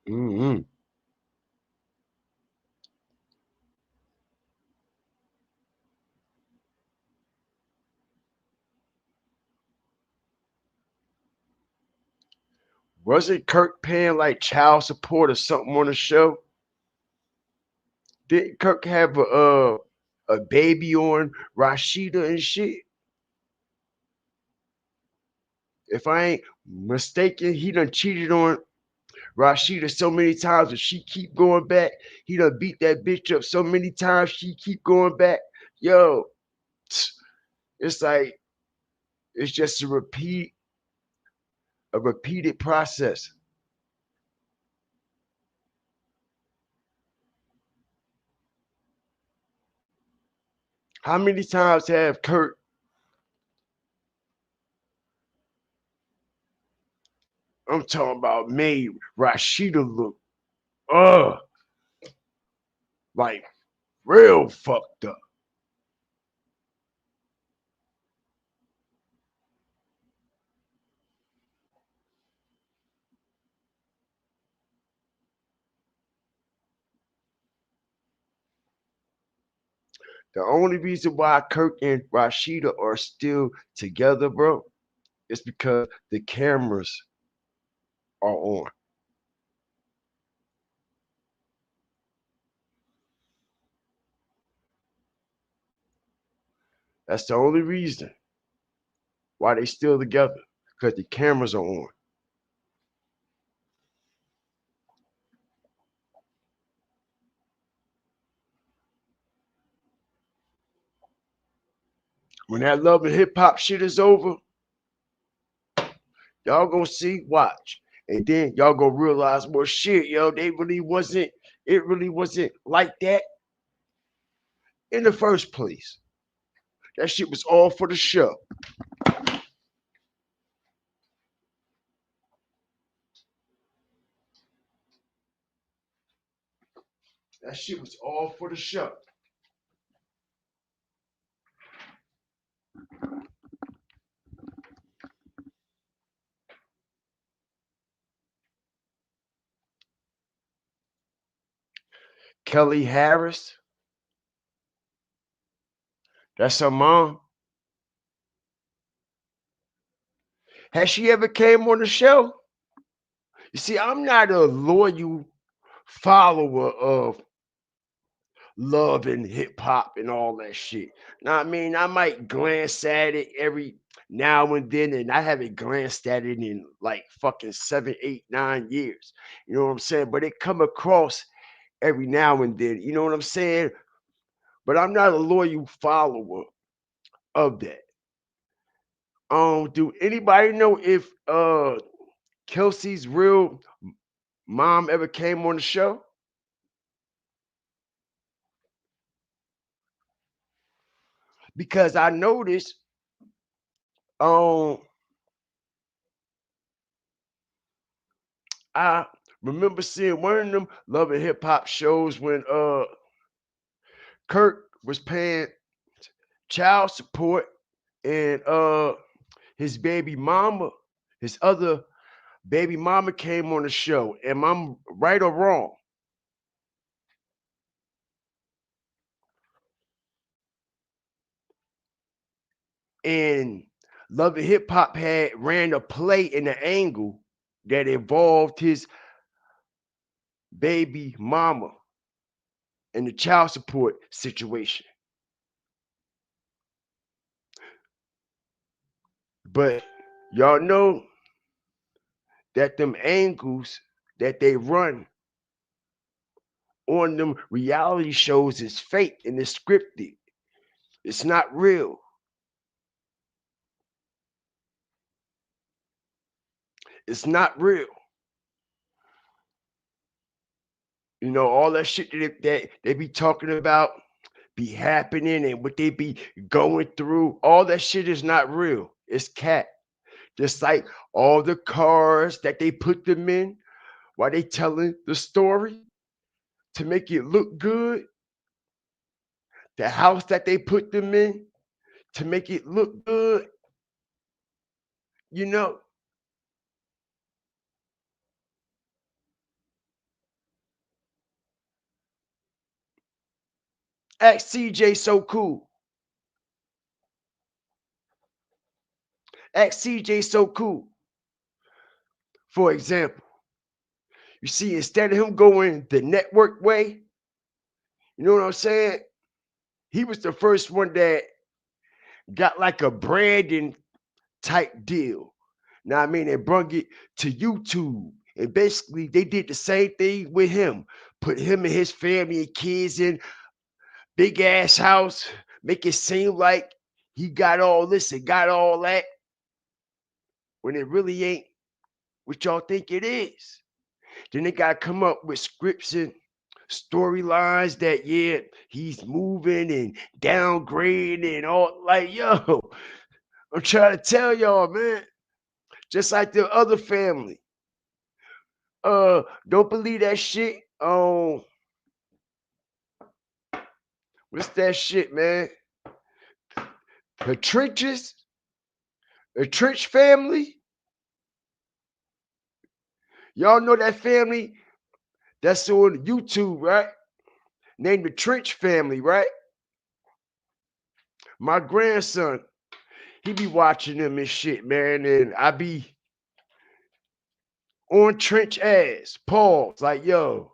Mm-hmm. Wasn't Kirk paying like child support or something on the show? Didn't Kirk have a baby on Rashida and shit? If I ain't mistaken, he done cheated on Rashida so many times, and she keep going back. He done beat that bitch up so many times, she keep going back. Yo, it's like it's just a repeated process. How many times have Kurt? I'm talking about made Rashida look uh like real fucked up. The only reason why Kirk and Rashida are still together, bro, is because the cameras are on. That's the only reason why they still together, because the cameras are on. When that love and hip hop shit is over, y'all gonna see, watch. And then y'all gonna realize, well, shit, yo, it really wasn't like that in the first place. That shit was all for the show. That shit was all for the show. Kelly Harris, that's her mom. Has she ever came on the show? You see, I'm not a loyal follower of love and hip hop and all that shit. Now, I mean, I might glance at it every now and then, and I haven't glanced at it in like fucking 7, 8, 9 years. You know what I'm saying? But it come across every now and then. You know what I'm saying? But I'm not a loyal follower of that. Do anybody know if Kelsey's real mom ever came on the show? because I noticed um I remember seeing one of them love and hip hop shows when Kirk was paying child support and his baby mama, his other baby mama came on the show. Am I right or wrong? And Love and Hip Hop had ran a play in an angle that involved his baby mama and the child support situation. But y'all know that them angles that they run on them reality shows is fake and it's scripted. It's not real. It's not real. You know, all that shit that they be talking about be happening and what they be going through, all that shit is not real. It's cat. Just like all the cars that they put them in while they telling the story to make it look good, the house that they put them in to make it look good, you know. Ask CJ so cool. Ask CJ so cool. For example, you see, instead of him going the network way, you know what I'm saying? He was the first one that got like a branding type deal. Now, I mean, they brung it to YouTube. And basically, they did the same thing with him. Put him and his family and kids in big ass house, make it seem like he got all this and got all that when it really ain't what y'all think it is. Then they got to come up with scripts and storylines that, yeah, he's moving and downgrading and all. Like, yo, I'm trying to tell y'all, man. Just like the other family. Don't believe that shit. What's that shit, man? The trenches, the trench family. Y'all know that family that's on YouTube, right? Named the Trench family, right? My grandson, he be watching them and shit, man, and I be on trench ass. Pause. Like, yo,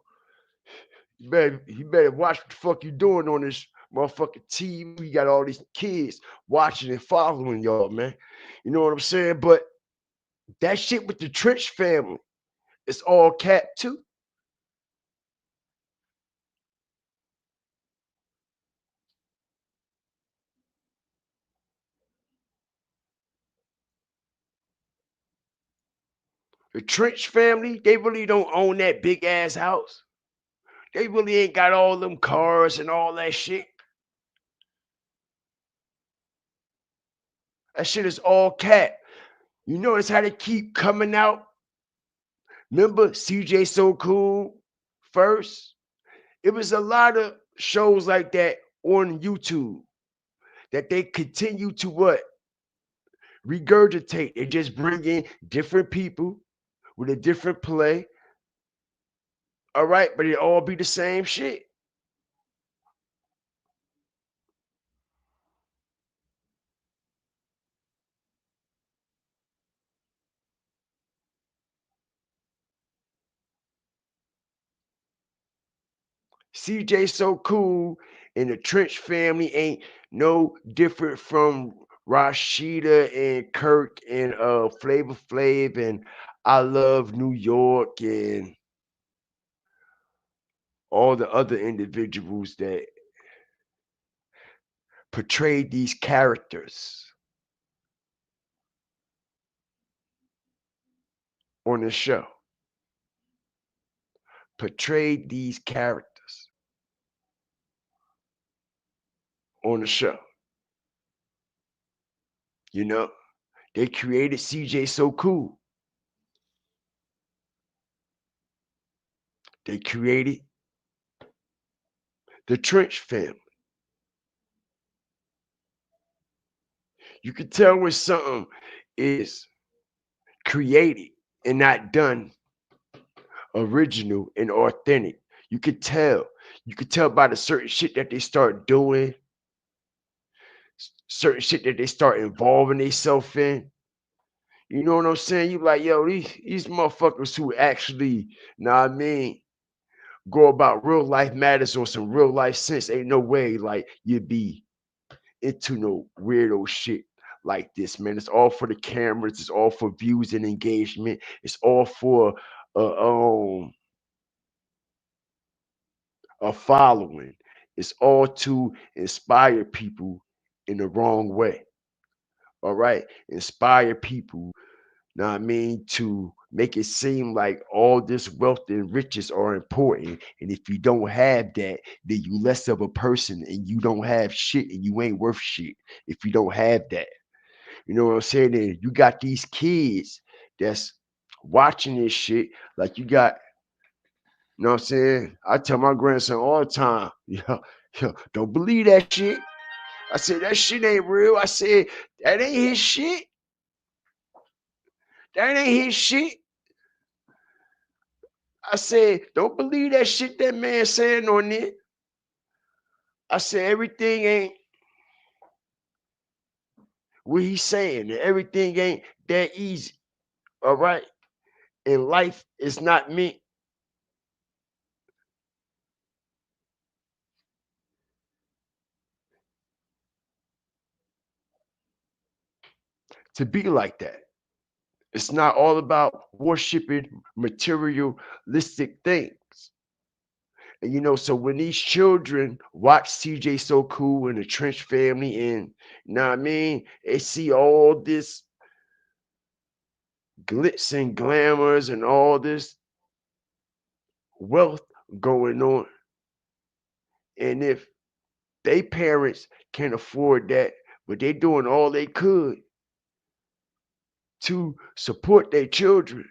you better watch what the fuck you doing on this motherfucking TV. We got all these kids watching and following y'all, man. You know what I'm saying? But that shit with the Trench family, it's all cap too. The Trench family, they really don't own that big ass house. They really ain't got all them cars and all that shit. That shit is all cap. You notice how they keep coming out? Remember CJ So Cool first? It was a lot of shows like that on YouTube that they continue to what? Regurgitate. They just bring in different people with a different play. All right, but it all be the same shit. CJ So Cool and the Trench family ain't no different from Rashida and Kirk and Flavor Flav and I Love New York and all the other individuals that portrayed these characters on the show. Portrayed these characters on the show. You know, they created CJ So Cool. They created the Trench family. You can tell when something is created and not done original and authentic. You could tell. You could tell by the certain shit that they start doing, certain shit that they start involving themselves in. You know what I'm saying? You like, yo, these motherfuckers who actually, know what I mean, go about real life matters on some real life sense. Ain't no way like you'd be into no weirdo shit like this, man. It's all for the cameras. It's all for views and engagement. It's all for a following. It's all to inspire people in the wrong way. All right, inspire people. Know what I mean, to make it seem like all this wealth and riches are important. And if you don't have that, then you less of a person and you don't have shit and you ain't worth shit if you don't have that. You know what I'm saying? And you got these kids that's watching this shit. Like you got, you know what I'm saying? I tell my grandson all the time, don't believe that shit. I said, that shit ain't real. I said, that ain't his shit. That ain't his shit. I said, don't believe that shit that man saying on it. I said, everything ain't what he's saying. Everything ain't that easy. All right. And life is not meant to be like that. It's not all about worshiping materialistic things. And so when these children watch CJ So Cool and the Trench family, and you know what I mean, they see all this glitz and glamours and all this wealth going on. And if they parents can't afford that, but they doing all they could to support their children,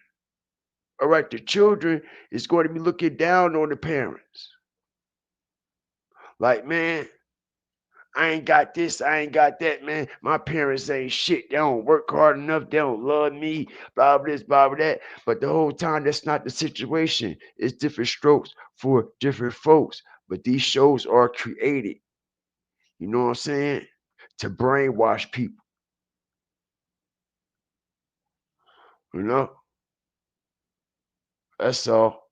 all right, the children is going to be looking down on the parents. Like, man, I ain't got this, I ain't got that, man. My parents ain't shit. They don't work hard enough. They don't love me, blah, blah, this, blah, blah, that. But the whole time, that's not the situation. It's different strokes for different folks. But these shows are created, you know what I'm saying, to brainwash people, you know? That's all.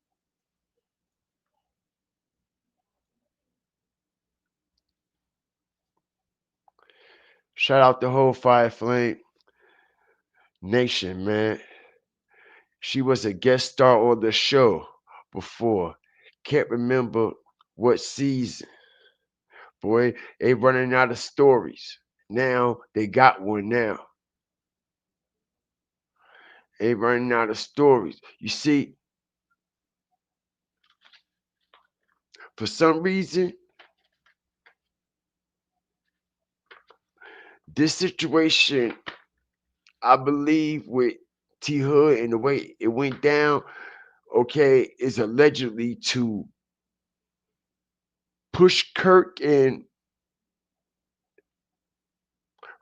Shout out the whole Fire Flame Nation, man. She was a guest star on the show before. Can't remember what season. Boy, they running out of stories. Now they got one now. They running out of stories. You see, for some reason, this situation, I believe, with T Hood and the way it went down, okay, is allegedly to push Kirk and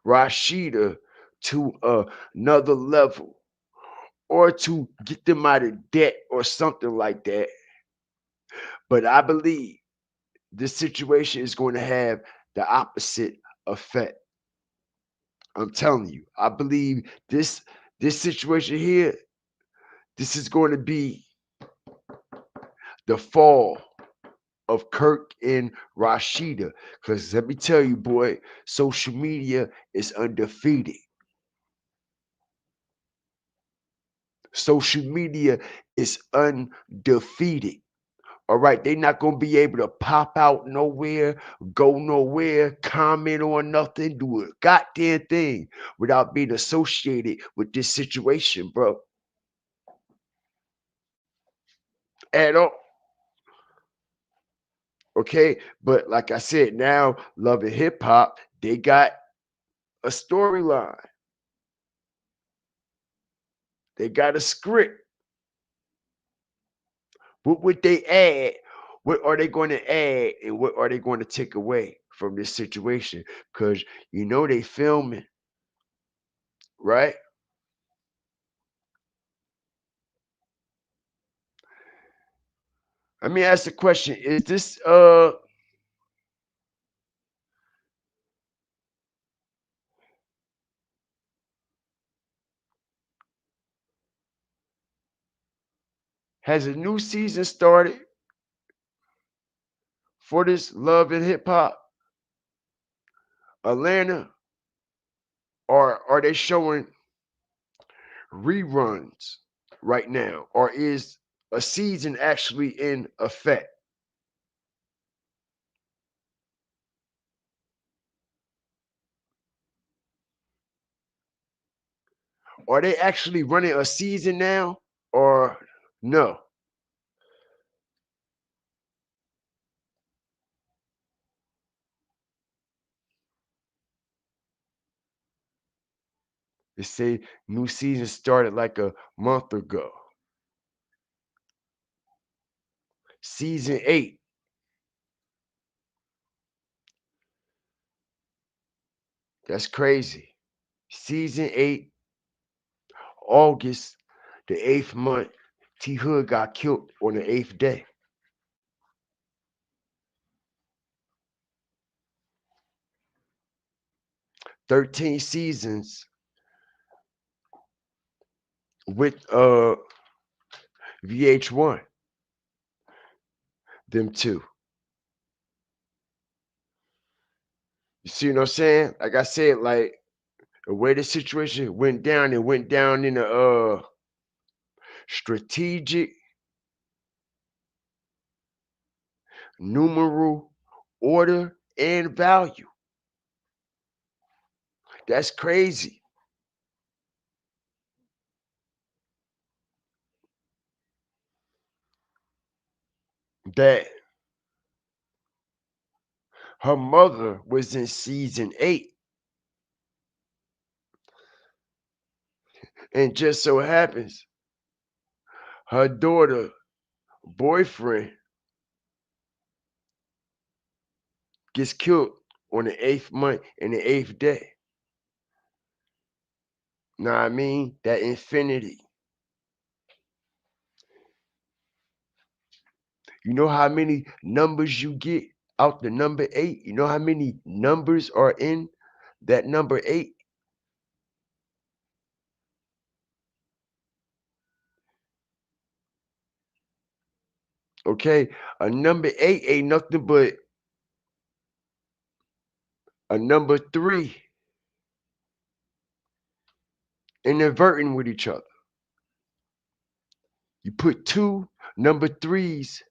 Rashida to another level or to get them out of debt or something like that. But I believe this situation is going to have the opposite effect. I'm telling you, I believe this situation here, this is going to be the fall of Kirk and Rashida. Because let me tell you, boy, social media is undefeated. Social media is undefeated. All right, they're not gonna be able to pop out nowhere, go nowhere, comment on nothing, do a goddamn thing without being associated with this situation, bro. At all. Okay, but like I said, now Love and Hip Hop, they got a storyline. They got a script. What would they add? What are they going to add, and what are they going to take away from this situation? Because you know they filming, right? Let me ask the question: is this has a new season started for this Love and Hip Hop Atlanta, or are they showing reruns right now, or is a season actually in effect? Are they actually running a season now, or no? They say new season started like a month ago. Season 8. That's crazy. Season 8, August, the 8th month. T Hood got killed on the 8th day. 13 seasons with VH1. Them two. You see what I'm saying? Like I said, like the way the situation went down, it went down in a strategic, numeral, order, and value. That's crazy. That her mother was in season 8, and just so happens her daughter boyfriend gets killed on the 8th month and the 8th day. Know what I mean? That infinity. You know how many numbers you get out the number 8? You know how many numbers are in that number 8? Okay, a number 8 ain't nothing but a number 3 inverting with each other. You put two number 3s,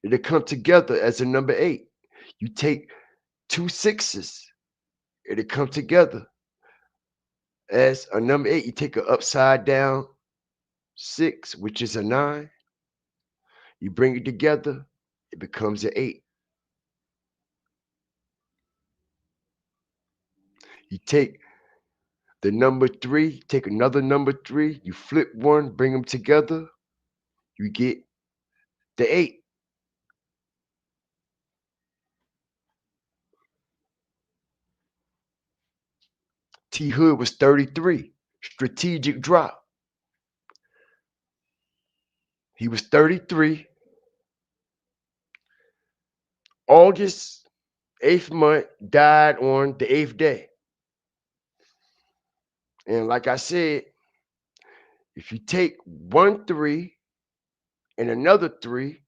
it'll come together as a number 8. You take 2 6s, it'll come together as a number 8. You take an upside down 6, which is a 9. You bring it together, it becomes an 8. You take the number 3, take another number 3, you flip one, bring them together, you get the 8. T Hood was 33. Strategic drop. He was 33. August, 8th month, died on the 8th day. And like I said, if you take 1 3 and another 3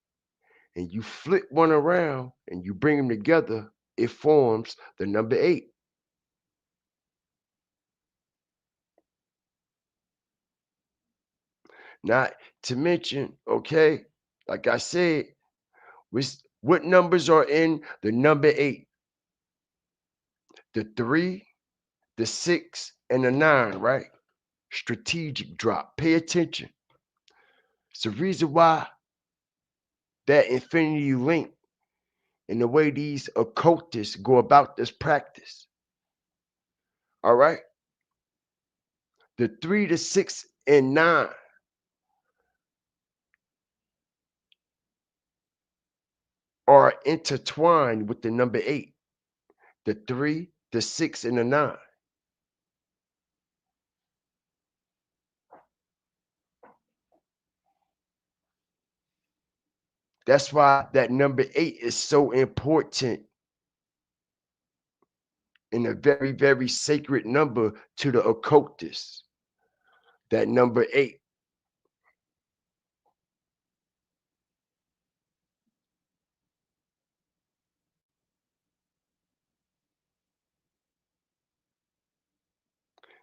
and you flip one around and you bring them together, it forms the number 8. Not to mention, okay, like I said, what numbers are in the number 8? The 3, the 6, and the 9, right? Strategic drop. Pay attention. It's the reason why that infinity link and the way these occultists go about this practice. All right? The 3, the 6, and 9 are intertwined with the number 8. The 3, the 6, and the 9. That's why that number 8 is so important and a very, very sacred number to the occultists. That number 8.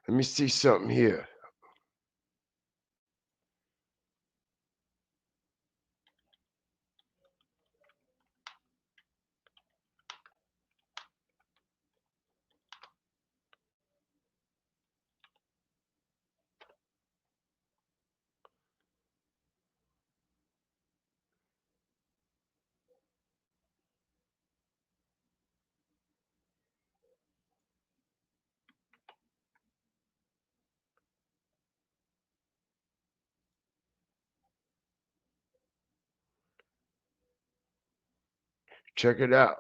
Let me see something here. Check it out.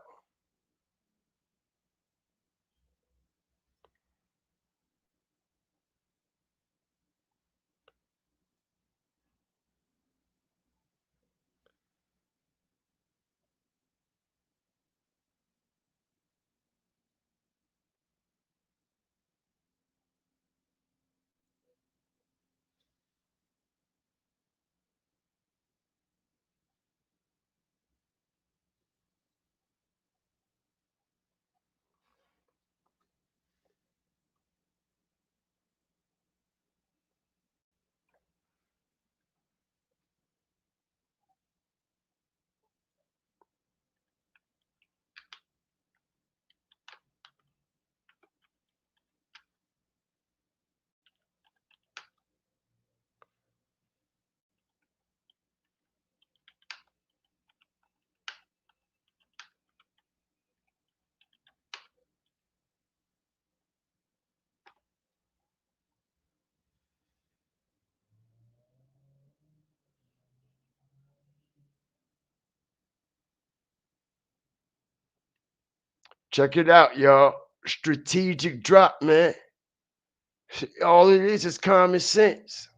Check it out, y'all. Strategic drop, man. All it is common sense.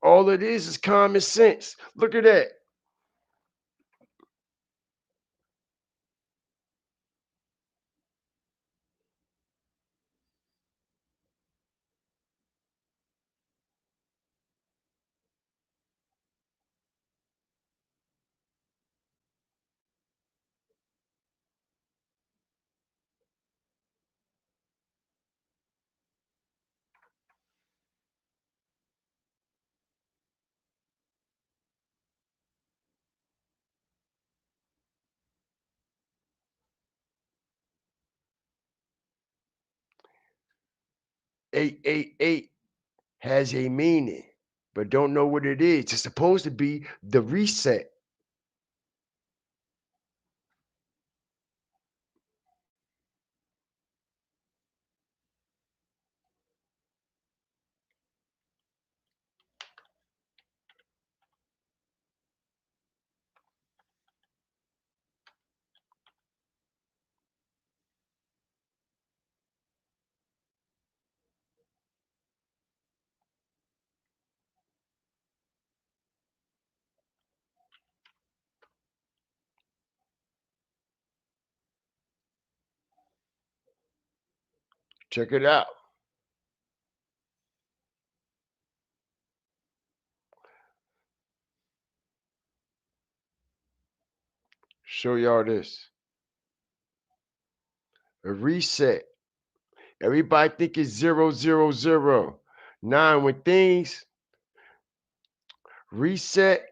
All it is common sense. Look at that. Eight, eight, eight has a meaning, but don't know what it is. It's supposed to be the reset. Check it out. Show y'all this. A reset. Everybody think it's 000. Nine, when things reset,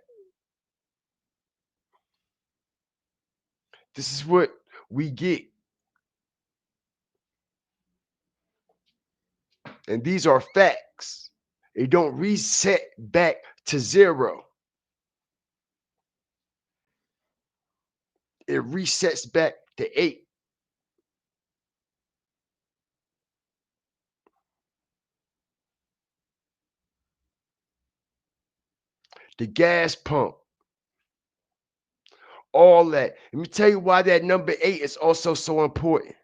this is what we get. And these are facts. It don't reset back to 0. It resets back to 8. the gas pump, all that. Let me tell you why that number 8 is also so important.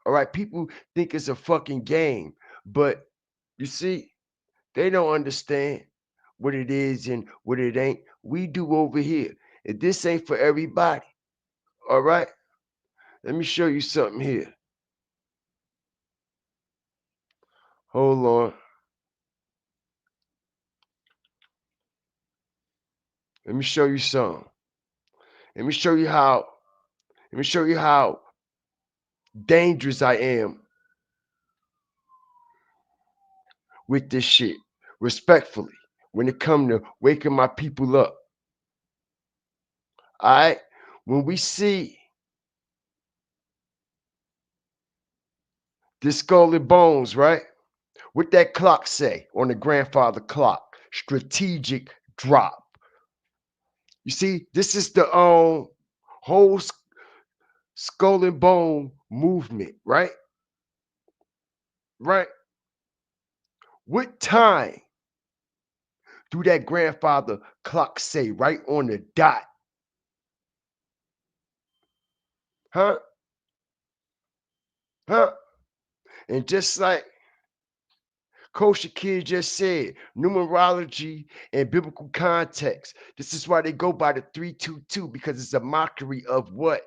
All right, people think it's a fucking game, but you see, they don't understand what it is and what it ain't. We do over here. And this ain't for everybody. All right, let me show you something here. Hold on. Let me show you something. Let me show you how. Let me show you how dangerous I am with this shit. Respectfully, when it come to waking my people up. All right, when we see this skull and bones, right? What that clock say on the grandfather clock? Strategic drop. You see, this is the whole skull and bone movement, right? Right. What time do that grandfather clock say right on the dot? Huh? Huh? And just like Coach Kid just said, numerology and biblical context. This is why they go by the 322 because it's a mockery of what?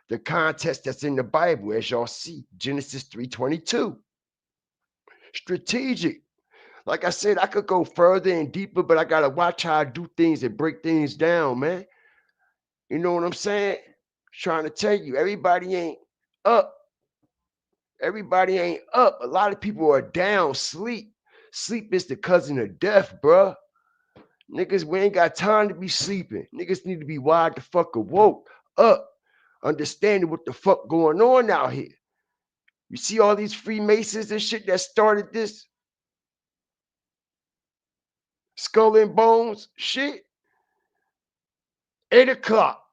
The context that's in the Bible, as y'all see, Genesis 3:22. Strategic. Like I said, I could go further and deeper, but I gotta watch how I do things and break things down, man. You know what I'm saying? Trying to tell you, everybody ain't up. Everybody ain't up. A lot of people are down, sleep. Sleep is the cousin of death, bruh. Niggas, we ain't got time to be sleeping. Niggas need to be wide the fuck awoke, up, understanding what the fuck going on out here. You see all these Freemasons and shit that started this skull and bones shit? 8 o'clock.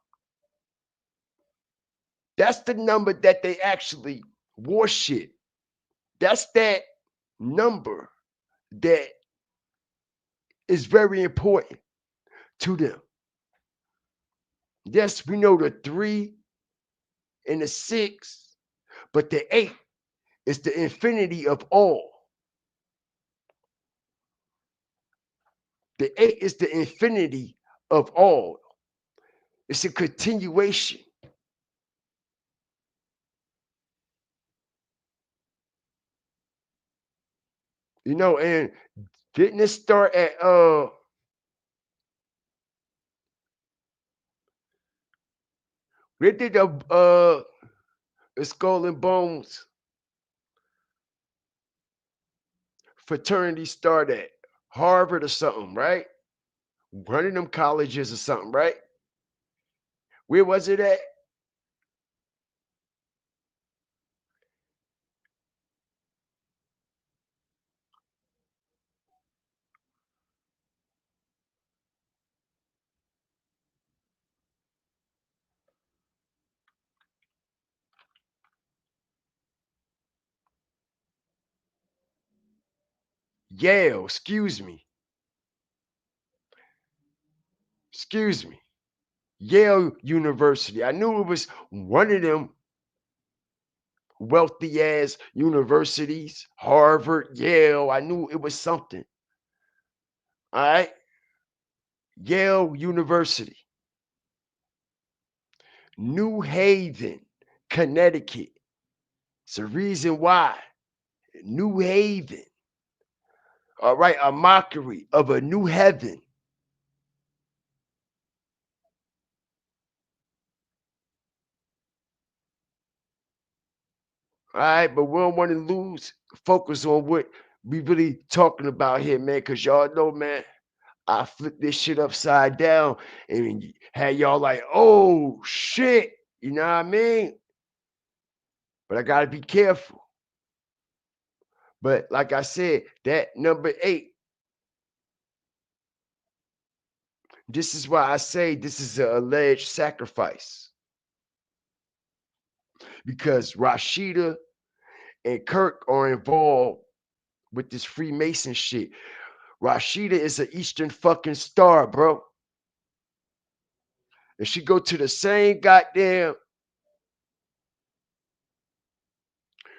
That's the number that they actually worship. That's that number that is very important to them. Yes, we know the 3 and the 6, but the 8 is the infinity of all. The 8 is the infinity of all. It's a continuation. You know, and didn't it start at where did the skull and bones fraternity start at? Harvard or something, right? One of them colleges or something, right? Where was it at? Yale, excuse me. Excuse me. Yale University. I knew it was one of them wealthy ass universities, Harvard, Yale. I knew it was something. All right. Yale University, New Haven, Connecticut. It's the reason why. New Haven. All right. A mockery of a new heaven. All right. But we don't want to lose focus on what we really talking about here, man. Because y'all know, man, I flipped this shit upside down and had y'all like, oh shit. You know what I mean? But I gotta be careful. But like I said, that number 8, this is why I say this is an alleged sacrifice. Because Rashida and Kirk are involved with this Freemason shit. Rashida is an Eastern fucking star, bro. And she go to the same goddamn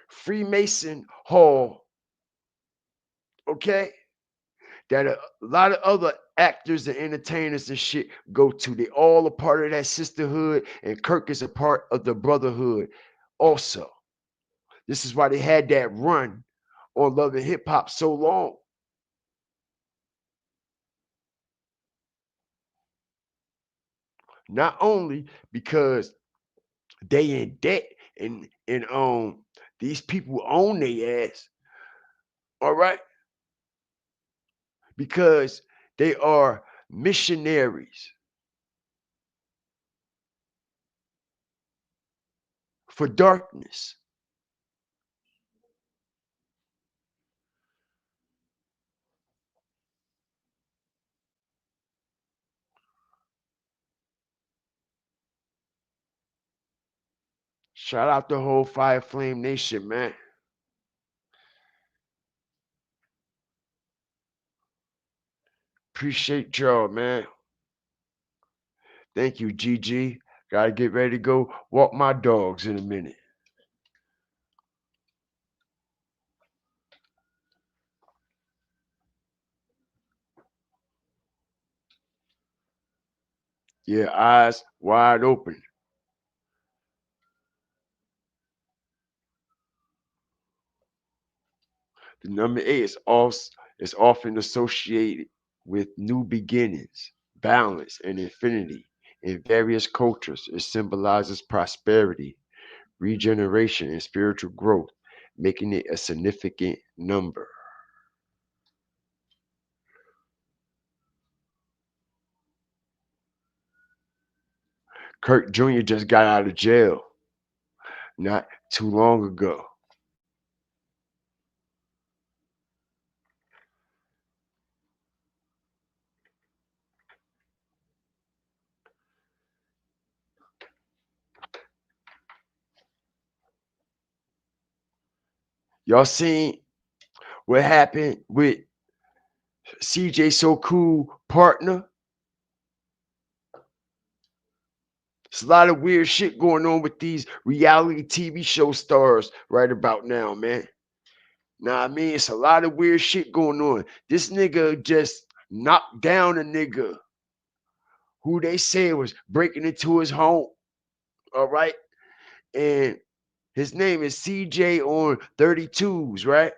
Freemason hall, okay? That a lot of other actors and entertainers and shit go to. They all a part of that sisterhood, and Kirk is a part of the brotherhood also. This is why they had that run on Love and Hip Hop so long. Not only because they in debt and these people own their ass, all right? Because they are missionaries for darkness. Shout out the whole Fire Flame Nation, man. Appreciate y'all, man. Thank you, GG. Gotta get ready to go walk my dogs in a minute. Yeah, eyes wide open. The number eight is often associated with new beginnings, balance, and infinity. In various cultures, it symbolizes prosperity, regeneration, and spiritual growth, making it a significant number. Kirk Jr. just got out of jail not too long ago. Y'all seen what happened with CJ So Cool partner? There's a lot of weird shit going on with these reality TV show stars right about now, man. Nah, I mean, it's a lot of weird shit going on. This nigga just knocked down a nigga who they said was breaking into his home. All right. And his name is CJ on 32s, right?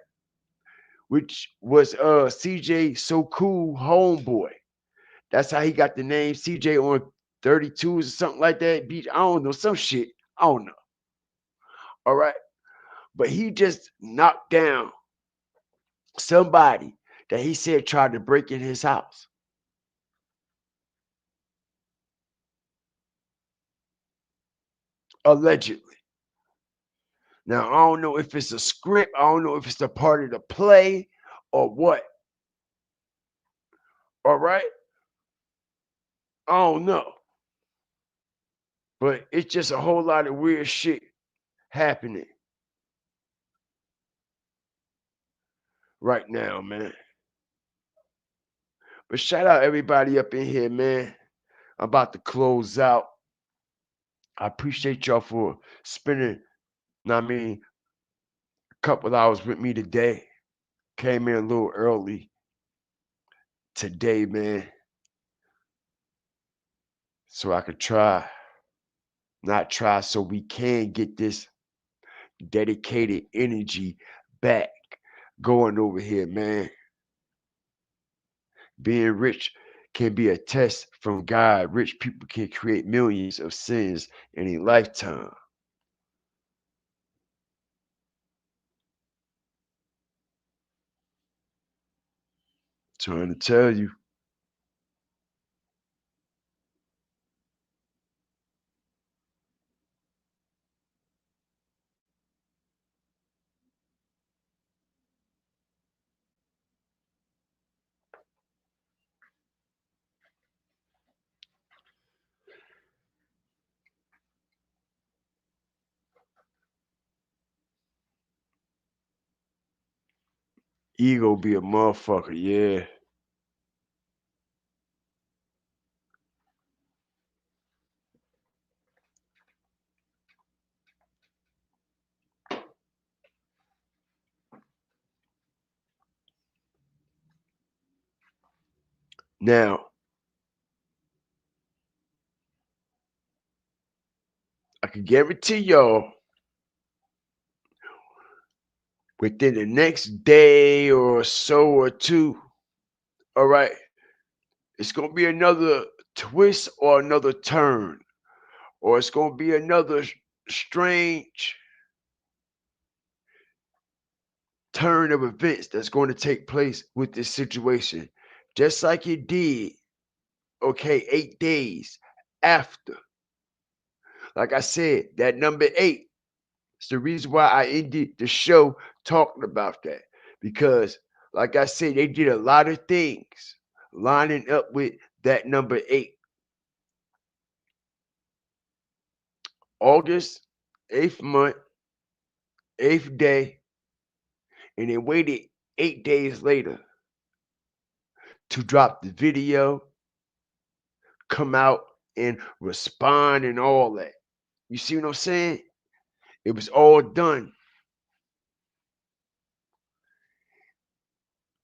Which was CJ So Cool homeboy. That's how he got the name CJ on 32s or something like that. I don't know, some shit. I don't know. All right. But he just knocked down somebody that he said tried to break in his house. Allegedly. Now, I don't know if it's a script. I don't know if it's a part of the play or what. All right. I don't know. But it's just a whole lot of weird shit happening right now, man. But shout out everybody up in here, man. I'm about to close out. I appreciate y'all for spending, I mean, a couple hours with me today. Came in a little early today, man, so I could not try, so we can get this dedicated energy back going over here, man. Being rich can be a test from God. Rich people can create millions of sins in a lifetime. Trying to tell you. Ego be a motherfucker, yeah. Now, I can guarantee y'all within the next day or so or two, all right, it's going to be another twist or another turn, or it's going to be another strange turn of events that's going to take place with this situation, just like it did, okay, 8 days after. Like I said, that number 8, it's the reason why I ended the show talking about that. Because, like I said, they did a lot of things lining up with that number 8. August, 8th month, 8th day, and they waited 8 days later to drop the video, come out and respond and all that. You see what I'm saying? It was all done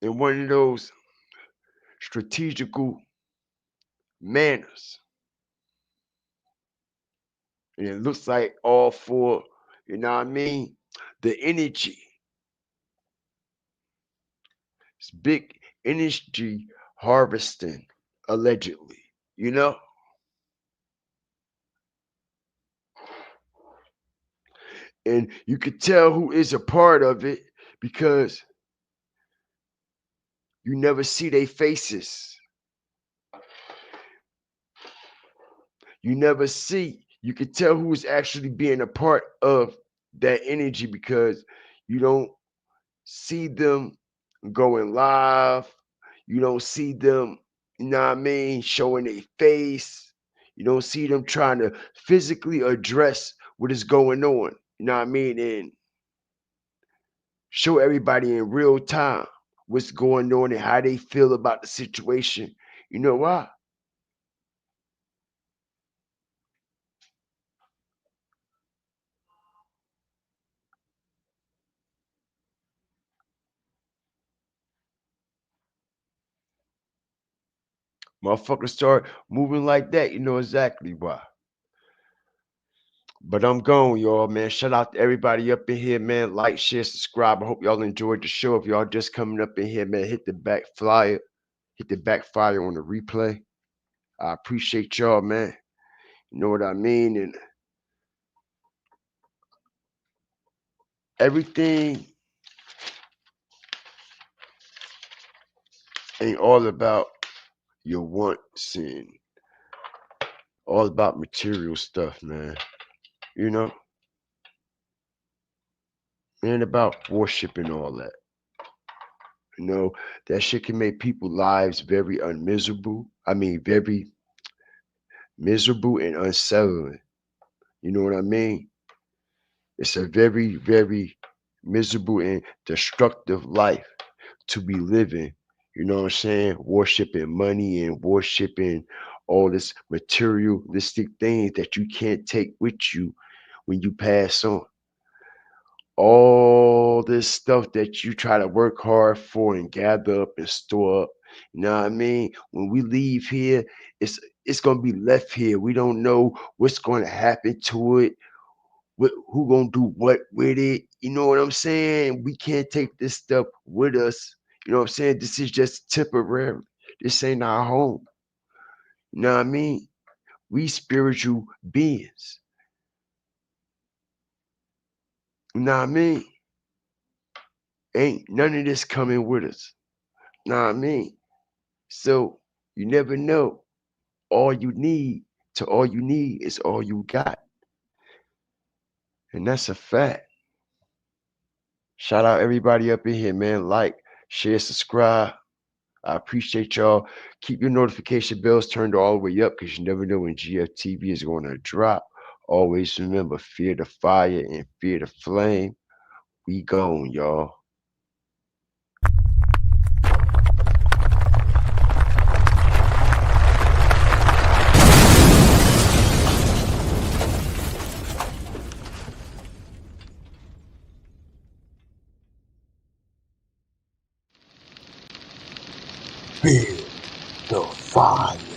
in one of those strategical manners. And it looks like all for, you know what I mean? The energy. It's big energy harvesting, allegedly, you know? And you could tell who is a part of it because you never see their faces. You never see. You could tell who is actually being a part of that energy because you don't see them going live. You don't see them, you know what I mean, showing their face. You don't see them trying to physically address what is going on, you know what I mean, and show everybody in real time what's going on and how they feel about the situation. You know why? Motherfuckers start moving like that, you know exactly why. But I'm gone, y'all, man. Shout out to everybody up in here, man. Like, share, subscribe. I hope y'all enjoyed the show. If y'all just coming up in here, man, hit the backfire on the replay. I appreciate y'all, man. You know what I mean? And everything ain't all about your wants and all about material stuff, man. You know? It ain't about worship and all that. You know, that shit can make people's lives very unmiserable. I mean, very miserable and unsettling. You know what I mean? It's a very, very miserable and destructive life to be living. You know what I'm saying? Worshiping money and worshiping all this materialistic things that you can't take with you when you pass on. All this stuff that you try to work hard for and gather up and store up. You know what I mean? When we leave here, it's gonna be left here. We don't know what's gonna happen to it, who gonna do what with it. You know what I'm saying? We can't take this stuff with us. You know what I'm saying? This is just temporary. This ain't our home. You know what I mean? We spiritual beings. You know what I mean? Ain't none of this coming with us. You know what I mean? So you never know. All you need is all you got. And that's a fact. Shout out everybody up in here, man. Like, share, subscribe. I appreciate y'all. Keep your notification bells turned all the way up because you never know when GFTV is going to drop. Always remember, fear the fire and fear the flame. We gone, y'all. Fear the 5.